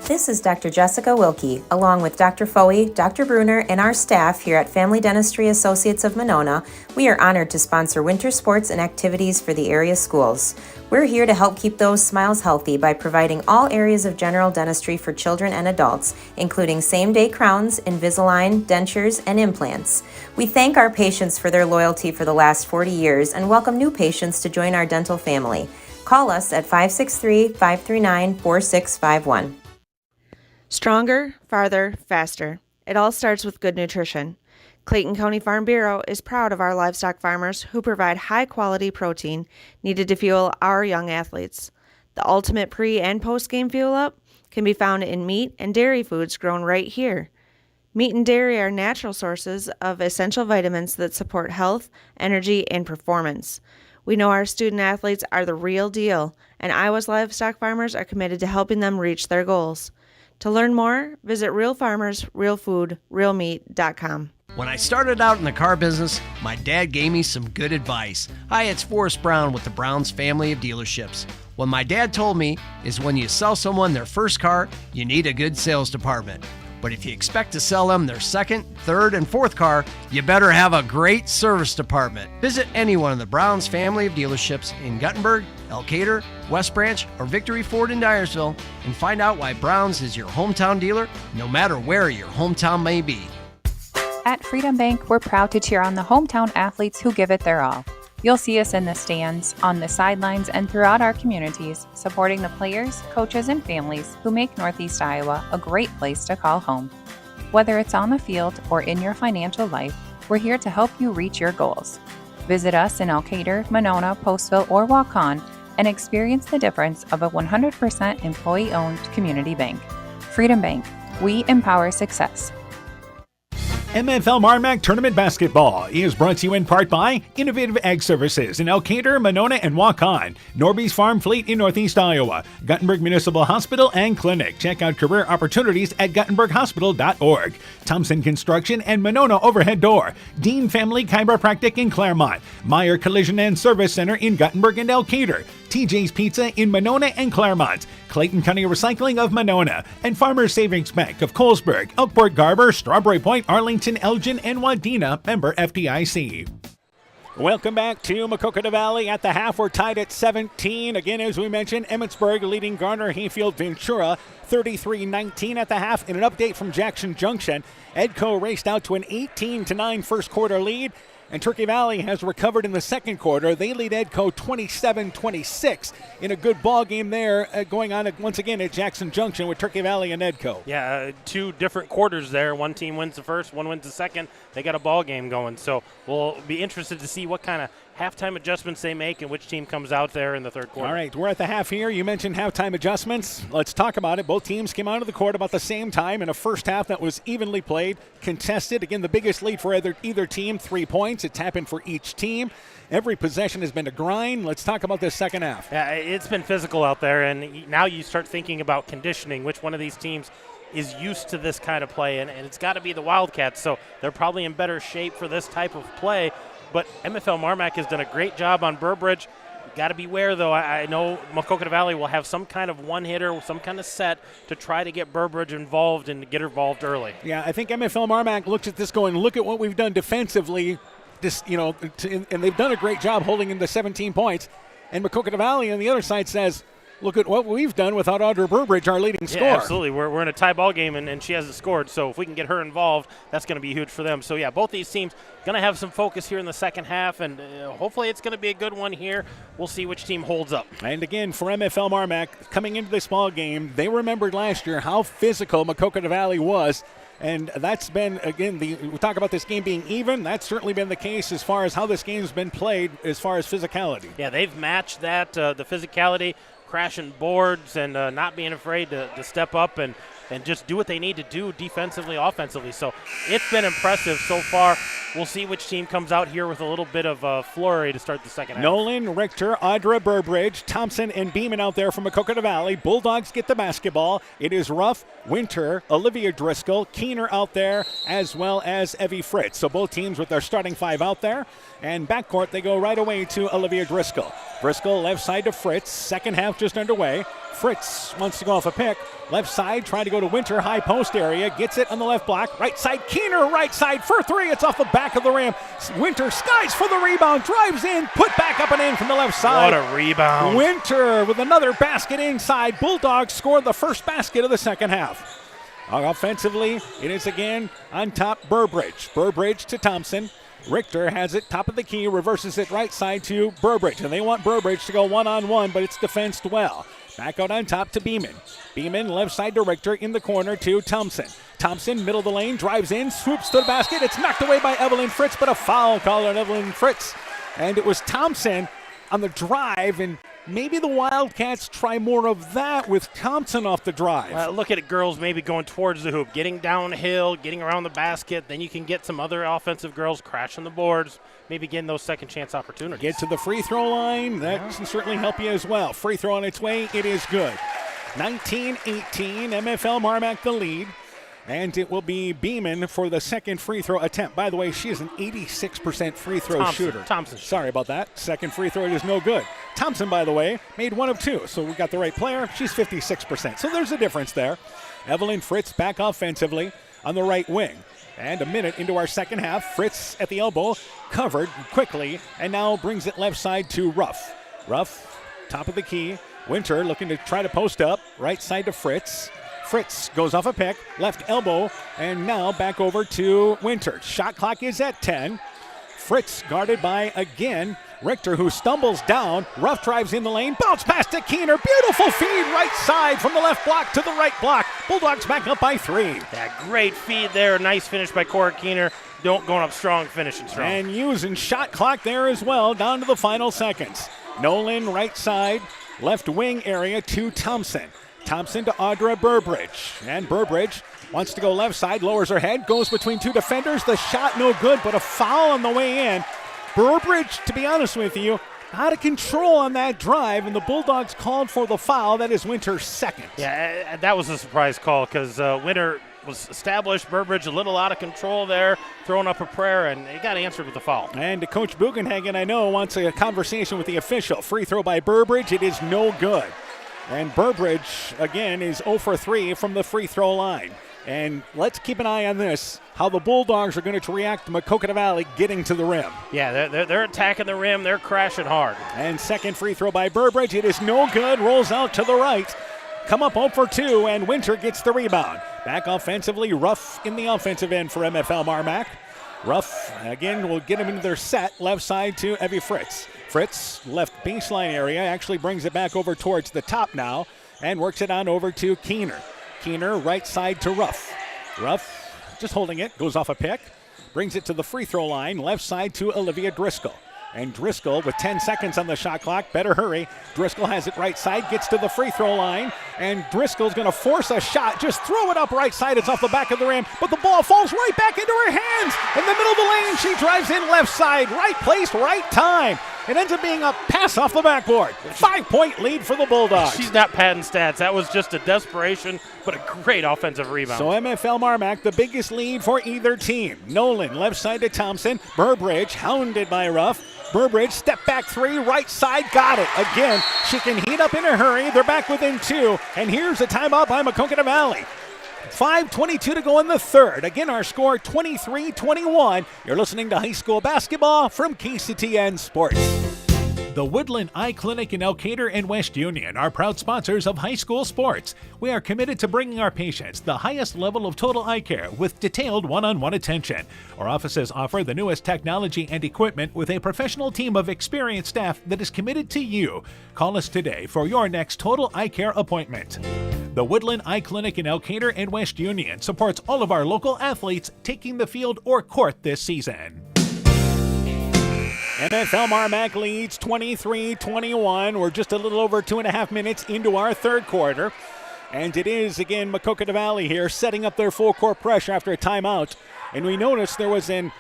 This is Dr. Jessica Wilkie, along with Dr. Foey, Dr. Bruner, and our staff here at Family Dentistry Associates of Monona. We are honored to sponsor winter sports and activities for the area schools. We're here to help keep those smiles healthy by providing all areas of general dentistry for children and adults, including same-day crowns, Invisalign, dentures, and implants. We thank our patients for their loyalty for the last 40 years and welcome new patients to join our dental family. Call us at 563-539-4651. Stronger, farther, faster. It all starts with good nutrition. Clayton County Farm Bureau is proud of our livestock farmers who provide high-quality protein needed to fuel our young athletes. The ultimate pre- and post-game fuel-up can be found in meat and dairy foods grown right here. Meat and dairy are natural sources of essential vitamins that support health, energy, and performance. We know our student athletes are the real deal, and Iowa's livestock farmers are committed to helping them reach their goals. To learn more, visit realfarmers.realfood.realmeat.com. When I started out in the car business, my dad gave me some good advice. Hi, it's Forrest Brown with the Brown's family of dealerships. What my dad told me is when you sell someone their first car, you need a good sales department. But if you expect to sell them their second, third, and fourth car, you better have a great service department. Visit any one of the Brown's family of dealerships in Guttenberg, Elkader, West Branch, or Victory Ford in Dyersville and find out why Brown's is your hometown dealer, no matter where your hometown may be. At Freedom Bank, we're proud to cheer on the hometown athletes who give it their all. You'll see us in the stands, on the sidelines, and throughout our communities, supporting the players, coaches, and families who make Northeast Iowa a great place to call home. Whether it's on the field or in your financial life, we're here to help you reach your goals. Visit us in Elkader, Monona, Postville, or Waukon and experience the difference of a 100% employee-owned community bank. Freedom Bank. We empower success. MFL MarMac Tournament Basketball is brought to you in part by Innovative Ag Services in Elkader, Monona, and Waukon, Norby's Farm Fleet in Northeast Iowa, Guttenberg Municipal Hospital and Clinic. Check out career opportunities at guttenberghospital.org. Thompson Construction and Monona Overhead Door, Dean Family Chiropractic in Claremont, Meyer Collision and Service Center in Guttenberg and Elkader, TJ's Pizza in Monona and Claremont, Clayton County Recycling of Monona, and Farmers Savings Bank of Colesburg, Elkport, Garber, Strawberry Point, Arlington, Elgin, and Wadena, member FDIC. Welcome back to Maquoketa Valley. At the half, we're tied at 17. Again, as we mentioned, Emmitsburg leading Garner Hayfield Ventura 33-19 at the half. In an update from Jackson Junction, Edco raced out to an 18-9 first quarter lead. And Turkey Valley has recovered in the second quarter. They lead Edco 27-26 in a good ball game there going on once again at Jackson Junction with Turkey Valley and Edco. Yeah, two different quarters there. One team wins the first, one wins the second. They got a ball game going. So we'll be interested to see what kind of halftime adjustments they make and which team comes out there in the third quarter. All right, we're at the half here. You mentioned halftime adjustments. Let's talk about it. Both teams came onto the court about the same time in a first half that was evenly played, contested. Again, the biggest lead for either team, 3 points. It's happened for each team. Every possession has been a grind. Let's talk about this second half. Yeah, it's been physical out there, and now you start thinking about conditioning. Which one of these teams is used to this kind of play, and it's got to be the Wildcats, so they're probably in better shape for this type of play. But MFL MarMac has done a great job on Burbridge. Got to beware, though. I know Maquoketa Valley will have some kind of one-hitter, some kind of set to try to get Burbridge involved and get involved early. Yeah, I think MFL MarMac looks at this going, look at what we've done defensively, and they've done a great job holding in the 17 points. And Maquoketa Valley on the other side says, look at what we've done without Audra Burbridge, our leading scorer. Yeah, absolutely. We're in a tie ball game, and she hasn't scored. So if we can get her involved, that's going to be huge for them. So, yeah, both these teams going to have some focus here in the second half, and hopefully it's going to be a good one here. We'll see which team holds up. And, again, for MFL MarMac, coming into this ball game, they remembered last year how physical Maquoketa Valley was. And that's been, again, we talk about this game being even. That's certainly been the case as far as how this game's been played as far as physicality. Yeah, they've matched that, the physicality, crashing boards and not being afraid to step up and just do what they need to do defensively, offensively. So it's been impressive so far. We'll see which team comes out here with a little bit of flurry to start the second half. Nolan, Richter, Audra Burbridge, Thompson, and Beeman out there from Maquoketa Valley. Bulldogs get the basketball. It is Ruff, Winter, Olivia Driscoll, Keener out there, as well as Evie Fritz. So both teams with their starting five out there. And backcourt, they go right away to Olivia Driscoll. Driscoll left side to Fritz. Second half just underway. Fritz wants to go off a pick. Left side, trying to go to Winter, high post area. Gets it on the left block. Right side, Keener, right side for three. It's off the back of the rim. Winter skies for the rebound, drives in, put back up and in from the left side. What a rebound. Winter with another basket inside. Bulldogs scored the first basket of the second half. Offensively, it is again on top Burbridge. Burbridge to Thompson. Richter has it top of the key, reverses it right side to Burbridge. And they want Burbridge to go one-on-one, but it's defensed well. Back out on top to Beeman. Beeman left side to Richter, in the corner to Thompson. Thompson, middle of the lane, drives in, swoops to the basket. It's knocked away by Evelyn Fritz, but a foul called on Evelyn Fritz. And it was Thompson on the drive, and maybe the Wildcats try more of that with Thompson off the drive. Look at it, girls maybe going towards the hoop, getting downhill, getting around the basket. Then you can get some other offensive girls crashing the boards, maybe getting those second chance opportunities. Get to the free throw line. That can certainly help you as well. Free throw on its way. It is good. 19-18, MFL MarMac the lead. And it will be Beeman for the second free throw attempt. By the way, she is an 86% free throw shooter. Thompson. Sorry about that. Second free throw is no good. Thompson, by the way, made 1 of 2. So we got the right player. She's 56%. So there's a difference there. Evelyn Fritz back offensively on the right wing. And a minute into our second half, Fritz at the elbow, covered quickly, and now brings it left side to Ruff. Ruff, top of the key. Winter looking to try to post up. Right side to Fritz. Fritz goes off a pick, left elbow, and now back over to Winter. Shot clock is at 10. Fritz guarded by, again, Richter, who stumbles down. Ruff drives in the lane, bounce pass to Keener. Beautiful feed right side from the left block to the right block. Bulldogs back up by 3. Yeah, great feed there. Nice finish by Cora Keener. Going up strong, finishing strong. And using shot clock there as well, down to the final seconds. Nolan right side, left wing area to Thompson. Thompson to Audra Burbridge. And Burbridge wants to go left side, lowers her head, goes between 2 defenders. The shot no good, but a foul on the way in. Burbridge, to be honest with you, out of control on that drive, and the Bulldogs called for the foul. That is Winter's second. Yeah, that was a surprise call because Winter was established. Burbridge a little out of control there, throwing up a prayer, and he got answered with a foul. And Coach Bugenhagen, I know, wants a conversation with the official. Free throw by Burbridge. It is no good. And Burbridge, again, is 0 for 3 from the free throw line. And let's keep an eye on this, how the Bulldogs are going to react to Maquoketa Valley getting to the rim. Yeah, they're attacking the rim. They're crashing hard. And second free throw by Burbridge. It is no good. Rolls out to the right. Come up 0 for 2, and Winter gets the rebound. Back offensively, Ruff in the offensive end for MFL MarMac. Ruff, again, will get him into their set. Left side to Evie Fritz. Fritz, left baseline area, actually brings it back over towards the top now and works it on over to Keener. Keener, right side to Ruff. Ruff, just holding it, goes off a pick, brings it to the free throw line, left side to Olivia Driscoll. And Driscoll with 10 seconds on the shot clock. Better hurry. Driscoll has it right side, gets to the free throw line, and Driscoll's going to force a shot. Just throw it up right side. It's off the back of the rim, but the ball falls right back into her hands. In the middle of the lane, she drives in left side. Right place, right time. It ends up being a pass off the backboard. 5-point lead for the Bulldogs. She's not padding stats. That was just a desperation, but a great offensive rebound. So MFL MarMac, the biggest lead for either team. Nolan, left side to Thompson. Burbridge, hounded by Ruff. Burbridge, step back 3, right side, got it. Again, she can heat up in a hurry. They're back within 2. And here's a timeout by Maquoketa Valley. 5:22 to go in the third. Again, our score 23-21. You're listening to high school basketball from KCTN Sports. The Woodland Eye Clinic in Elkader and West Union are proud sponsors of high school sports. We are committed to bringing our patients the highest level of total eye care with detailed one-on-one attention. Our offices offer the newest technology and equipment with a professional team of experienced staff that is committed to you. Call us today for your next total eye care appointment. The Woodland Eye Clinic in Elkader and West Union supports all of our local athletes taking the field or court this season. MFL MarMac leads 23-21. We're just a little over 2.5 minutes into our third quarter. And it is, again, Maquoketa Valley here setting up their full court pressure after a timeout. And we noticed there was a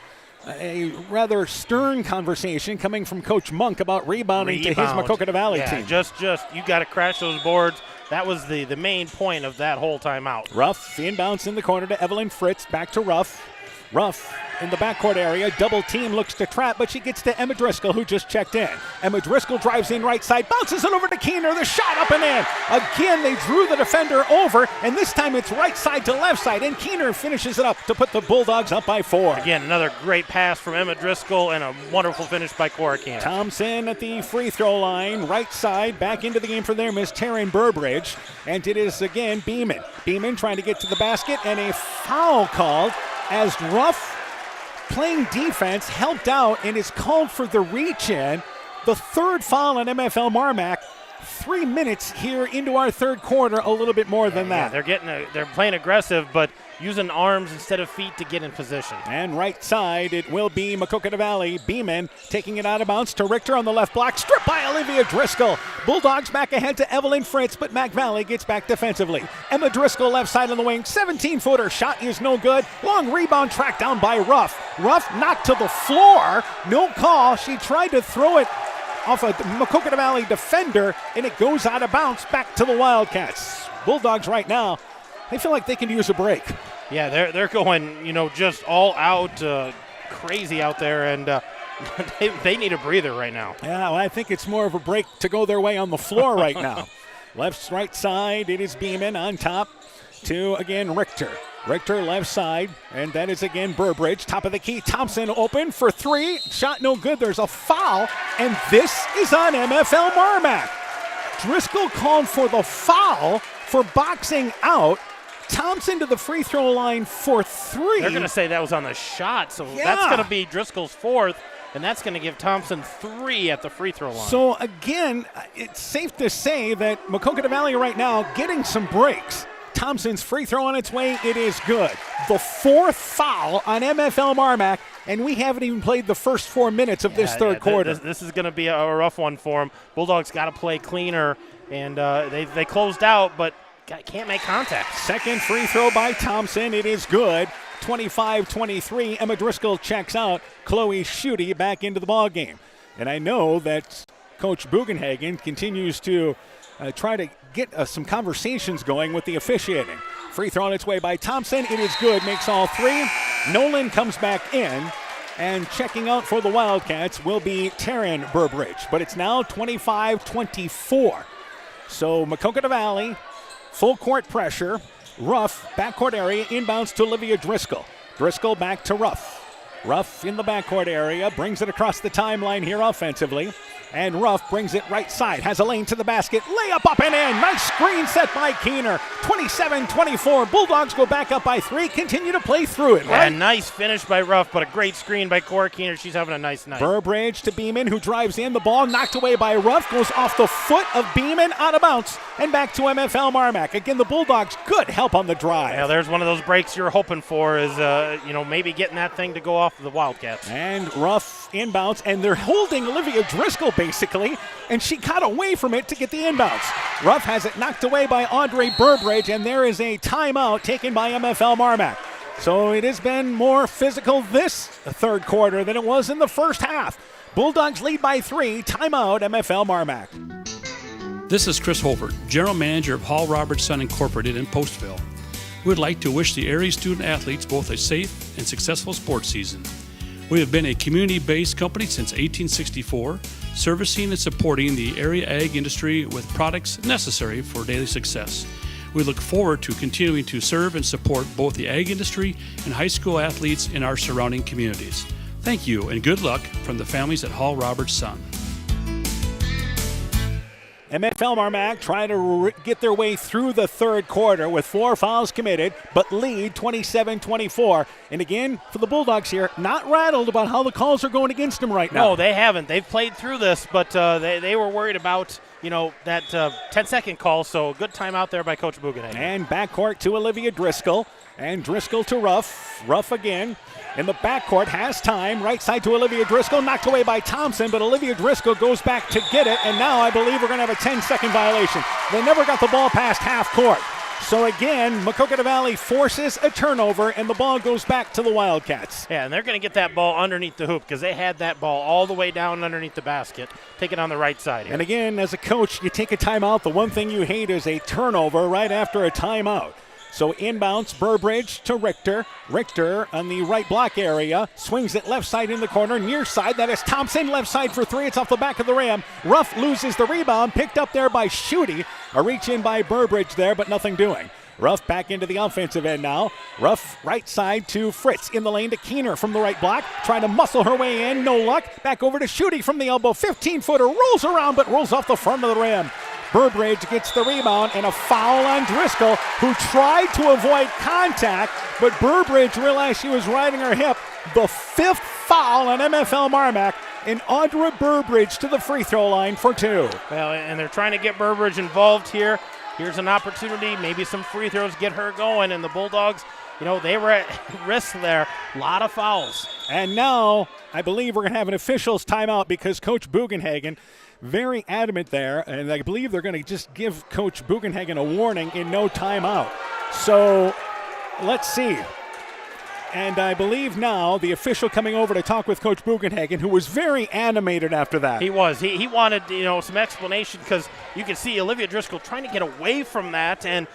rather stern conversation coming from Coach Monk about rebounding to his Maquoketa Valley team. Just you got to crash those boards. That was the main point of that whole timeout. Ruff inbounds in the corner to Evelyn Fritz. Back to Ruff. Ruff in the backcourt area. Double team, looks to trap, but she gets to Emma Driscoll, who just checked in. Emma Driscoll drives in right side, bounces it over to Keener. The shot up and in. Again, they drew the defender over, and this time it's right side to left side, and Keener finishes it up to put the Bulldogs up by 4. Again, another great pass from Emma Driscoll and a wonderful finish by Cora Keener. Thompson at the free throw line, right side, back into the game for them is Taryn Burbridge, and it is again Beeman. Beeman trying to get to the basket, and a foul called as Ruff, playing defense, helped out and is called for the reach-in. The third foul on MFL MarMac. 3 minutes here into our third quarter, a little bit more than that. They're playing aggressive, but using arms instead of feet to get in position. And right side, it will be Maquoketa Valley. Beeman taking it out of bounds to Richter on the left block. Stripped by Olivia Driscoll. Bulldogs back ahead to Evelyn Fritz, but Mac Valley gets back defensively. Emma Driscoll left side on the wing. 17-footer shot is no good. Long rebound tracked down by Ruff. Ruff knocked to the floor. No call. She tried to throw it off a Maquoketa Valley defender, and it goes out of bounds back to the Wildcats. Bulldogs right now, they feel like they can use a break. Yeah, they're going, just all out, crazy out there, and they need a breather right now. Yeah, well, I think it's more of a break to go their way on the floor right now. Right side, it is Beeman on top to, again, Richter. Richter left side, and that is again Burbridge. Top of the key, Thompson open for 3. Shot no good, there's a foul, and this is on MFL MarMac. Driscoll called for the foul for boxing out. Thompson to the free throw line for 3. They're going to say that was on the shot, so that's going to be Driscoll's 4th, and that's going to give Thompson 3 at the free throw line. So again, it's safe to say that Maquoketa Valley right now getting some breaks. Thompson's free throw on its way. It is good. The 4th foul on MFL MarMac, and we haven't even played the first 4 minutes of this third quarter. This is going to be a rough one for them. Bulldogs got to play cleaner, and they closed out, but can't make contact. Second free throw by Thompson. It is good. 25-23. Emma Driscoll checks out. Chloe Schutte back into the ball game. And I know that Coach Bugenhagen continues to try to get some conversations going with the officiating. Free throw on its way by Thompson. It is good. Makes all 3. Nolan comes back in. And checking out for the Wildcats will be Taryn Burbridge. But it's now 25-24. So Maquoketa Valley, full court pressure. Ruff, backcourt area, inbounds to Olivia Driscoll. Driscoll back to Ruff. Ruff in the backcourt area, brings it across the timeline here offensively. And Ruff brings it right side, has a lane to the basket, layup up and in. Nice screen set by Keener. 27-24. Bulldogs go back up by 3, continue to play through it, right? And nice finish by Ruff, but a great screen by Cora Keener. She's having a nice night. Burbridge to Beeman, who drives in. The ball knocked away by Ruff, goes off the foot of Beeman, out of bounds, and back to MFL MarMac. Again, the Bulldogs, good help on the drive. Yeah, there's one of those breaks you're hoping for is, maybe getting that thing to go off the Wildcats. And Ruff inbounds, and they're holding Olivia Driscoll basically, and she got away from it to get the inbounds. Ruff has it knocked away by Audrey Burbridge, and there is a timeout taken by MFL MarMac. So it has been more physical this third quarter than it was in the first half. Bulldogs lead by 3. Timeout, MFL MarMac. This is Chris Holbert, General Manager of Hall Roberts Son Incorporated in Postville. We would like to wish the area student athletes both a safe and successful sports season. We have been a community-based company since 1864, servicing and supporting the area ag industry with products necessary for daily success. We look forward to continuing to serve and support both the ag industry and high school athletes in our surrounding communities. Thank you and good luck from the families at Hall Roberts Son. MFL MarMac trying to get their way through the third quarter with 4 fouls committed, but lead 27-24. And again, for the Bulldogs here, not rattled about how the calls are going against them right now. No, they haven't. They've played through this, but they were worried about, that 10-second call, so good time out there by Coach Bugenhagen. And backcourt to Olivia Driscoll, and Driscoll to Ruff. Ruff again. In the backcourt, has time. Right side to Olivia Driscoll, knocked away by Thompson, but Olivia Driscoll goes back to get it, and now I believe we're going to have a 10-second violation. They never got the ball past half court. So again, Maquoketa Valley forces a turnover, and the ball goes back to the Wildcats. Yeah, and they're going to get that ball underneath the hoop because they had that ball all the way down underneath the basket. Take it on the right side here. And again, as a coach, you take a timeout. The one thing you hate is a turnover right after a timeout. So inbounds, Burbridge to Richter. Richter on the right block area. Swings it left side in the corner, near side. That is Thompson, left side for three. It's off the back of the rim. Ruff loses the rebound, picked up there by Schutte. A reach in by Burbridge there, but nothing doing. Ruff back into the offensive end now. Ruff right side to Fritz in the lane to Keener from the right block. Trying to muscle her way in, no luck. Back over to Schutte from the elbow. 15-footer, rolls around but rolls off the front of the rim. Burbridge gets the rebound and a foul on Driscoll, who tried to avoid contact, but Burbridge realized she was riding her hip. The fifth foul on MFL MarMac, and Audra Burbridge to the free throw line for two. Well, and they're trying to get Burbridge involved here. Here's an opportunity, maybe some free throws, get her going, and the Bulldogs, they were at risk there. A lot of fouls. And now, I believe we're going to have an officials timeout because Coach Bugenhagen, very adamant there, and I believe they're going to just give Coach Bugenhagen a warning in no timeout. So, let's see. And I believe now the official coming over to talk with Coach Bugenhagen, who was very animated after that. He was. He wanted, some explanation because you can see Olivia Driscoll trying to get away from that, and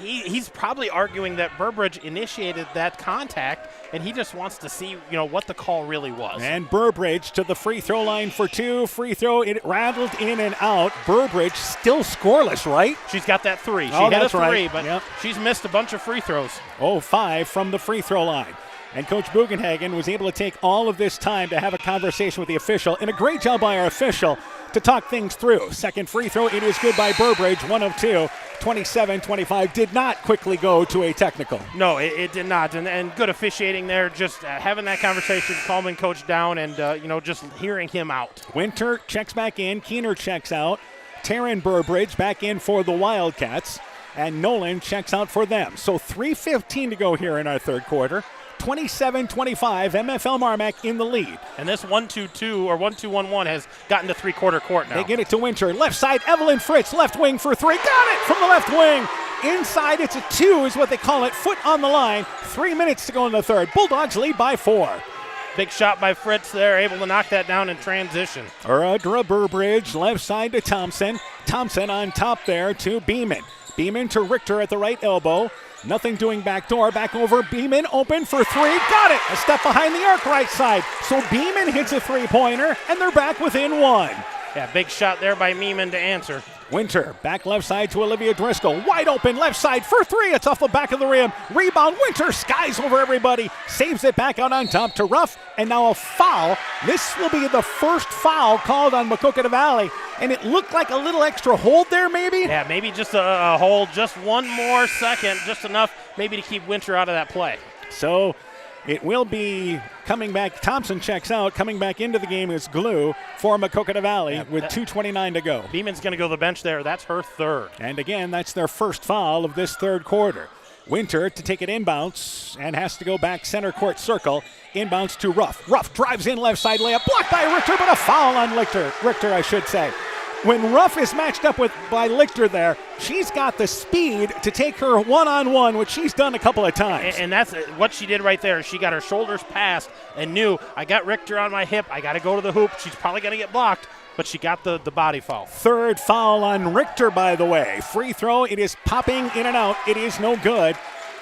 he's probably arguing that Burbridge initiated that contact, and he just wants to see, what the call really was. And Burbridge to the free throw line for two. Free throw, it rattled in and out. Burbridge still scoreless, right? She's got that three. She hit a three, right. But she's missed a bunch of free throws. 5 from the free throw line. And Coach Bugenhagen was able to take all of this time to have a conversation with the official, and a great job by our official to talk things through. Second free throw, it is good by Burbridge, 1 of 2. 27-25 did not quickly go to a technical. No, it did not. And good officiating there, just having that conversation, calming Coach down, and, just hearing him out. Winter checks back in. Keener checks out. Taryn Burbridge back in for the Wildcats. And Nolan checks out for them. So 3:15 to go here in our third quarter. 27-25, MFL MarMac in the lead. And this 1-2-2 or 1-2-1-1 has gotten to three-quarter court now. They get it to Winter. Left side, Evelyn Fritz, left wing for three. Got it from the left wing. Inside, it's a 2 is what they call it. Foot on the line. 3 minutes to go in the third. Bulldogs lead by 4. Big shot by Fritz there, able to knock that down in transition. Audra Burbridge, left side to Thompson. Thompson on top there to Beeman. Beeman to Richter at the right elbow. Nothing doing backdoor. Back over. Beeman open for three. Got it. A step behind the arc right side. So Beeman hits a three-pointer, and they're back within 1. Yeah, big shot there by Beeman to answer. Winter back left side to Olivia Driscoll. Wide open left side for three. It's off the back of the rim. Rebound. Winter skies over everybody. Saves it back out on top to Ruff. And now a foul. This will be the first foul called on Maquoketa Valley. And it looked like a little extra hold there, maybe? Yeah, maybe just a hold. Just one more second. Just enough maybe to keep Winter out of that play. So it will be coming back. Thompson checks out. Coming back into the game is Glue for Maquoketa Valley with 2:29 to go. Beeman's going to go to the bench there. That's her third. And again, that's their first foul of this third quarter. Winter to take it inbounds and has to go back center court circle. Inbounds to Ruff. Ruff drives in left side layup. Blocked by Richter, but a foul on Richter, I should say. When Ruff is matched up by Lichter there, she's got the speed to take her one-on-one, which she's done a couple of times. And that's what she did right there. She got her shoulders passed and knew, I got Richter on my hip. I got to go to the hoop. She's probably going to get blocked, but she got the body foul. Third foul on Richter, by the way. Free throw, it is popping in and out. It is no good,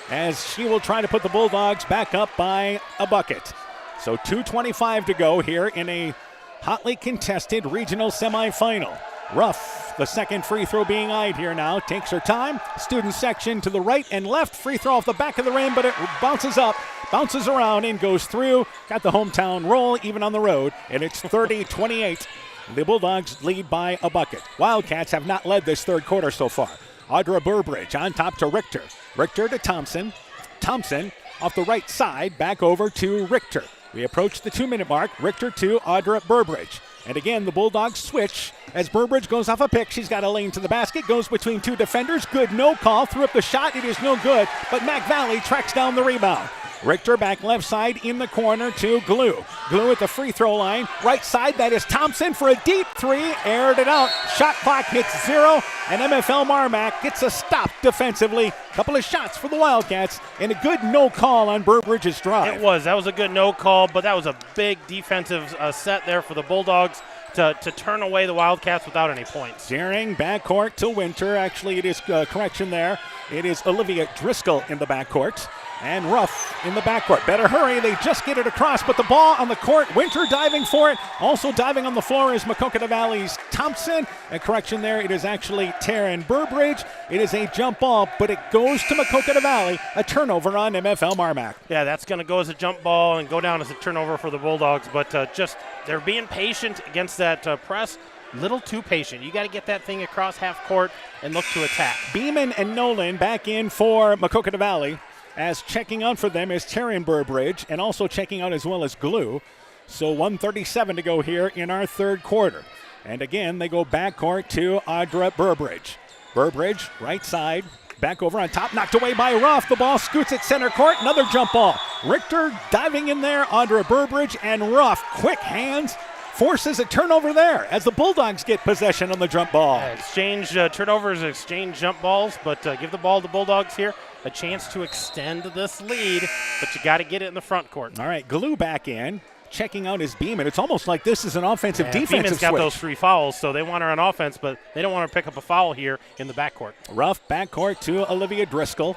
as she will try to put the Bulldogs back up by a bucket. So 2:25 to go here in a hotly contested regional semifinal. Ruff, the second free throw being eyed here now, takes her time. Student section to the right and left. Free throw off the back of the rim, but it bounces up, bounces around, and goes through. Got the hometown roll even on the road, and it's 30-28. The Bulldogs lead by a bucket. Wildcats have not led this third quarter so far. Audra Burbridge on top to Richter. Richter to Thompson. Thompson off the right side, back over to Richter. We approach the 2-minute mark. Richter to Audra Burbridge. And again, the Bulldogs switch as Burbridge goes off a pick. She's got a lane to the basket, goes between two defenders. Good no call. Threw up the shot. It is no good, but Mac Valley tracks down the rebound. Richter back left side in the corner to Glue. Glue at the free throw line. Right side, that is Thompson for a deep three. Aired it out. Shot clock hits 0, and MFL MarMac gets a stop defensively. Couple of shots for the Wildcats, and a good no call on Burbridge's drive. It was. That was a good no call, but that was a big defensive set there for the Bulldogs to turn away the Wildcats without any points. Daring backcourt to Winter. Actually, it is correction there. It is Olivia Driscoll in the backcourt. And Ruff in the backcourt. Better hurry. They just get it across, but the ball on the court. Winter diving for it. Also diving on the floor is Maquoketa Valley's Thompson. A correction there. It is actually Taryn Burbridge. It is a jump ball, but it goes to Maquoketa Valley. A turnover on MFL MarMac. Yeah, that's going to go as a jump ball and go down as a turnover for the Bulldogs, but just they're being patient against that press. Little too patient. You got to get that thing across half court and look to attack. Beeman and Nolan back in for Maquoketa Valley. As checking out for them is Taryn Burbridge, and also checking out as well as Glue. So 1:37 to go here in our third quarter. And again, they go backcourt to Audra Burbridge. Burbridge, right side, back over on top, knocked away by Ruff. The ball scoots at center court, another jump ball. Richter diving in there, Audra Burbridge, and Ruff, quick hands, forces a turnover there as the Bulldogs get possession on the jump ball. Exchange turnovers, exchange jump balls, but give the ball to the Bulldogs here. A chance to extend this lead, but you got to get it in the front court. All right, Glue back in. Checking out his Beeman. It's almost like this is an offensive defensive Beeman's got switch. those 3 fouls, so they want her on offense, but they don't want her to pick up a foul here in the backcourt. Ruff backcourt to Olivia Driscoll.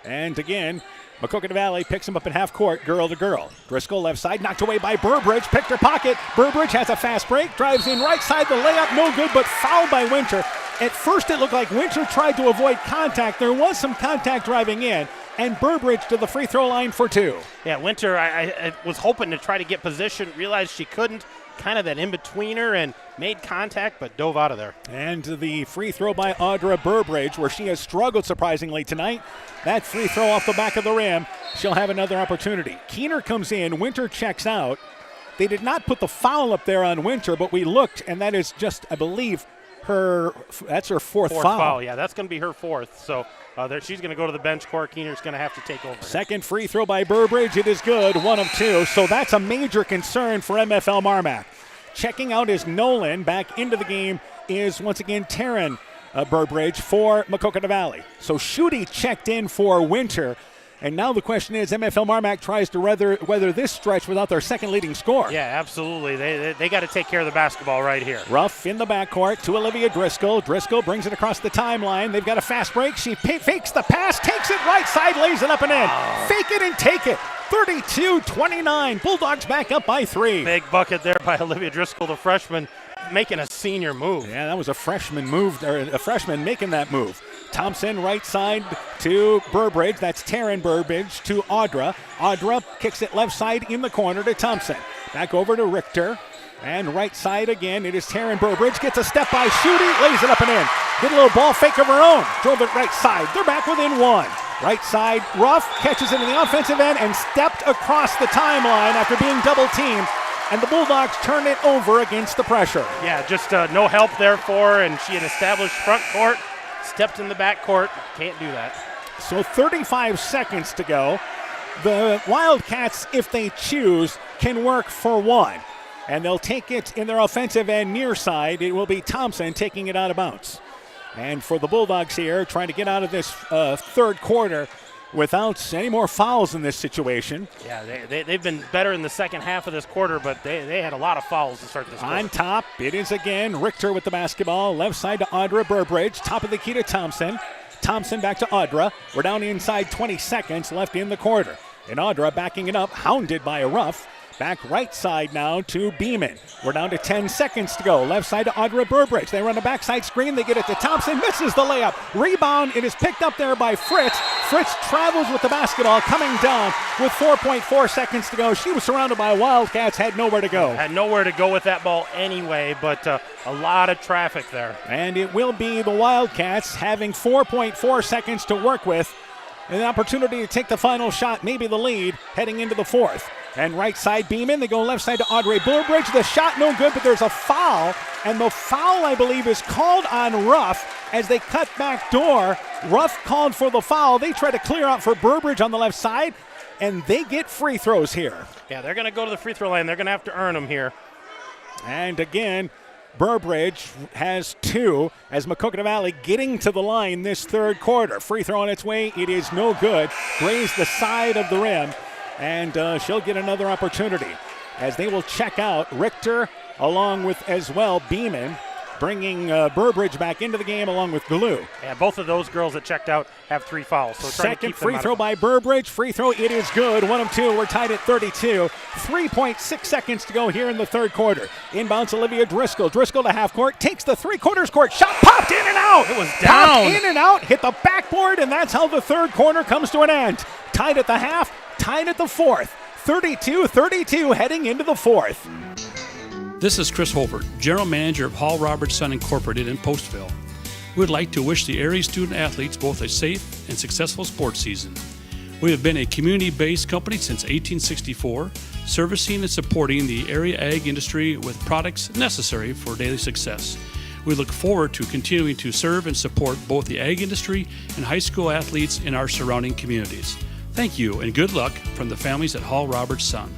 And again, Maquoketa Valley picks him up in half court, girl to girl. Driscoll left side, knocked away by Burbridge, picked her pocket. Burbridge has a fast break, drives in right side, the layup, no good, but fouled by Winter. At first it looked like Winter tried to avoid contact. There was some contact driving in, and Burbridge to the free throw line for 2. Yeah, Winter, I was hoping to try to get position, realized she couldn't, kind of that in-betweener, and made contact, but dove out of there. And the free throw by Audra Burbridge, where she has struggled surprisingly tonight. That free throw off the back of the rim. She'll have another opportunity. Keener comes in, Winter checks out. They did not put the foul up there on Winter, but we looked, and that is just, I believe, that's her fourth foul. Yeah, that's going to be her 4th. So she's going to go to the bench court. Keener's going to have to take over. Second free throw by Burbridge. It is good, 1 of 2. So that's a major concern for MFL MarMac. Checking out is Nolan. Back into the game is once again Taryn Burbridge for Maquoketa Valley. So Schutte checked in for Winter. And now the question is, MFL MarMac tries to weather this stretch without their second leading scorer. Yeah, absolutely. They got to take care of the basketball right here. Ruff in the backcourt to Olivia Driscoll. Driscoll brings it across the timeline. They've got a fast break. She fakes the pass, takes it right side, lays it up and in. Fake it and take it. 32-29. Bulldogs back up by 3. Big bucket there by Olivia Driscoll, the freshman, making a senior move. Yeah, that was a freshman making that move. Thompson right side to Burbridge. That's Taryn Burbridge to Audra. Audra kicks it left side in the corner to Thompson. Back over to Richter. And right side again, it is Taryn Burbridge. Gets a step by Schutte, lays it up and in. Did a little ball fake of her own. Drove it right side. They're back within 1. Right side, Ruff catches it in the offensive end and stepped across the timeline after being double teamed. And the Bulldogs turn it over against the pressure. Yeah, just no help there for her, and she had established front court, stepped in the back court. Can't do that. So 35 seconds to go. The Wildcats, if they choose, can work for 1. And they'll take it in their offensive end near side. It will be Thompson taking it out of bounds. And for the Bulldogs here, trying to get out of this third quarter without any more fouls in this situation. Yeah, they've been better in the second half of this quarter, but they had a lot of fouls to start this quarter. On top, it is again Richter with the basketball. Left side to Audra Burbridge. Top of the key to Thompson. Thompson back to Audra. We're down inside 20 seconds left in the quarter. And Audra backing it up, hounded by a Ruff. Back right side now to Beeman. We're down to 10 seconds to go. Left side to Audra Burbridge. They run a backside screen. They get it to Thompson. Misses the layup. Rebound. It is picked up there by Fritz. Fritz travels with the basketball, coming down with 4.4 seconds to go. She was surrounded by Wildcats, had nowhere to go. Had nowhere to go with that ball anyway, but a lot of traffic there. And it will be the Wildcats having 4.4 seconds to work with. An opportunity to take the final shot, maybe the lead, heading into the fourth. And right side Beeman, they go left side to Audra Burbridge. The shot no good, but there's a foul. And the foul, I believe, is called on Ruff as they cut back door. Ruff called for the foul. They try to clear out for Burbridge on the left side, and they get free throws here. Yeah, they're going to go to the free throw line. They're going to have to earn them here. And again, Burbridge has 2 as Maquoketa Valley getting to the line this third quarter. Free throw on its way. It is no good. Grazed the side of the rim, and she'll get another opportunity as they will check out Richter along with as well Beeman. bringing Burbridge back into the game along with Glue. Yeah, both of those girls that checked out have 3 fouls. So second free throw by Burbridge. Free throw, it is good. 1 of 2. We're tied at 32. 3.6 seconds to go here in the third quarter. Inbounds Olivia Driscoll. Driscoll to half court. Takes the 3/4 court. Shot popped in and out. It was down. Popped in and out. Hit the backboard, and that's how the third quarter comes to an end. Tied at the half. Tied at the fourth. 32-32 heading into the fourth. This is Chris Holbert, General Manager of Hall Roberts Son Incorporated in Postville. We would like to wish the area student athletes both a safe and successful sports season. We have been a community-based company since 1864, servicing and supporting the area ag industry with products necessary for daily success. We look forward to continuing to serve and support both the ag industry and high school athletes in our surrounding communities. Thank you and good luck from the families at Hall Roberts Son.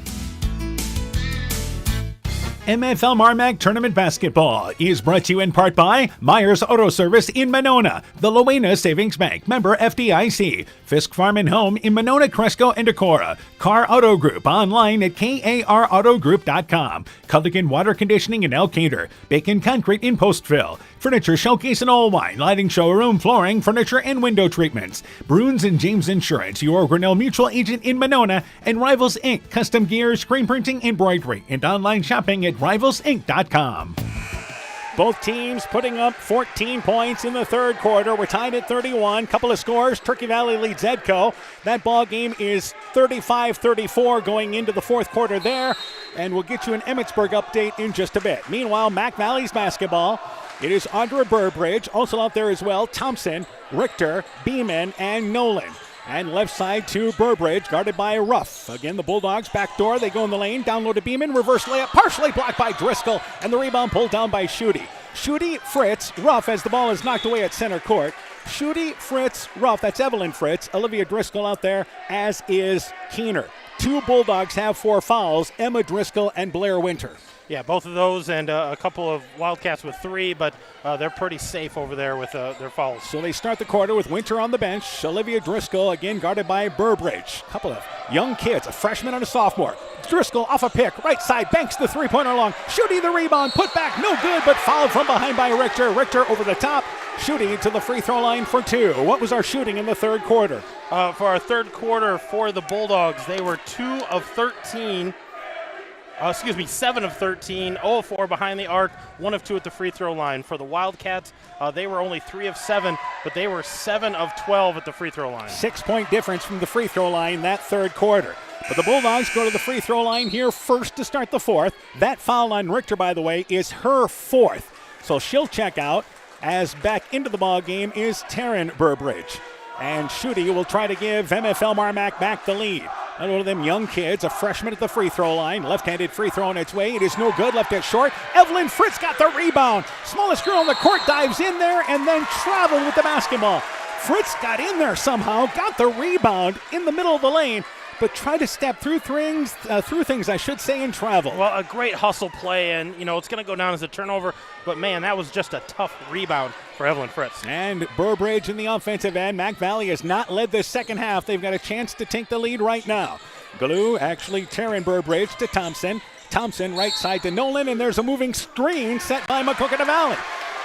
MFL MarMac Tournament Basketball is brought to you in part by Myers Auto Service in Monona, the Loena Savings Bank, member FDIC, Fisk Farm and Home in Monona, Cresco, and Decorah, Car Auto Group online at karautogroup.com, Culligan Water Conditioning in Elkader, Bacon Concrete in Postville, Furniture Showcase in Olwine, lighting showroom, flooring, furniture, and window treatments, Bruins and James Insurance, your Grinnell Mutual agent in Monona, and Rivals Inc., custom gear, screen printing, embroidery, and online shopping at rivalsinc.com. Both teams putting up 14 points in the third quarter. We're tied at 31. Couple of scores. Turkey Valley leads Edco. That ball game is 35-34 going into the fourth quarter there. And we'll get you an Emmetsburg update in just a bit. Meanwhile, Mac Valley's basketball. It is Audra Burbridge. Also out there as well, Thompson, Richter, Beeman, and Nolan. And left side to Burbridge, guarded by Ruff. Again, the Bulldogs backdoor. They go in the lane. Down low to Beeman. Reverse layup, partially blocked by Driscoll. And the rebound pulled down by Schutte. Schutte, Fritz, Ruff as the ball is knocked away at center court. Schutte, Fritz, Ruff. That's Evelyn Fritz. Olivia Driscoll out there, as is Keener. 2 Bulldogs have 4 fouls. Emma Driscoll and Blair Winter. Yeah, both of those and a couple of Wildcats with 3, but they're pretty safe over there with their fouls. So they start the quarter with Winter on the bench. Olivia Driscoll, again guarded by Burbridge. Couple of young kids, a freshman and a sophomore. Driscoll off a pick, right side, banks the three-pointer long. Schutte the rebound, put back, no good, but fouled from behind by Richter. Richter over the top. Schutte to the free throw line for 2. What was our shooting in the third quarter? For our third quarter for the Bulldogs, they were 7 of 13, 0 of 4 behind the arc, 1 of 2 at the free throw line. For the Wildcats, they were only 3 of 7, but they were 7 of 12 at the free throw line. 6-point difference from the free throw line that third quarter. But the Bulldogs go to the free throw line here first to start the fourth. That foul on Richter, by the way, is her 4th. So she'll check out, as back into the ball game is Taryn Burbridge. And Schutte will try to give MFL MarMac back the lead. And one of them young kids, a freshman at the free throw line. Left-handed free throw on its way. It is no good. Left it short. Evelyn Fritz got the rebound. Smallest girl on the court dives in there and then traveled with the basketball. Fritz got in there somehow, got the rebound in the middle of the lane, but tried to step through things, and travel. Well, a great hustle play, and, it's going to go down as a turnover, but, man, that was just a tough rebound for Evelyn Fritz. And Burbridge in the offensive end. Mac Valley has not led this second half. They've got a chance to take the lead right now. Glue, actually, Taryn Burbridge to Thompson. Thompson right side to Nolan, and there's a moving screen set by Maquoketa Valley.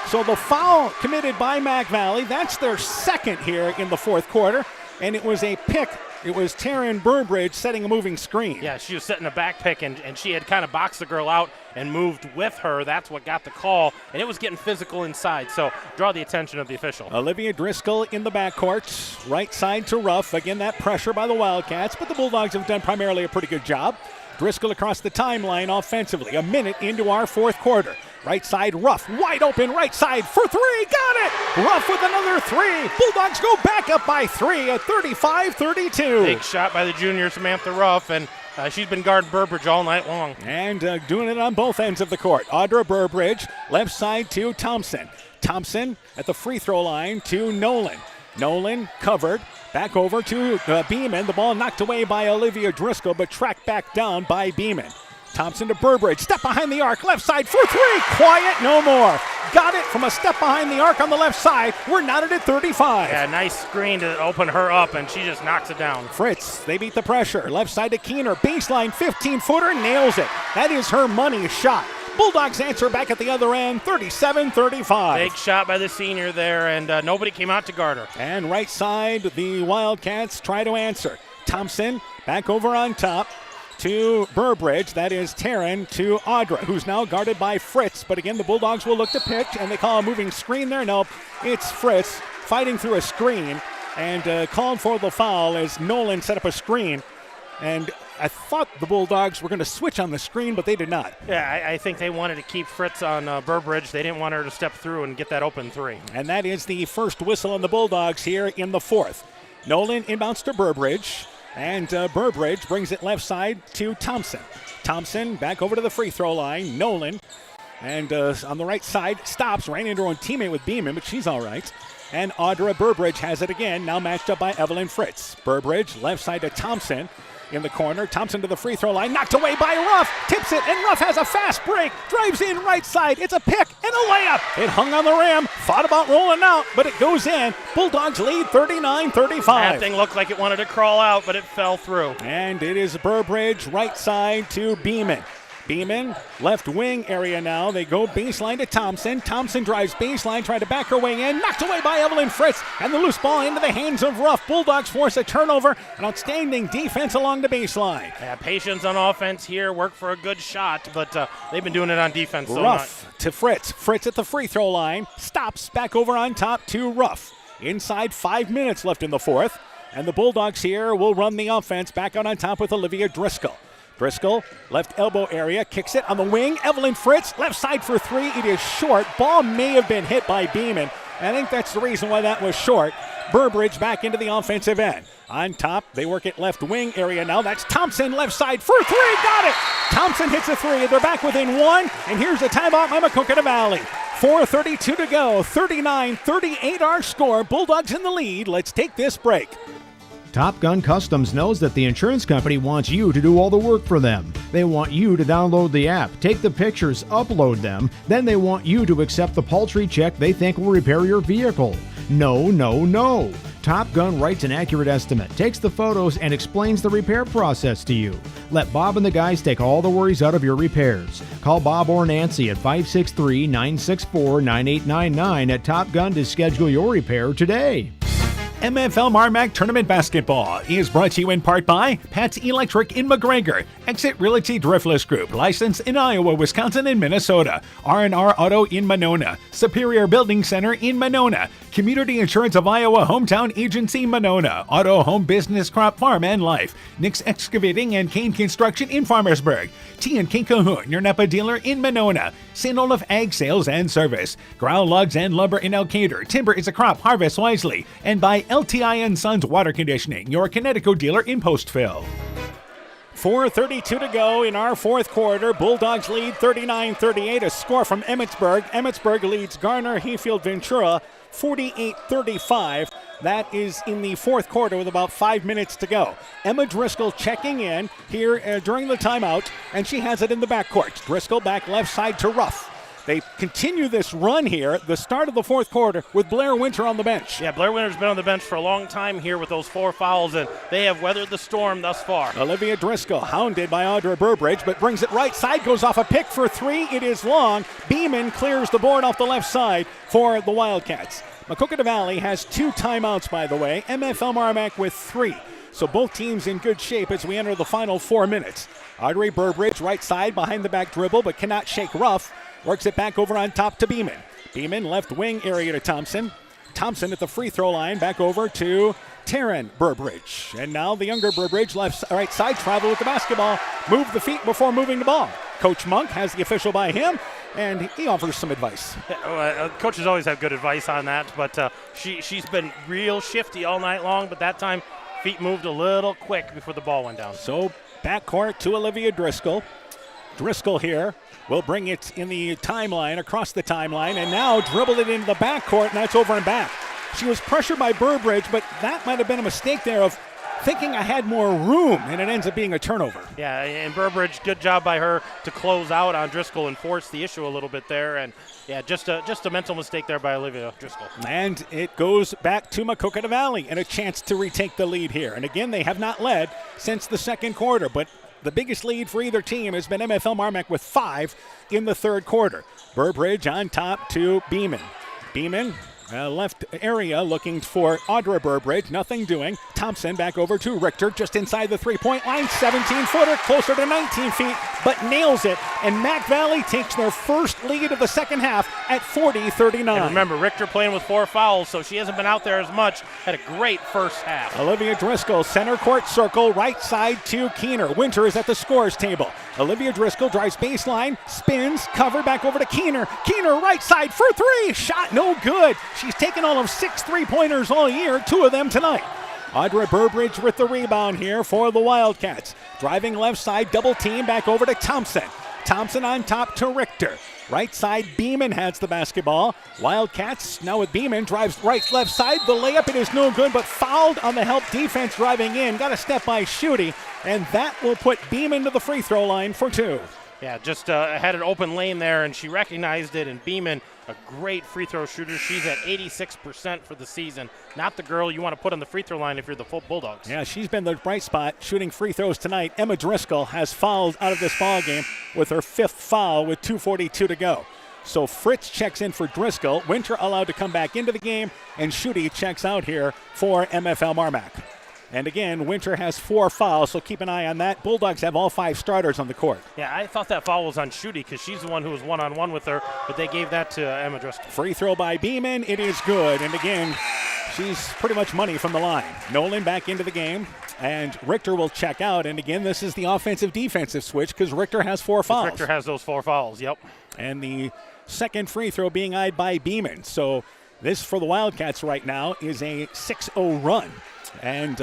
So the foul committed by Mac Valley, that's their second here in the fourth quarter, and it was a pick. It was Taryn Burbridge setting a moving screen. Yeah, she was setting a back pick, and she had kind of boxed the girl out and moved with her. That's what got the call, and it was getting physical inside, so draw the attention of the official. Olivia Driscoll in the backcourt, right side to Ruff. Again, that pressure by the Wildcats, but the Bulldogs have done primarily a pretty good job. Driscoll across the timeline offensively, a minute into our fourth quarter. Right side, Ruff, wide open, right side for 3, got it! Ruff with another 3. Bulldogs go back up by 3 at 35-32. Big shot by the junior Samantha Ruff, and she's been guarding Burbridge all night long. And doing it on both ends of the court. Audra Burbridge, left side to Thompson. Thompson at the free throw line to Nolan. Nolan covered, back over to Beeman. The ball knocked away by Olivia Driscoll, but tracked back down by Beeman. Thompson to Burbridge, step behind the arc, left side for 3, quiet, no more. Got it from a step behind the arc on the left side. We're knotted at 35. Yeah, nice screen to open her up, and she just knocks it down. Fritz, they beat the pressure. Left side to Keener, baseline 15-footer, nails it. That is her money shot. Bulldogs answer back at the other end, 37-35. Big shot by the senior there, and nobody came out to guard her. And right side, the Wildcats try to answer. Thompson back over on top to Burbridge. That is Taryn to Audra, who's now guarded by Fritz. But again, the Bulldogs will look to pitch, and they call a moving screen there. Nope, it's Fritz fighting through a screen and called for the foul as Nolan set up a screen. And I thought the Bulldogs were going to switch on the screen, but they did not. Yeah, I think they wanted to keep Fritz on Burbridge. They didn't want her to step through and get that open three. And that is the first whistle on the Bulldogs here in the fourth. Nolan inbounds to Burbridge, and Burbridge brings it left side to Thompson. Thompson back over to the free throw line. Nolan, and on the right side, stops, ran into her own teammate with Beeman, but she's all right. And Audra Burbridge has it again, now matched up by Evelyn Fritz. Burbridge left side to Thompson. In the corner, Thompson to the free throw line, knocked away by Ruff, tips it, and Ruff has a fast break, drives in right side, it's a pick and a layup. It hung on the rim, thought about rolling out, but it goes in. Bulldogs lead 39-35. That thing looked like it wanted to crawl out, but it fell through. And it is Burbridge right side to Beeman. Beeman, left wing area now. They go baseline to Thompson. Thompson drives baseline, tried to back her way in. Knocked away by Evelyn Fritz. And the loose ball into the hands of Ruff. Bulldogs force a turnover. An outstanding defense along the baseline. Yeah, patience on offense here. Work for a good shot, but they've been doing it on defense. Ruff to Fritz. Fritz at the free throw line. Stops back over on top to Ruff. Inside 5 minutes left in the fourth. And the Bulldogs here will run the offense back out on top with Olivia Driscoll. Driscoll, left elbow area, kicks it on the wing. Evelyn Fritz, left side for three. It is short. Ball may have been hit by Beeman. I think that's the reason why that was short. Burbridge back into the offensive end. On top, they work at left wing area now. That's Thompson, left side for three. Got it! Thompson hits a three. They're back within one. And here's a timeout by Maquoketa Valley. 4:32 to go. 39-38 our score. Bulldogs in the lead. Let's take this break. Top Gun Customs knows that the insurance company wants you to do all the work for them. They want you to download the app, take the pictures, upload them, then they want you to accept the paltry check they think will repair your vehicle. No, no, no. Top Gun writes an accurate estimate, takes the photos, and explains the repair process to you. Let Bob and the guys take all the worries out of your repairs. Call Bob or Nancy at 563-964-9899 at Top Gun to schedule your repair today. MFL MarMac Tournament Basketball is brought to you in part by Pat's Electric in McGregor, Exit Realty Driftless Group, licensed in Iowa, Wisconsin, and Minnesota, R&R Auto in Monona, Superior Building Center in Monona, Community Insurance of Iowa Hometown Agency Monona, Auto Home Business Crop Farm and Life, Nick's Excavating and Kane Construction in Farmersburg, T&K Cahoon, your Napa dealer in Monona, St. Olaf Ag Sales and Service, Ground Logs and Lumber in Elkader, Timber is a Crop, Harvest Wisely, and by LTI & Sons Water Conditioning, your Connecticut dealer in Postville. 4:32 to go in our fourth quarter. Bulldogs lead 39-38. A score from Emmitsburg. Emmitsburg leads Garner Hayfield Ventura 48-35. That is in the fourth quarter with about 5 minutes to go. Emma Driscoll checking in here during the timeout, and she has it in the backcourt. Driscoll back left side to Ruff. They continue this run here at the start of the fourth quarter with Blair Winter on the bench. Yeah, Blair Winter's been on the bench for a long time here with those 4 fouls, and they have weathered the storm thus far. Olivia Driscoll, hounded by Audra Burbridge, but brings it right side, goes off a pick for three. It is long. Beeman clears the board off the left side for the Wildcats. Maquoketa Valley has 2 timeouts, by the way. MFL MarMac with 3. So both teams in good shape as we enter the final 4 minutes. Audrey Burbridge right side behind the back dribble, but cannot shake Ruff. Works it back over on top to Beeman. Beeman left wing area to Thompson. Thompson at the free throw line, back over to Taryn Burbridge. And now the younger Burbridge right side travel with the basketball. Move the feet before moving the ball. Coach Monk has the official by him, and he offers some advice. Coaches always have good advice on that, but she's been real shifty all night long, but that time feet moved a little quick before the ball went down. So backcourt to Olivia Driscoll. Driscoll here will bring it in the timeline, across the timeline, and now dribbled it into the backcourt, and that's over and back. She was pressured by Burbridge, but that might have been a mistake there of thinking I had more room, and it ends up being a turnover. Yeah, and Burbridge, good job by her to close out on Driscoll and force the issue a little bit there, and yeah, just a mental mistake there by Olivia Driscoll. And it goes back to Maquoketa Valley and a chance to retake the lead here. And again, they have not led since the second quarter, but the biggest lead for either team has been MFL MarMac with 5 in the third quarter. Burbridge on top to Beeman. Beeman, left area looking for Audra Burbridge. Nothing doing. Thompson back over to Richter just inside the three-point line. 17-footer, closer to 19 feet, but nails it. And Mac Valley takes their first lead of the second half at 40-39. And remember, Richter playing with 4 fouls, so she hasn't been out there as much. Had a great first half. Olivia Driscoll, center court circle, right side to Keener. Winter is at the scores table. Olivia Driscoll drives baseline, spins, cover back over to Keener. Keener right side for 3. Shot no good. She's taken all of 6 3-pointers all year, 2 of them tonight. Audra Burbridge with the rebound here for the Wildcats. Driving left side, double team back over to Thompson. Thompson on top to Richter. Right side, Beeman has the basketball. Wildcats now with Beeman, drives right, left side. The layup, it is no good, but fouled on the help defense driving in. Got a step by Schutte, and that will put Beeman to the free throw line for 2. Yeah, just had an open lane there, and she recognized it, and Beeman, a great free throw shooter. She's at 86% for the season. Not the girl you want to put on the free throw line if you're the full Bulldogs. Yeah, she's been the bright spot shooting free throws tonight. Emma Driscoll has fouled out of this ball game with her 5th foul with 2:42 to go. So Fritz checks in for Driscoll. Winter allowed to come back into the game, and Schutte checks out here for MFL MarMac. And again, Winter has 4 fouls, so keep an eye on that. Bulldogs have all 5 starters on the court. Yeah, I thought that foul was on Schutte because she's the one who was one-on-one with her, but they gave that to Emma Driscoll. Free throw by Beeman. It is good. And again, she's pretty much money from the line. Nolan back into the game, and Richter will check out. And again, this is the offensive-defensive switch because Richter has 4 fouls. Richter has those 4 fouls, yep. And the second free throw being eyed by Beeman. So this for the Wildcats right now is a 6-0 run. And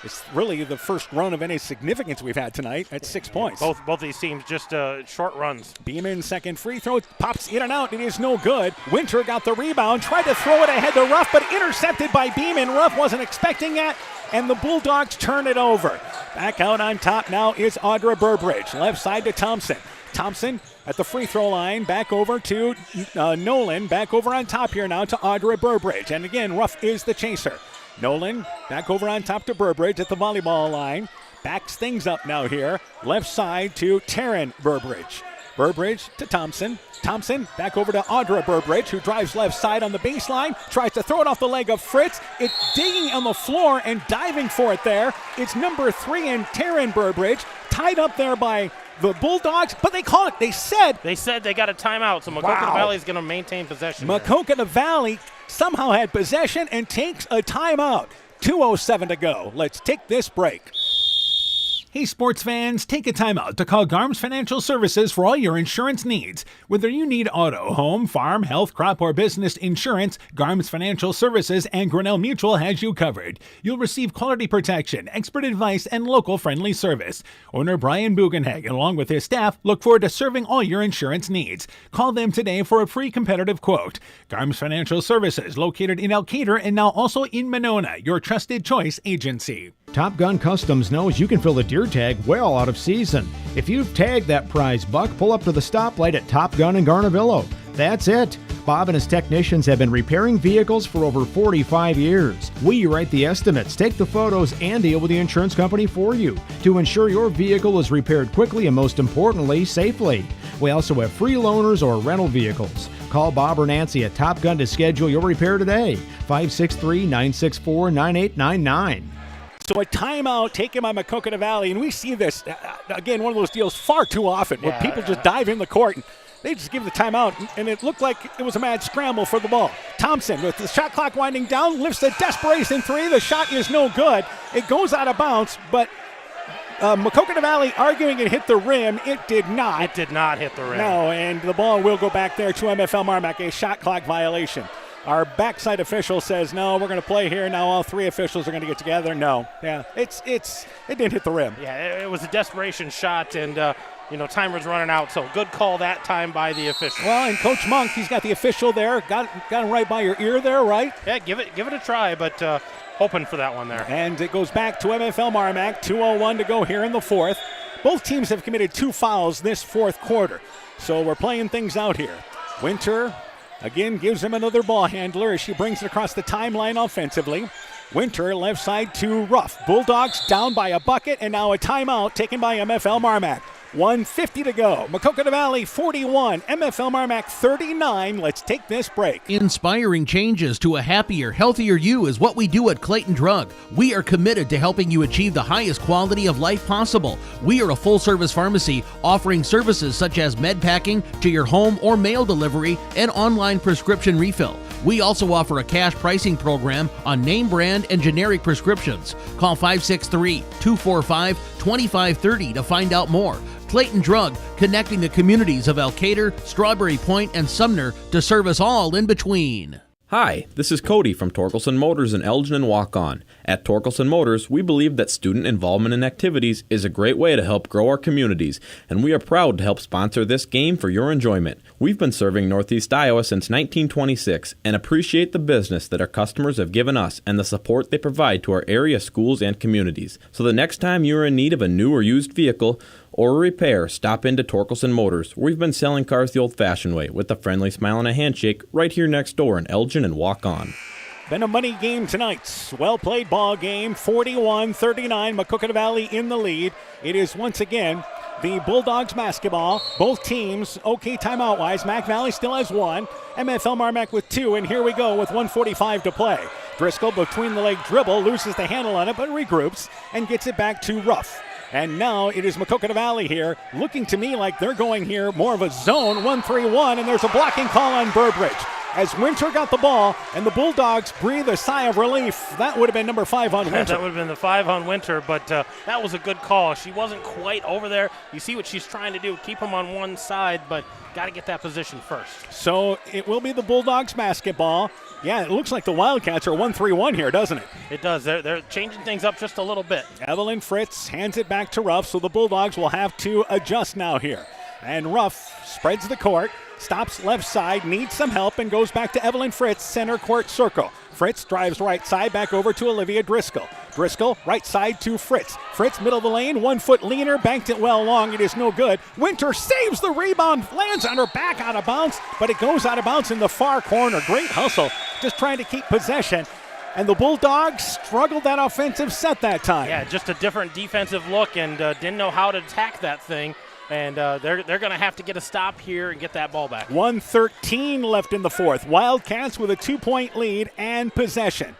it's really the first run of any significance we've had tonight at 6 points. Both these teams just short runs. Beeman second free throw, pops in and out. It is no good. Winter got the rebound, tried to throw it ahead to Ruff, but intercepted by Beeman. Ruff wasn't expecting that, and the Bulldogs turn it over. Back out on top now is Audra Burbridge. Left side to Thompson. Thompson at the free throw line, back over to Nolan. Back over on top here now to Audra Burbridge. And again, Ruff is the chaser. Nolan back over on top to Burbridge at the volleyball line. Backs things up now here. Left side to Taryn Burbridge. Burbridge to Thompson. Thompson back over to Audra Burbridge, who drives left side on the baseline. Tries to throw it off the leg of Fritz. It's digging on the floor and diving for it there. It's number 3 and Taryn Burbridge. Tied up there by the Bulldogs, but they call it. They said they got a timeout, so Maquoketa Valley is going to maintain possession. Maquoketa Valley somehow had possession and takes a timeout. 2:07 to go. Let's take this break. Hey sports fans, take a time out to call Garms Financial Services for all your insurance needs. Whether you need auto, home, farm, health, crop, or business insurance, Garms Financial Services and Grinnell Mutual has you covered. You'll receive quality protection, expert advice, and local friendly service. Owner Brian Bugenhagen, along with his staff, look forward to serving all your insurance needs. Call them today for a free competitive quote. Garms Financial Services, located in Elkader and now also in Monona, your trusted choice agency. Top Gun Customs knows you can fill the deer tag well out of season. If you've tagged that prize buck, pull up to the stoplight at Top Gun in Garnavillo. That's it. Bob and his technicians have been repairing vehicles for over 45 years. We write the estimates, take the photos, and deal with the insurance company for you to ensure your vehicle is repaired quickly and, most importantly, safely. We also have free loaners or rental vehicles. Call Bob or Nancy at Top Gun to schedule your repair today. 563-964-9899. So a timeout taken by Maquoketa Valley, and we see this, again, one of those deals far too often where people just dive in the court and they just give the timeout, and it looked like it was a mad scramble for the ball. Thompson, with the shot clock winding down, lifts a desperation 3. The shot is no good. It goes out of bounds, but Maquoketa Valley arguing it hit the rim. It did not. It did not hit the rim. No, and the ball will go back there to MFL MarMac, a shot clock violation. Our backside official says, no, we're going to play here. Now all 3 officials are going to get together. No. Yeah, it didn't hit the rim. Yeah, it was a desperation shot, and, time was running out. So good call that time by the official. Well, and Coach Monk, he's got the official there. Got him right by your ear there, right? Yeah, give it a try, but hoping for that one there. And it goes back to MFL MarMac. 2:01 to go here in the fourth. Both teams have committed 2 fouls this fourth quarter. So we're playing things out here. Winter again gives him another ball handler as she brings it across the timeline offensively. Winter left side to Ruff. Bulldogs down by a bucket, and now a timeout taken by MFL MarMac. 1:50 to go. Maquoketa Valley 41, MFL MarMac 39. Let's take this break. Inspiring changes to a happier, healthier you is what we do at Clayton Drug. We are committed to helping you achieve the highest quality of life possible. We are a full-service pharmacy offering services such as med packing to your home or mail delivery and online prescription refill. We also offer a cash pricing program on name brand and generic prescriptions. Call 563-245-2530 to find out more. Clayton Drug, connecting the communities of Elkader, Strawberry Point, and Sumner to serve us all in between. Hi, this is Cody from Torkelson Motors in Elgin and Waukon. At Torkelson Motors, we believe that student involvement in activities is a great way to help grow our communities, and we are proud to help sponsor this game for your enjoyment. We've been serving Northeast Iowa since 1926 and appreciate the business that our customers have given us and the support they provide to our area schools and communities. So the next time you are in need of a new or used vehicle or a repair, stop into Torkelson Motors. We've been selling cars the old-fashioned way with a friendly smile and a handshake right here next door in Elgin and Waukon. Been a money game tonight. Well-played ball game, 41-39. Maquoketa Valley in the lead. It is once again the Bulldogs basketball. Both teams okay timeout-wise. Mac Valley still has one. MFL MarMac with two, and here we go with 1:45 to play. Driscoll between the leg dribble, loses the handle on it, but regroups and gets it back to Ruff. And now it is Maquoketa Valley here, looking to me like they're going here more of a zone, 1-3-1, and there's a blocking call on Burbridge. As Winter got the ball, and the Bulldogs breathe a sigh of relief. That would have been number 5 on Winter. That would have been the 5 on Winter, but that was a good call. She wasn't quite over there. You see what she's trying to do, keep them on one side, but got to get that position first. So it will be the Bulldogs basketball. Yeah, it looks like the Wildcats are 1-3-1 here, doesn't it? It does. They're changing things up just a little bit. Evelyn Fritz hands it back to Ruff, so the Bulldogs will have to adjust now here. And Ruff spreads the court, stops left side, needs some help, and goes back to Evelyn Fritz, center court circle. Fritz drives right side, back over to Olivia Driscoll. Driscoll, right side to Fritz. Fritz, middle of the lane, 1 foot leaner, banked it well long. It is no good. Winter saves the rebound, lands on her back out of bounds, but it goes out of bounds in the far corner. Great hustle, just trying to keep possession. And the Bulldogs struggled that offensive set that time. Yeah, just a different defensive look and didn't know how to attack that thing. And they're going to have to get a stop here and get that ball back. 1:13 left in the fourth. Wildcats with a 2-point lead and possession.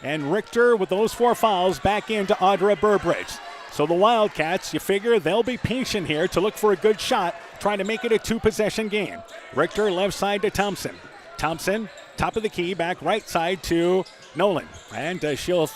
And Richter with those 4 fouls back into Audra Burbridge. So the Wildcats, you figure they'll be patient here to look for a good shot, trying to make it a 2-possession game. Richter left side to Thompson. Thompson, top of the key, back right side to Nolan. And she'll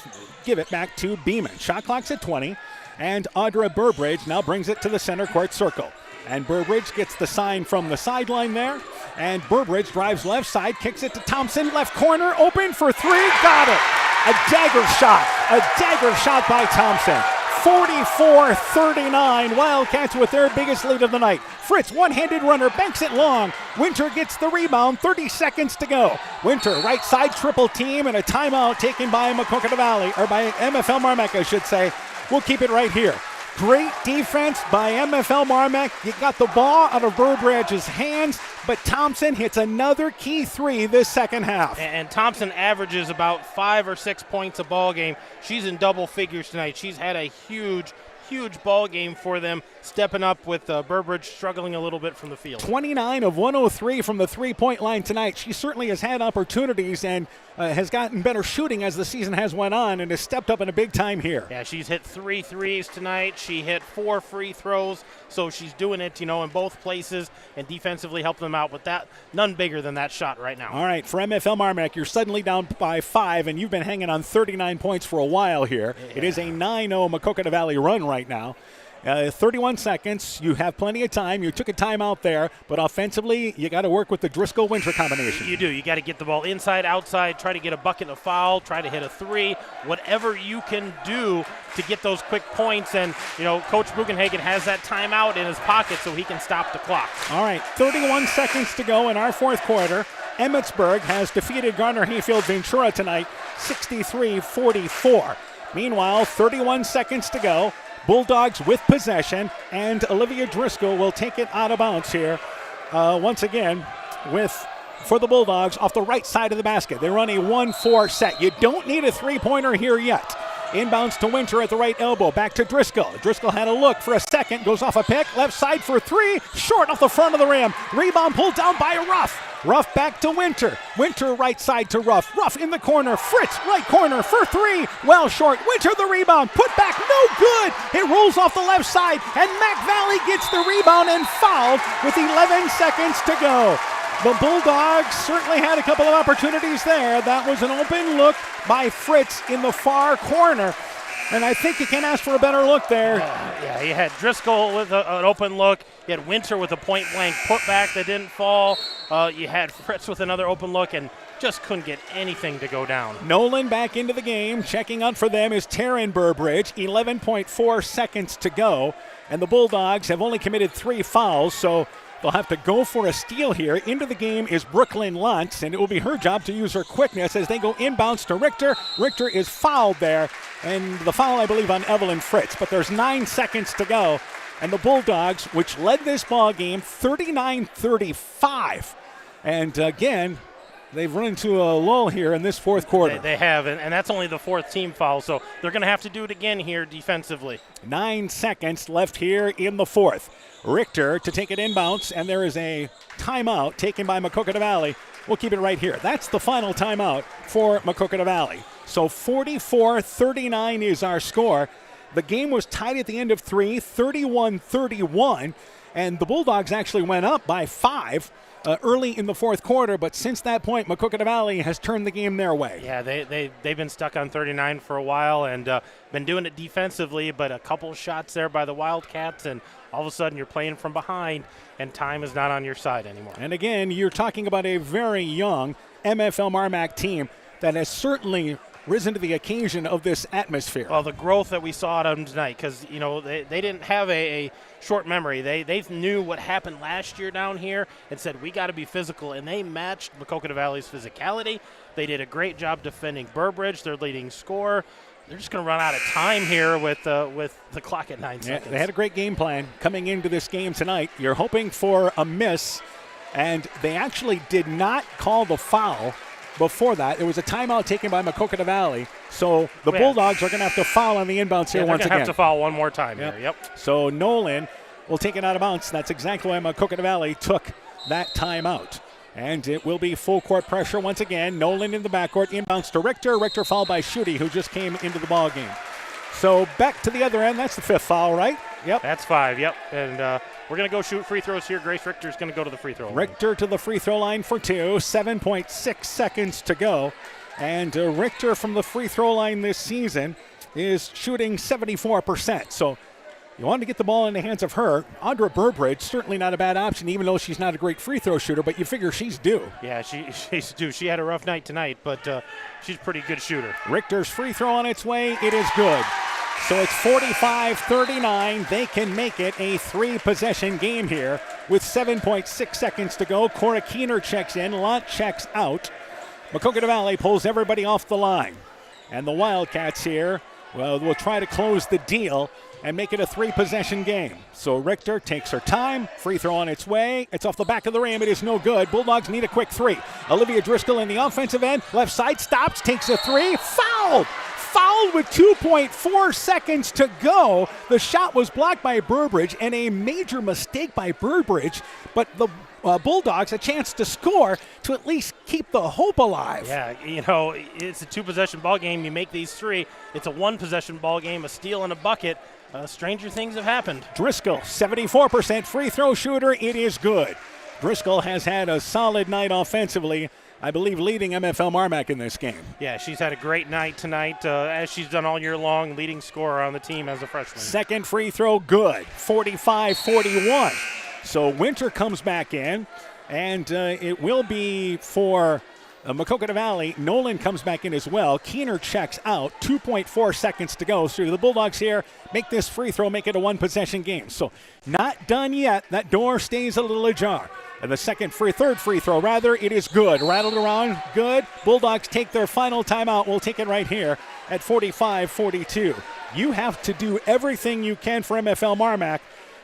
give it back to Beeman. Shot clock's at 20. And Audra Burbridge now brings it to the center court circle. And Burbridge gets the sign from the sideline there. And Burbridge drives left side, kicks it to Thompson. Left corner, open for 3. Got it. A dagger shot. A dagger shot by Thompson. 44-39. Wildcats with their biggest lead of the night. Fritz, one-handed runner, banks it long. Winter gets the rebound. 30 seconds to go. Winter, right side triple team, and a timeout taken by Maquoketa Valley, or by MFL MarMac, I should say. We'll keep it right here. Great defense by MFL MarMac. You got the ball out of Burbridge's hands, but Thompson hits another key 3 this second half. And Thompson averages about 5 or 6 points a ball game. She's in double figures tonight. She's had a huge ball game for them, stepping up with Burbridge struggling a little bit from the field. 29 of 103 from the three-point line tonight. She certainly has had opportunities and has gotten better shooting as the season has went on and has stepped up in a big time here. Yeah, she's hit 3 threes tonight. She hit 4 free throws, so she's doing it, in both places and defensively helping them out. But that, none bigger than that shot right now. All right, for MFL MarMac, you're suddenly down by 5, and you've been hanging on 39 points for a while here. Yeah. It is a 9-0 Maquoketa Valley run right now. 31 seconds. You have plenty of time. You took a timeout there, but offensively, you got to work with the Driscoll-Winter combination. You do. You got to get the ball inside, outside, try to get a bucket, a foul, try to hit a 3, whatever you can do to get those quick points. And, Coach Bugenhagen has that timeout in his pocket so he can stop the clock. All right, 31 seconds to go in our fourth quarter. Emmetsburg has defeated Garner-Hayfield Ventura tonight, 63-44. Meanwhile, 31 seconds to go. Bulldogs with possession, and Olivia Driscoll will take it out of bounds here once again with for the Bulldogs off the right side of the basket. They run a 1-4 set. You don't need a three-pointer here yet. Inbounds to Winter at the right elbow. Back to Driscoll. Driscoll had a look for a second. Goes off a pick. Left side for three. Short off the front of the rim. Rebound pulled down by Ruff. Ruff back to Winter. Winter right side to Ruff. Ruff in the corner. Fritz right corner for three. Well short. Winter the rebound. Put back. No good. It rolls off the left side. And Mac Valley gets the rebound and fouled with 11 seconds to go. The Bulldogs certainly had a couple of opportunities there. That was an open look by Fritz in the far corner. And I think you can ask for a better look there. Yeah, you had Driscoll with an open look. You had Winter with a point-blank putback that didn't fall. You had Fritz with another open look and just couldn't get anything to go down. Nolan back into the game. Checking out for them is Taryn Burbridge. 11.4 seconds to go. And the Bulldogs have only committed 3 fouls, so they'll have to go for a steal here. Into the game is Brooklyn Luntz, and it will be her job to use her quickness as they go inbounds to Richter. Richter is fouled there, and the foul, I believe, on Evelyn Fritz. But there's 9 seconds to go, and the Bulldogs, which led this ball game 39-35. And again, they've run into a lull here in this fourth quarter. They have, and that's only the 4th team foul, so they're going to have to do it again here defensively. 9 seconds left here in the fourth. Richter to take it inbounds, and there is a timeout taken by Maquoketa Valley. We'll keep it right here. That's the final timeout for Maquoketa Valley. So 44-39 is our score. The game was tied at the end of 3, 31-31, and the Bulldogs actually went up by 5 early in the fourth quarter, but since that point, Maquoketa Valley has turned the game their way. Yeah, they've been stuck on 39 for a while and been doing it defensively, but a couple shots there by the Wildcats, and all of a sudden you're playing from behind, and time is not on your side anymore. And again, you're talking about a very young MFL MarMac team that has certainly risen to the occasion of this atmosphere. Well, the growth that we saw out of them tonight, because, you know, they didn't have a short memory. They knew what happened last year down here and said, we got to be physical, and they matched Maquoketa Valley's physicality. They did a great job defending Burbridge, their leading scorer. They're just going to run out of time here with the clock at 9 seconds. They had a great game plan coming into this game tonight. You're hoping for a miss, and they actually did not call the foul before that. It was a timeout taken by Maquoketa Valley, so the Bulldogs are going to have to foul on the inbounds here once again. They're going to have to foul one more time here, yep. So Nolan will take it out of bounds. That's exactly why Maquoketa Valley took that timeout. And it will be full court pressure once again. Nolan in the backcourt, inbounds to Richter. Richter fouled by Schutte, who just came into the ball game. So back to the other end. That's the 5th foul, right? Yep. That's 5, yep. And we're going to go shoot free throws here. Grace Richter's going to go to the free throw line. Richter to the free throw line for 2. 7.6 seconds to go. And Richter from the free throw line this season is shooting 74%. So you want to get the ball in the hands of her. Audra Burbridge, certainly not a bad option, even though she's not a great free throw shooter, but you figure she's due. Yeah, she's due. She had a rough night tonight, but she's a pretty good shooter. Richter's free throw on its way. It is good. So it's 45-39. They can make it a 3-possession game here with 7.6 seconds to go. Cora Keener checks in. Lott checks out. Maquoketa Valley pulls everybody off the line. And the Wildcats here, well, will try to close the deal and make it a 3-possession game. So Richter takes her time. Free throw on its way. It's off the back of the rim. It is no good. Bulldogs need a quick 3. Olivia Driscoll in the offensive end. Left side stops, takes a 3. Fouled! Fouled with 2.4 seconds to go. The shot was blocked by Burbridge, and a major mistake by Burbridge, but the Bulldogs a chance to score to at least keep the hope alive. Yeah, you know, it's a 2-possession ball game. You make these 3. It's a 1-possession ball game, a steal and a bucket. Stranger things have happened. Driscoll, 74% free throw shooter. It is good. Driscoll has had a solid night offensively, I believe leading MFL MarMac in this game. Yeah, she's had a great night tonight, as she's done all year long, leading scorer on the team as a freshman. Second free throw, good. 45-41. So Winter comes back in, and it will be for Maquoketa Valley. Nolan comes back in as well. Keener checks out. 2.4 seconds to go. So the Bulldogs here make this free throw, make it a 1-possession game. So not done yet. That door stays a little ajar. And the third free throw, it is good. Rattled around, good. Bulldogs take their final timeout. We'll take it right here at 45-42. You have to do everything you can for MFL MarMac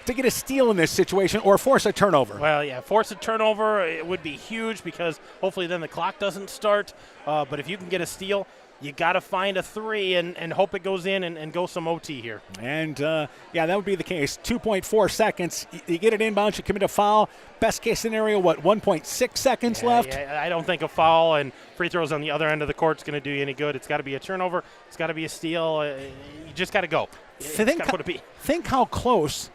to get a steal in this situation or force a turnover? Well, yeah, force a turnover, it would be huge because hopefully then the clock doesn't start. But if you can get a steal, you got to find a three and hope it goes in and go some OT here. And, that would be the case. 2.4 seconds. You get it inbounds, you commit a foul. Best case scenario, 1.6 seconds left? Yeah, I don't think a foul and free throws on the other end of the court is going to do you any good. It's got to be a turnover. It's got to be a steal. You just got to go. Think how close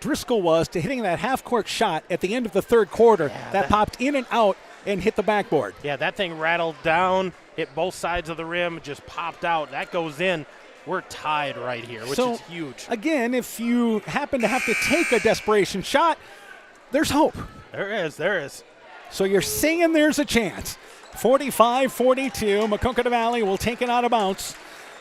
Driscoll was to hitting that half-court shot at the end of the third quarter that popped in and out and hit the backboard. Yeah, that thing rattled down, hit both sides of the rim, just popped out. That goes in. We're tied right here, which is huge. Again, if you happen to have to take a desperation shot, there's hope. There is. So you're saying there's a chance. 45-42, Maquoketa Valley will take it out of bounds.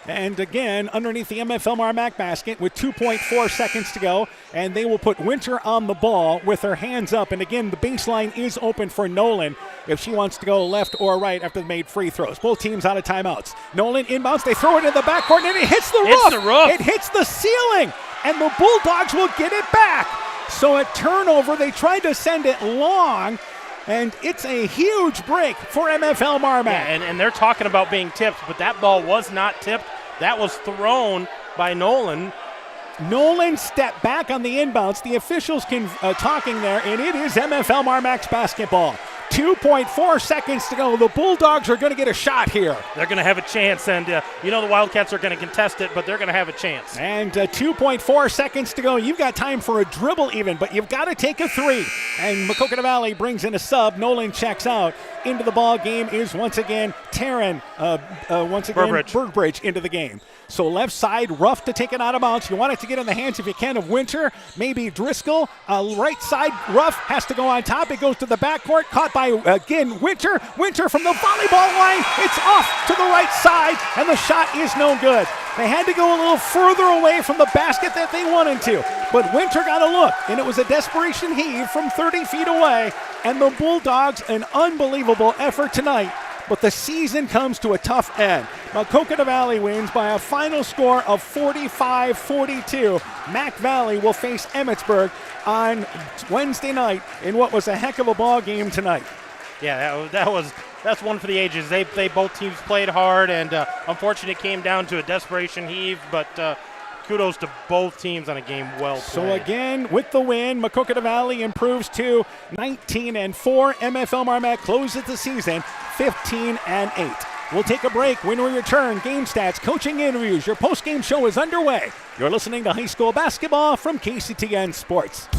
And again, underneath the MFL MarMac basket with 2.4 seconds to go. And they will put Winter on the ball with her hands up. And again, the baseline is open for Nolan if she wants to go left or right after they made free throws. Both teams out of timeouts. Nolan inbounds. They throw it in the backcourt and it hits the roof. It hits the ceiling. And the Bulldogs will get it back. So a turnover. They tried to send it long. And it's a huge break for MFL MarMac. Yeah, and they're talking about being tipped, but that ball was not tipped. That was thrown by Nolan. Nolan stepped back on the inbounds. The officials talking there, and it is MFL MarMac's basketball. 2.4 seconds to go. The Bulldogs are going to get a shot here. They're going to have a chance, and the Wildcats are going to contest it, but they're going to have a chance. And 2.4 seconds to go. You've got time for a dribble even, but you've got to take a three. And Maquoketa Valley brings in a sub. Nolan checks out. Into the ball game is once again Taryn, Burbridge into the game. So left side, rough to take it out of bounds. You want it to get in the hands, if you can, of Winter. Maybe Driscoll. Right side, rough, has to go on top. It goes to the backcourt. Caught by, again, Winter. Winter from the volleyball line. It's off to the right side, and the shot is no good. They had to go a little further away from the basket that they wanted to. But Winter got a look, and it was a desperation heave from 30 feet away. And the Bulldogs, an unbelievable effort tonight. But the season comes to a tough end. Maquoketa Valley wins by a final score of 45-42. Mac Valley will face Emmitsburg on Wednesday night in what was a heck of a ball game tonight. Yeah, that's one for the ages. They both teams played hard, and unfortunately it came down to a desperation heave, but kudos to both teams on a game well played. So again, with the win, Maquoketa Valley improves to 19-4. MFL MarMac closes the season 15-8. We'll take a break. When we return, game stats, coaching interviews, your post-game show is underway. You're listening to high school basketball from KCTN Sports.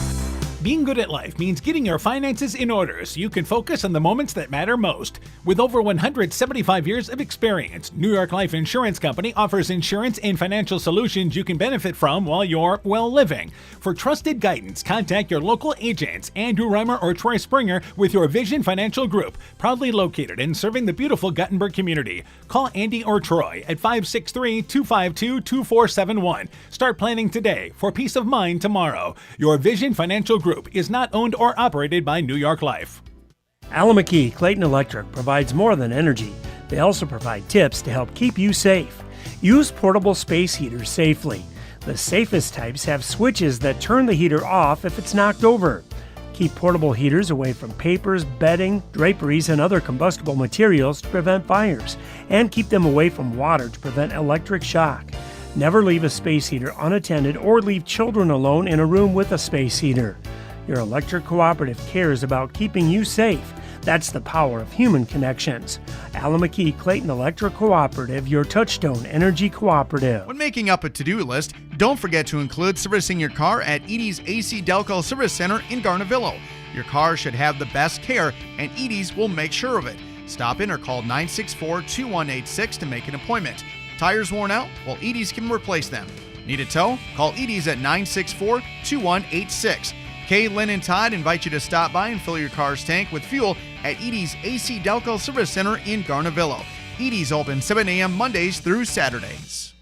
Being good at life means getting your finances in order so you can focus on the moments that matter most. With over 175 years of experience, New York Life Insurance Company offers insurance and financial solutions you can benefit from while you're, living. For trusted guidance, contact your local agents, Andrew Reimer or Troy Springer with your Vision Financial Group, proudly located and serving the beautiful Guttenberg community. Call Andy or Troy at 563-252-2471. Start planning today for peace of mind tomorrow. Your Vision Financial Group is not owned or operated by New York Life. Alamaki Clayton Electric provides more than energy. They also provide tips to help keep you safe. Use portable space heaters safely. The safest types have switches that turn the heater off if it's knocked over. Keep portable heaters away from papers, bedding, draperies, and other combustible materials to prevent fires, and keep them away from water to prevent electric shock. Never leave a space heater unattended or leave children alone in a room with a space heater. Your electric cooperative cares about keeping you safe. That's the power of human connections. Alamaki Clayton Electric Cooperative, your touchstone energy cooperative. When making up a to-do list, don't forget to include servicing your car at Edie's AC Delco Service Center in Garnavillo. Your car should have the best care, and Edie's will make sure of it. Stop in or call 964-2186 to make an appointment. Tires worn out? Well, Edie's can replace them. Need a tow? Call Edie's at 964-2186. Kay, Lynn, and Todd invite you to stop by and fill your car's tank with fuel at Edie's AC Delco Service Center in Garnavillo. Edie's open 7 a.m. Mondays through Saturdays.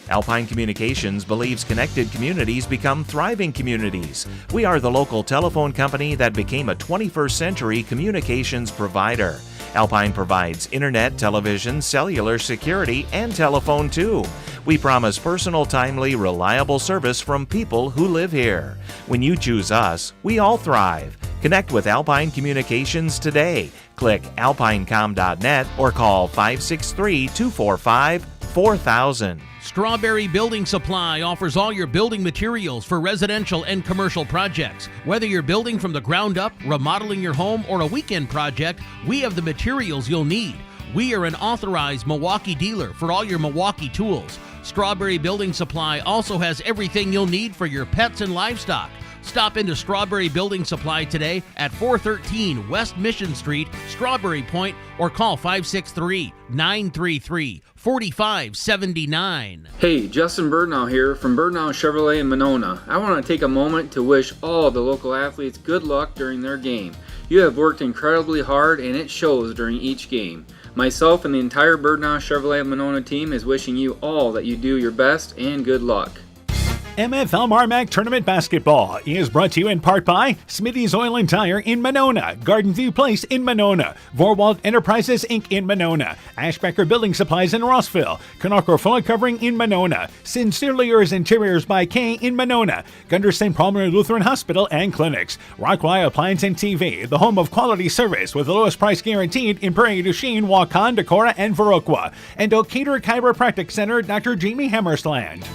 Alpine Communications believes connected communities become thriving communities. We are the local telephone company that became a 21st century communications provider. Alpine provides internet, television, cellular security, and telephone too. We promise personal, timely, reliable service from people who live here. When you choose us, we all thrive. Connect with Alpine Communications today. Click alpinecom.net or call 563-245-4000. Strawberry Building Supply offers all your building materials for residential and commercial projects. Whether you're building from the ground up, remodeling your home, or a weekend project, we have the materials you'll need. We are an authorized Milwaukee dealer for all your Milwaukee tools. Strawberry Building Supply also has everything you'll need for your pets and livestock. Stop into Strawberry Building Supply today at 413 West Mission Street, Strawberry Point, or call 563-933-4579. Hey, Justin Birdnow here from Birdnow Chevrolet in Monona. I want to take a moment to wish all the local athletes good luck during their game. You have worked incredibly hard and it shows during each game. Myself and the entire Birdnow Chevrolet Monona team is wishing you all that you do your best and good luck. MFL MarMac Tournament Basketball is brought to you in part by Smithy's Oil and Tire in Monona, Garden View Place in Monona, Vorwald Enterprises Inc. in Monona, Ashbecker Building Supplies in Rossville, Canocro Fuller Covering in Monona, Sincerely Yours Interiors by Kay in Monona, Gunderson Palmer Lutheran Hospital and Clinics, Rockwire Appliance and TV, the home of quality service with the lowest price guaranteed in Prairie du Chien, Waukon, Decorah, and Viroqua, and Oketer Chiropractic Center, Dr. Jamie Hammersland.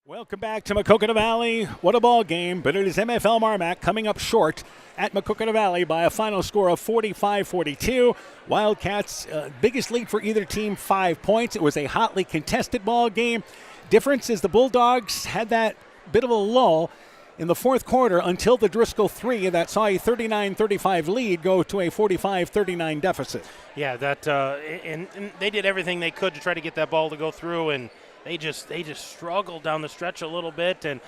Welcome back to Maquoketa Valley. What a ball game, but it is MFL MarMac coming up short at Maquoketa Valley by a final score of 45-42. Wildcats' biggest lead for either team, 5 points. It was a hotly contested ball game. Difference is the Bulldogs had that bit of a lull in the fourth quarter until the Driscoll 3 that saw a 39-35 lead go to a 45-39 deficit. Yeah, that and they did everything they could to try to get that ball to go through, and They just struggled down the stretch a little bit, and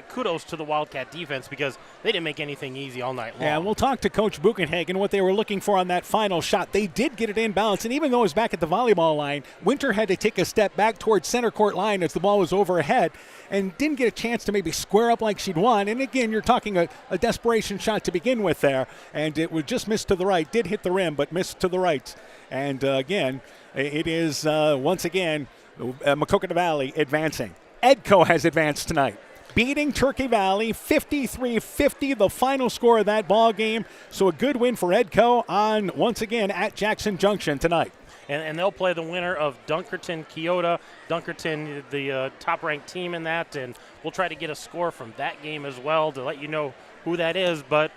kudos to the Wildcat defense because they didn't make anything easy all night long. Yeah, we'll talk to Coach Buchenhagen what they were looking for on that final shot. They did get it in balance, and even though it was back at the volleyball line, Winter had to take a step back towards center court line as the ball was overhead and didn't get a chance to maybe square up like she'd won. And again, you're talking a desperation shot to begin with there, and it would just miss to the right. Did hit the rim, but missed to the right. And again, it is once again Maquoketa Valley advancing. Edco has advanced tonight, beating Turkey Valley 53-50, the final score of that ball game. So a good win for Edco on, once again, at Jackson Junction tonight. And they'll play the winner of Dunkerton-Keota. Dunkerton, the top-ranked team in that, and we'll try to get a score from that game as well to let you know who that is. But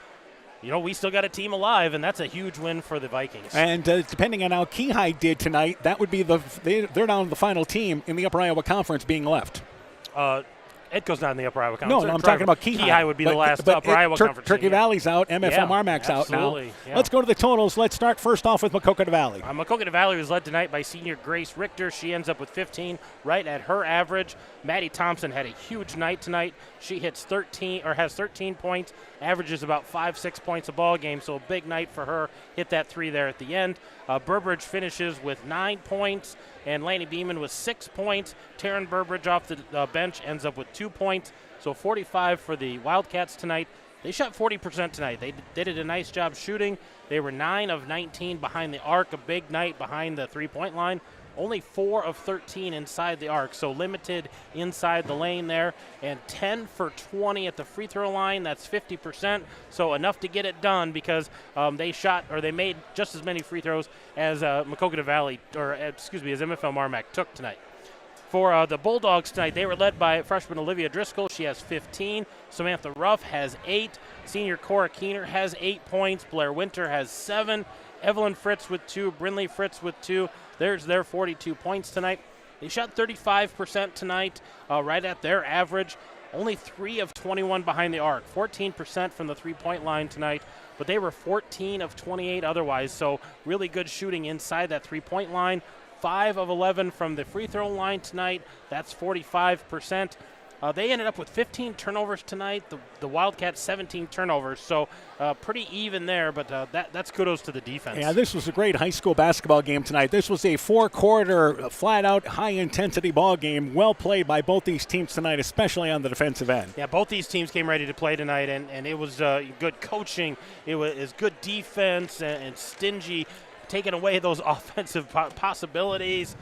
you know, we still got a team alive, and that's a huge win for the Vikings. And depending on how Keyhigh did tonight, that would be they're down to the final team in the Upper Iowa Conference being left. Edco's not in the Upper Iowa Conference. No, I'm talking about Keyhigh. Keyhigh would be the last Upper Iowa Conference. Turkey Valley's out. MFL MarMac's out now. Yeah. Let's go to the totals. Let's start first off with Maquoketa Valley. Maquoketa Valley was led tonight by senior Grace Richter. She ends up with 15, right at her average. Maddie Thompson had a huge night tonight. She has 13 points, averages about 5-6 points a ball game, so a big night for her. Hit that 3 there at the end. Burbridge finishes with 9 points, and Laney Beeman with 6 points. Taryn Burbridge off the bench ends up with 2 points, so 45 for the Wildcats tonight. They shot 40% tonight. They did a nice job shooting. They were 9 of 19 behind the arc, a big night behind the three-point line. Only 4 of 13 inside the arc, so limited inside the lane there. And 10 for 20 at the free throw line. That's 50%, so enough to get it done because they made just as many free throws as Maquoketa Valley, as MFL MarMac took tonight. For the Bulldogs tonight, they were led by freshman Olivia Driscoll. She has 15. Samantha Ruff has 8. Senior Cora Keener has 8 points. Blair Winter has 7. Evelyn Fritz with 2. Brinley Fritz with 2. There's their 42 points tonight. They shot 35% tonight, right at their average. Only 3 of 21 behind the arc. 14% from the three-point line tonight, but they were 14 of 28 otherwise, so really good shooting inside that three-point line. 5 of 11 from the free throw line tonight. That's 45%. They ended up with 15 turnovers tonight. The Wildcats 17 turnovers, so pretty even there, but that's kudos to the defense. Yeah, this was a great high school basketball game tonight. This was a 4-quarter, flat-out, high-intensity ball game. Well played by both these teams tonight, especially on the defensive end. Yeah, both these teams came ready to play tonight, and it was good coaching. It was good defense and stingy, taking away those offensive possibilities.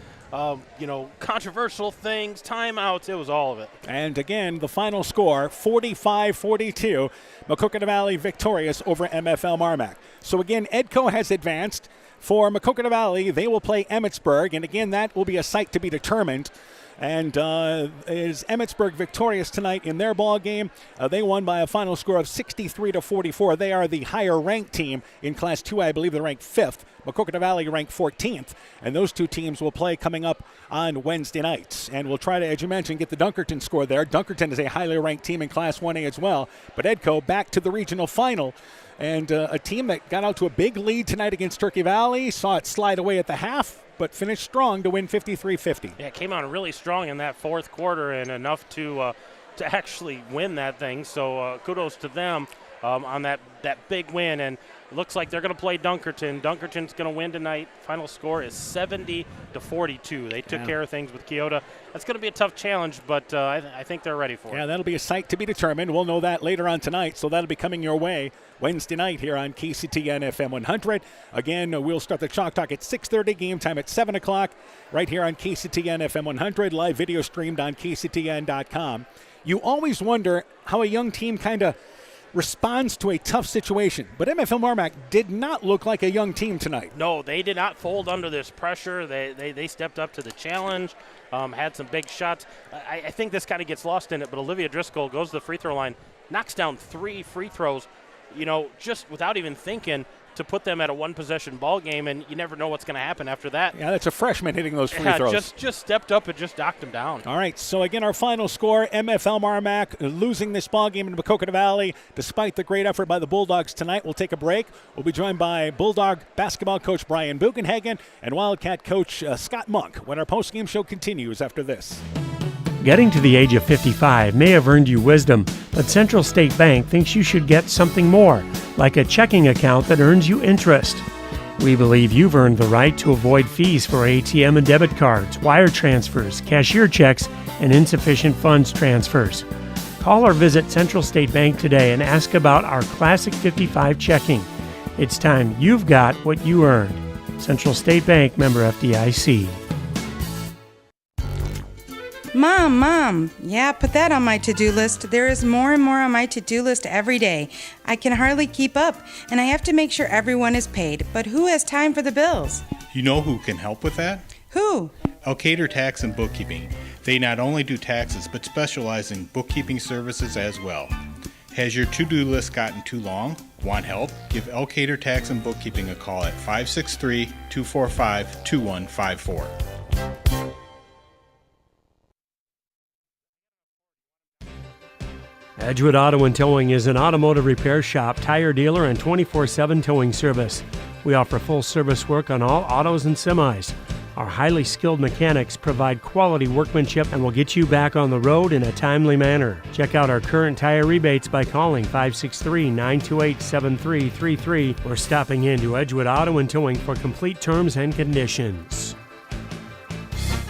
Controversial things, timeouts, it was all of it. And again, the final score, 45-42, Maquoketa Valley victorious over MFL MarMac. So again, Edco has advanced. For Maquoketa Valley, they will play Emmetsburg, and again, that will be a site to be determined. And is Emmetsburg victorious tonight in their ball game? They won by a final score of 63-44. They are the higher-ranked team in Class 2. I believe they're ranked 5th. Maquoketa Valley ranked 14th. And those two teams will play coming up on Wednesday nights. And we'll try to, as you mentioned, get the Dunkerton score there. Dunkerton is a highly ranked team in Class 1A as well. But Edco back to the regional final. And a team that got out to a big lead tonight against Turkey Valley, saw it slide away at the half, but finished strong to win 53-50. Yeah, it came on really strong in that fourth quarter and enough to actually win that thing. So kudos to them on that big win. And it looks like they're going to play Dunkerton. Dunkerton's going to win tonight. Final score is 70-42. They took care of things with Keota. That's going to be a tough challenge, but I think they're ready for it. Yeah, that'll be a site to be determined. We'll know that later on tonight, so that'll be coming your way Wednesday night here on KCTN FM 100. Again, we'll start the Chalk Talk at 6:30, game time at 7 o'clock, right here on KCTN FM 100, live video streamed on KCTN.com. You always wonder how a young team kind of responds to a tough situation, but MFL MarMac did not look like a young team tonight. No, they did not fold under this pressure. They stepped up to the challenge, had some big shots. I think this kind of gets lost in it, but Olivia Driscoll goes to the free throw line, knocks down 3 free throws, just without even thinking, to put them at a one-possession ball game, and you never know what's going to happen after that. Yeah, that's a freshman hitting those free throws. Just stepped up and just knocked them down. All right, so again, our final score, MFL MarMac losing this ball game in Maquoketa Valley, despite the great effort by the Bulldogs tonight. We'll take a break. We'll be joined by Bulldog basketball coach Brian Buchenhagen and Wildcat coach Scott Monk when our postgame show continues after this. Getting to the age of 55 may have earned you wisdom, but Central State Bank thinks you should get something more, like a checking account that earns you interest. We believe you've earned the right to avoid fees for ATM and debit cards, wire transfers, cashier checks, and insufficient funds transfers. Call or visit Central State Bank today and ask about our Classic 55 checking. It's time you've got what you earned. Central State Bank, member FDIC. Mom, yeah, put that on my to-do list. There is more and more on my to-do list every day. I can hardly keep up, and I have to make sure everyone is paid. But who has time for the bills? You know who can help with that? Who? Elkader Tax and Bookkeeping. They not only do taxes, but specialize in bookkeeping services as well. Has your to-do list gotten too long? Want help? Give Elkader Tax and Bookkeeping a call at 563-245-2154. Edgewood Auto and Towing is an automotive repair shop, tire dealer, and 24/7 towing service. We offer full-service work on all autos and semis. Our highly skilled mechanics provide quality workmanship and will get you back on the road in a timely manner. Check out our current tire rebates by calling 563-928-7333 or stopping into Edgewood Auto and Towing for complete terms and conditions.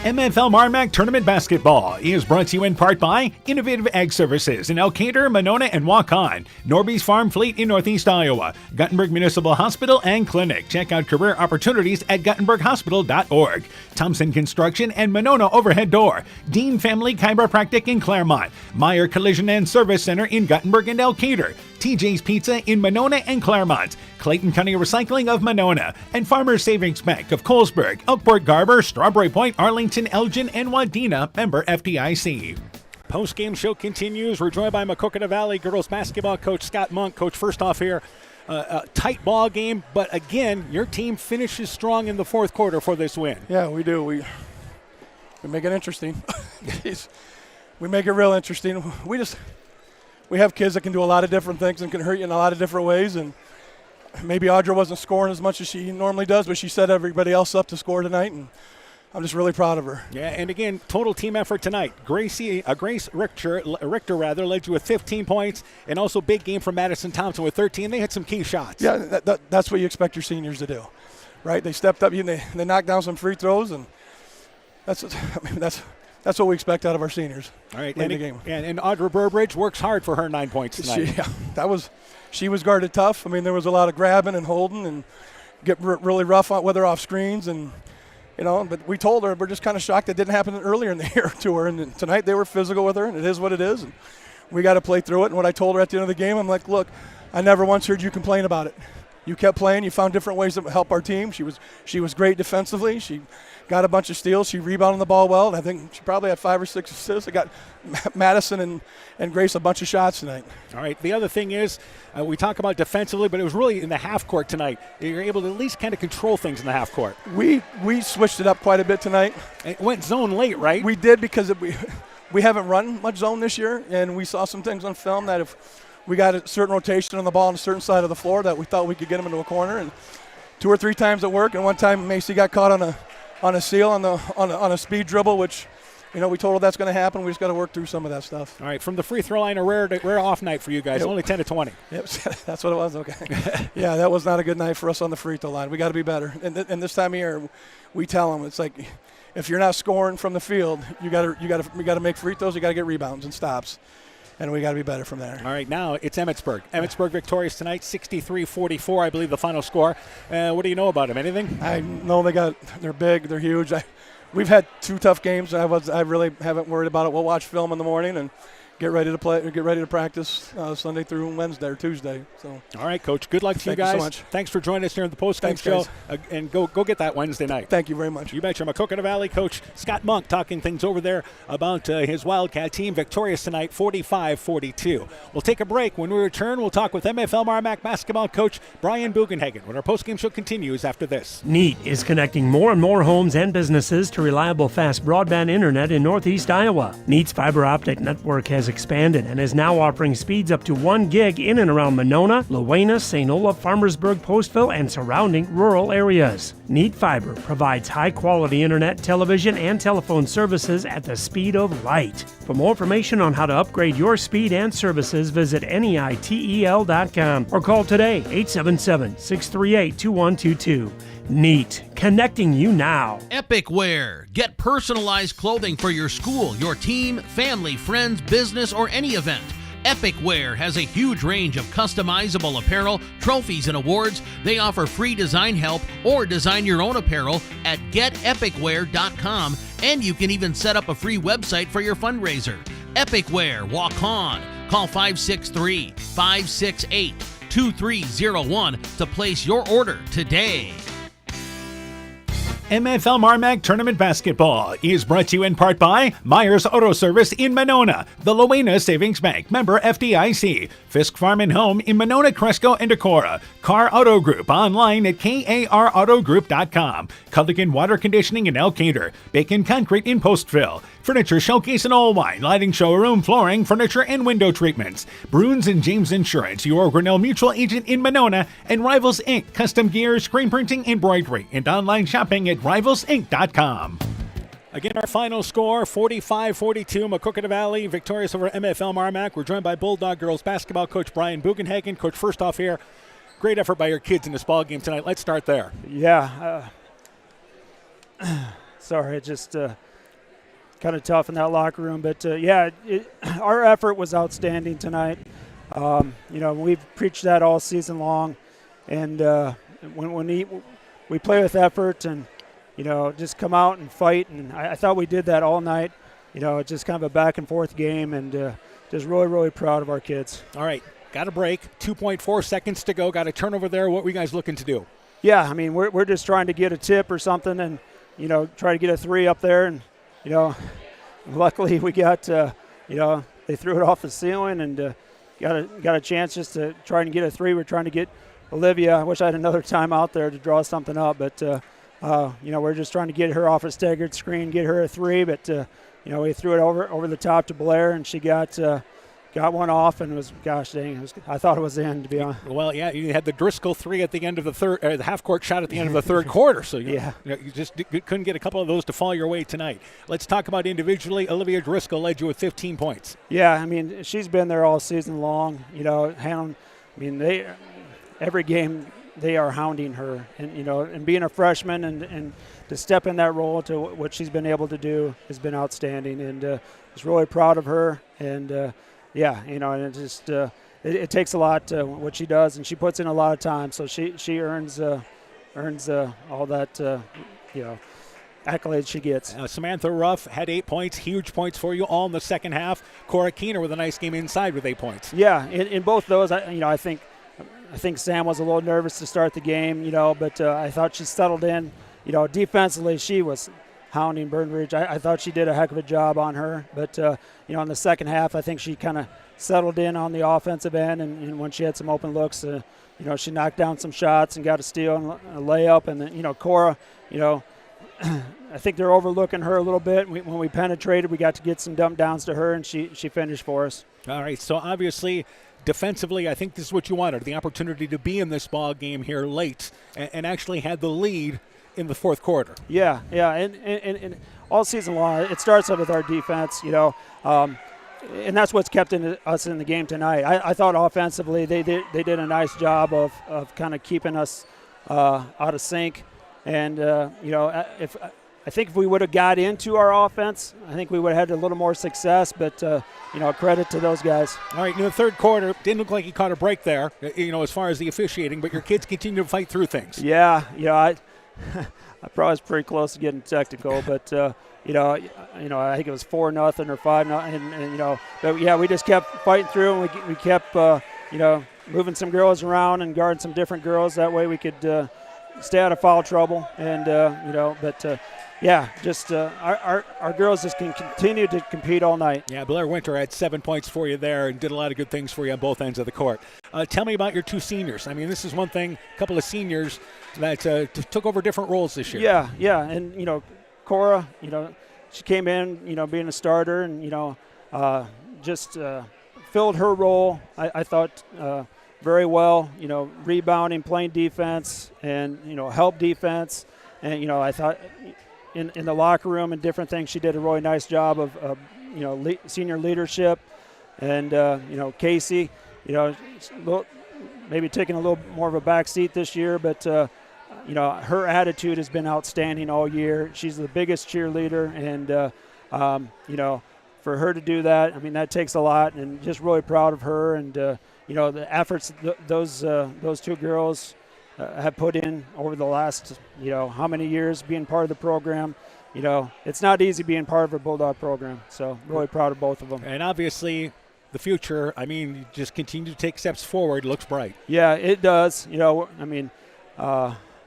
MFL MarMac Tournament Basketball is brought to you in part by Innovative Ag Services in Elkader, Monona, and Waukon, Norby's Farm Fleet in Northeast Iowa, Guttenberg Municipal Hospital and Clinic. Check out career opportunities at guttenberghospital.org. Thompson Construction and Monona Overhead Door, Dean Family Chiropractic in Claremont, Meyer Collision and Service Center in Guttenberg and Elkader, TJ's Pizza in Monona and Claremont, Clayton County Recycling of Monona, and Farmers Savings Bank of Colesburg, Elkport, Garber, Strawberry Point, Arlington, Elgin, and Wadena, member FDIC. Post-game show continues. We're joined by Maquoketa Valley girls basketball coach Scott Monk. Coach, first off here, a tight ball game, but again, your team finishes strong in the fourth quarter for this win. Yeah, we do. We make it interesting. We make it real interesting. We have kids that can do a lot of different things and can hurt you in a lot of different ways, and maybe Audra wasn't scoring as much as she normally does, but she set everybody else up to score tonight, and I'm just really proud of her. Yeah, and again, total team effort tonight. Grace Richter led you with 15 points, and also big game from Madison Thompson with 13. They had some key shots. Yeah, that's what you expect your seniors to do, right? They stepped up, they knocked down some free throws, and that's what we expect out of our seniors. All right, in the game. And Audra Burbridge works hard for her 9 points tonight. She was guarded tough. I mean, there was a lot of grabbing and holding and get really rough with her off screens, and but we told her we're just kind of shocked it didn't happen earlier in the year to her. And tonight they were physical with her, and it is what it is. And we got to play through it. And what I told her at the end of the game, I'm like, look, I never once heard you complain about it. You kept playing. You found different ways to help our team. She was great defensively. She got a bunch of steals. She rebounded the ball well. And I think she probably had 5 or 6 assists. I got Madison and Grace a bunch of shots tonight. All right. The other thing is we talk about defensively, but it was really in the half court tonight. You're able to at least kind of control things in the half court. We switched it up quite a bit tonight. It went zone late, right? We did because we haven't run much zone this year, and we saw some things on film that if we got a certain rotation on the ball on a certain side of the floor that we thought we could get them into a corner, and 2 or 3 times it worked. And one time Macy got caught on a seal on a speed dribble, which we told her that's going to happen. We just got to work through some of that stuff. All right, from the free throw line, a rare off night for you guys. Yep. Only 10 to 20. Yep, that's what it was. Okay. Yeah, that was not a good night for us on the free throw line. We got to be better. And this time of year, we tell them it's like if you're not scoring from the field, you got to make free throws. You got to get rebounds and stops. And we got to be better from there. All right, now it's Emmetsburg. Emmetsburg victorious tonight, 63-44, I believe the final score. What do you know about them? Anything? I know they're big, they're huge. We've had 2 tough games. I really haven't worried about it. We'll watch film in the morning and get ready to practice Sunday through Wednesday or Tuesday. So. All right, Coach. Good luck to you guys. Thank you so much. Thanks for joining us here in the post-game show. And go get that Wednesday night. Thank you very much. You betcha. Maquoketa Valley coach Scott Monk talking things over there about his Wildcat team victorious tonight, 45-42. We'll take a break. When we return, we'll talk with MFL MarMac basketball coach Brian Bugenhagen when our post-game show continues after this. NEAT is connecting more and more homes and businesses to reliable, fast broadband internet in Northeast Iowa. NEAT's fiber optic network has expanded and is now offering speeds up to 1 gig in and around Monona, Lowena, St. Olaf, Farmersburg, Postville, and surrounding rural areas. NEAT Fiber provides high-quality internet, television, and telephone services at the speed of light. For more information on how to upgrade your speed and services, visit NEITEL.com or call today 877-638-2122. NEAT, connecting you now. Epic Wear. Get personalized clothing for your school, your team, family, friends, business, or any event. Epic Wear has a huge range of customizable apparel, trophies, and awards. They offer free design help or design your own apparel at getepicwear.com, and you can even set up a free website for your fundraiser. Epic Wear, walk on. Call 563-568-2301 to place your order today. MFL MarMac Tournament Basketball is brought to you in part by Myers Auto Service in Monona, the Lowena Savings Bank, member FDIC, Fisk Farm and Home in Monona, Cresco, and Decorah, Car Auto Group online at karautogroup.com, Culligan Water Conditioning in Elkader, Bacon Concrete in Postville, Furniture Showcase in Allwine, Lighting Showroom, Flooring, Furniture, and Window Treatments, Bruins and James Insurance, your Grinnell Mutual Agent in Monona, and Rivals Inc., Custom Gear, Screen Printing, Embroidery, and online shopping at rivalsinc.com. Again, our final score, 45-42, Maquoketa Valley victorious over MFL MarMac. We're joined by Bulldog Girls basketball coach Brian Bugenhagen. Coach, first off here, great effort by your kids in this ball game tonight. Let's start there. Yeah. Sorry, it just kind of tough in that locker room. But, our effort was outstanding tonight. We've preached that all season long. And when we play with effort and, just come out and fight. And I thought we did that all night. Just kind of a back-and-forth game, and just really, really proud of our kids. All right, got a break. 2.4 seconds to go. Got a turnover there. What were you guys looking to do? Yeah, I mean, we're just trying to get a tip or something and, try to get a 3 up there. And, luckily we got, they threw it off the ceiling and got a chance just to try and get a 3. We're trying to get Olivia. I wish I had another time out there to draw something up, but we're just trying to get her off a staggered screen, get her a 3, but we threw it over the top to Blair, and she got got one off and was, gosh dang, I thought it was in, to be honest. Well, yeah, you had the Driscoll 3 at the end of the third, the half-court shot at the end of the third quarter. So you just couldn't get a couple of those to fall your way tonight. Let's talk about individually. Olivia Driscoll led you with 15 points. Yeah, I mean, she's been there all season long. Every game they are hounding her, and being a freshman and to step in that role to what she's been able to do has been outstanding, and just really proud of her. And and it just it takes a lot what she does, and she puts in a lot of time, so she earns all that accolades she gets. Samantha Ruff had 8 points, huge points for you all in the second half. Cora Keener with a nice game inside with 8 points. Yeah, in both those, I think Sam was a little nervous to start the game, but I thought she settled in. Defensively, she was hounding Burnbridge. I thought she did a heck of a job on her, but in the second half, I think she kind of settled in on the offensive end, and when she had some open looks, she knocked down some shots and got a steal and a layup, and then Cora, I think they're overlooking her a little bit. When we penetrated, we got to get some dump downs to her, and she finished for us. All right, so obviously defensively, I think this is what you wanted, the opportunity to be in this ball game here late and actually had the lead in the fourth quarter. Yeah, and all season long, it starts up with our defense, and that's what's kept us in the game tonight. I thought offensively they did a nice job of kind of keeping us out of sync, and I think if we would have got into our offense, I think we would have had a little more success, but, credit to those guys. All right, in the third quarter, didn't look like you caught a break there, as far as the officiating, but your kids continue to fight through things. Yeah, I probably was pretty close to getting technical, but, I think it was 4-0 or 5-0, but, yeah, we just kept fighting through, and we kept, moving some girls around and guarding some different girls. That way we could stay out of foul trouble, and, our girls just can continue to compete all night. Yeah, Blair Winter had 7 points for you there and did a lot of good things for you on both ends of the court. Tell me about your two seniors. I mean, this is one thing, a couple of seniors that took over different roles this year. Yeah, and, Cora, she came in, being a starter and, just filled her role, I thought, very well, rebounding, playing defense, and, help defense. And, I thought in the locker room and different things, she did a really nice job of senior leadership. And, Casey, maybe taking a little more of a back seat this year, but, her attitude has been outstanding all year. She's the biggest cheerleader, and, for her to do that, I mean, that takes a lot, and just really proud of her. And, the efforts those two girls have put in over the last, how many years being part of the program. It's not easy being part of a Bulldog program. So really proud of both of them. And obviously the future, I mean, you just continue to take steps forward. Looks bright. Yeah, it does.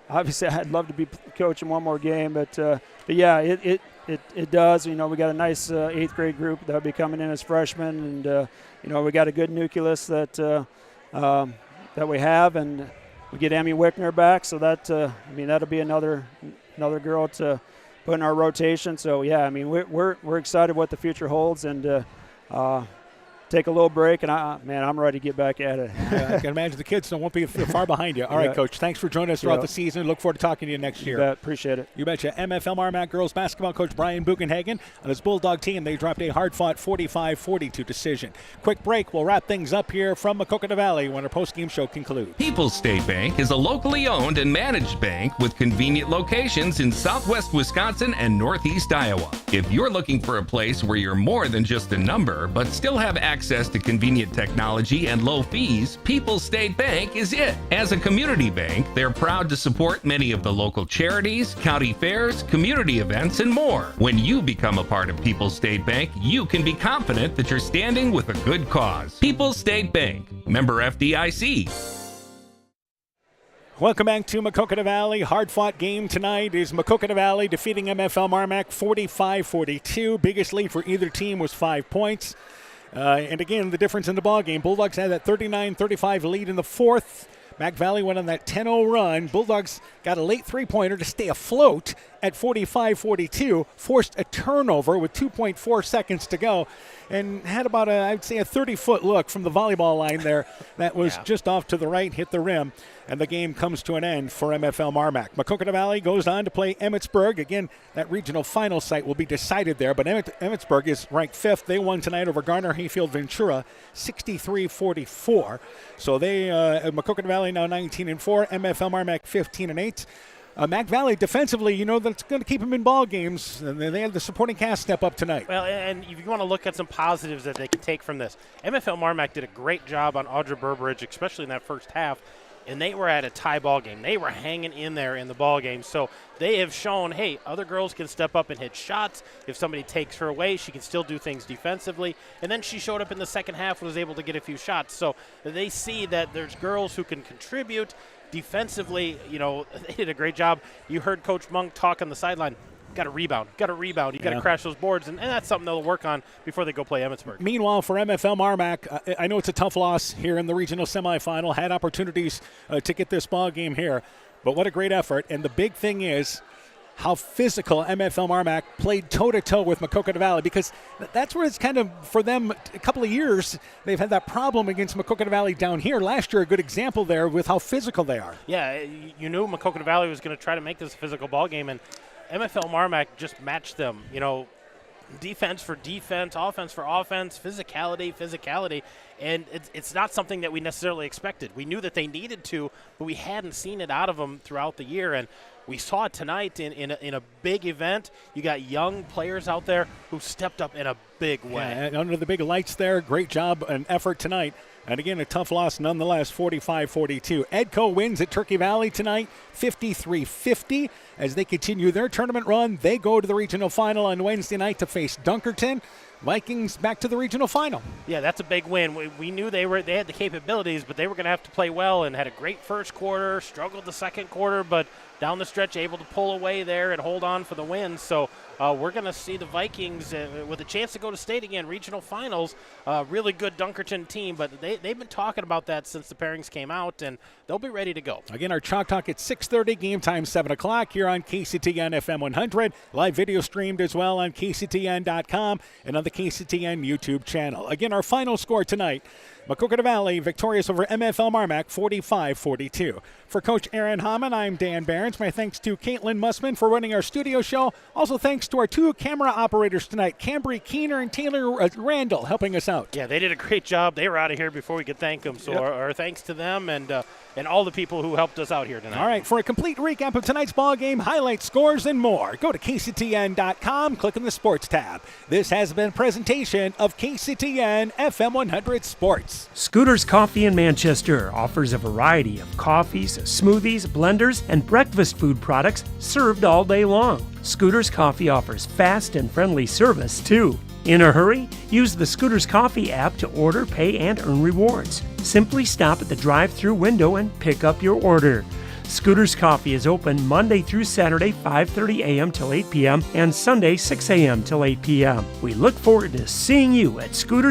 Obviously I'd love to be coaching one more game, but yeah, it does. We got a nice 8th grade group that'll be coming in as freshmen, and we got a good nucleus that we have, and we get Emmy Wickner back, so that that'll be another girl to put in our rotation. So yeah, I mean we're excited what the future holds, and take a little break, and I'm ready to get back at it. I can imagine the kids won't be far behind you. All right, Coach, thanks for joining us throughout the season. Look forward to talking to you next year. You bet. Appreciate it. You betcha. MFL MarMac girls basketball coach Brian Buchenhagen and his Bulldog team, they dropped a hard-fought 45-42 decision. Quick break. We'll wrap things up here from Maquoketa Valley when our post-game show concludes. People's State Bank is a locally owned and managed bank with convenient locations in southwest Wisconsin and northeast Iowa. If you're looking for a place where you're more than just a number, but still have access to convenient technology and low fees, People's State Bank is it. As a community bank, they're proud to support many of the local charities, county fairs, community events, and more. When you become a part of People's State Bank, you can be confident that you're standing with a good cause. People's State Bank, member FDIC. Welcome back to Maquoketa Valley. Hard-fought game tonight is Maquoketa Valley defeating MFL MarMac 45-42. Biggest lead for either team was 5 points. And again, the difference in the ballgame, Bulldogs had that 39-35 lead in the fourth. Mac Valley went on that 10-0 run. Bulldogs got a late three-pointer to stay afloat, at 45-42, forced a turnover with 2.4 seconds to go, and had about I'd say a 30-foot look from the volleyball line there that was just off to the right, hit the rim, and the game comes to an end for MFL MarMac. Maquoketa Valley goes on to play Emmitsburg. Again, that regional final site will be decided there, but Emmitsburg is ranked 5th. They won tonight over Garner Hayfield Ventura 63-44. So they Maquoketa Valley now 19-4, MFL MarMac 15-8. Mac Valley defensively, that's going to keep them in ball games. And they had the supporting cast step up tonight. Well, and if you want to look at some positives that they can take from this, MFL MarMac did a great job on Audra Burbridge, especially in that first half, and they were at a tie ball game. They were hanging in there in the ball game. So they have shown, hey, other girls can step up and hit shots. If somebody takes her away, she can still do things defensively. And then she showed up in the second half and was able to get a few shots. So they see that there's girls who can contribute. Defensively, they did a great job. You heard Coach Monk talk on the sideline. Got to rebound. You got to crash those boards, and that's something they'll work on before they go play Emmitsburg. Meanwhile, for MFL MarMac, I know it's a tough loss here in the regional semifinal. Had opportunities to get this ball game here, but what a great effort. And the big thing is how physical MFL MarMac played toe-to-toe with Maquoketa Valley, because that's where it's kind of, for them, a couple of years, they've had that problem against Maquoketa Valley down here. Last year, a good example there with how physical they are. Yeah, you knew Maquoketa Valley was going to try to make this a physical ball game, and MFL MarMac just matched them. Defense for defense, offense for offense, physicality, and it's not something that we necessarily expected. We knew that they needed to, but we hadn't seen it out of them throughout the year, and we saw it tonight in a big event. You got young players out there who stepped up in a big way. Yeah, and under the big lights there, great job and effort tonight. And again, a tough loss nonetheless, 45-42. Edco wins at Turkey Valley tonight, 53-50. As they continue their tournament run, they go to the regional final on Wednesday night to face Dunkerton. Vikings back to the regional final. Yeah, that's a big win. We knew they had the capabilities, but they were going to have to play well, and had a great first quarter, struggled the second quarter, but down the stretch able to pull away there and hold on for the win. So we're going to see the Vikings with a chance to go to state again, regional finals. Really good Dunkerton team, but they've been talking about that since the pairings came out, and they'll be ready to go. Again, our Chalk Talk at 6:30, game time 7 o'clock here on KCTN FM 100. Live video streamed as well on KCTN.com and on the KCTN YouTube channel. Again, our final score tonight, Maquoketa Valley victorious over MFL MarMac 45-42. For Coach Aaron Hammond, I'm Dan Behrens. My thanks to Caitlin Mussman for running our studio show. Also thanks to our two camera operators tonight, Cambry Keener and Taylor Randall, helping us out. Yeah, they did a great job. They were out of here before we could thank them. So our thanks to them and all the people who helped us out here tonight. All right, for a complete recap of tonight's ball game, highlights, scores, and more, go to KCTN.com, click on the Sports tab. This has been a presentation of KCTN FM 100 Sports. Scooter's Coffee in Manchester offers a variety of coffees, smoothies, blenders, and breakfast food products served all day long. Scooter's Coffee offers fast and friendly service, too. In a hurry? Use the Scooter's Coffee app to order, pay, and earn rewards. Simply stop at the drive-thru window and pick up your order. Scooter's Coffee is open Monday through Saturday, 5:30 a.m. till 8 p.m. and Sunday, 6 a.m. till 8 p.m. We look forward to seeing you at Scooter's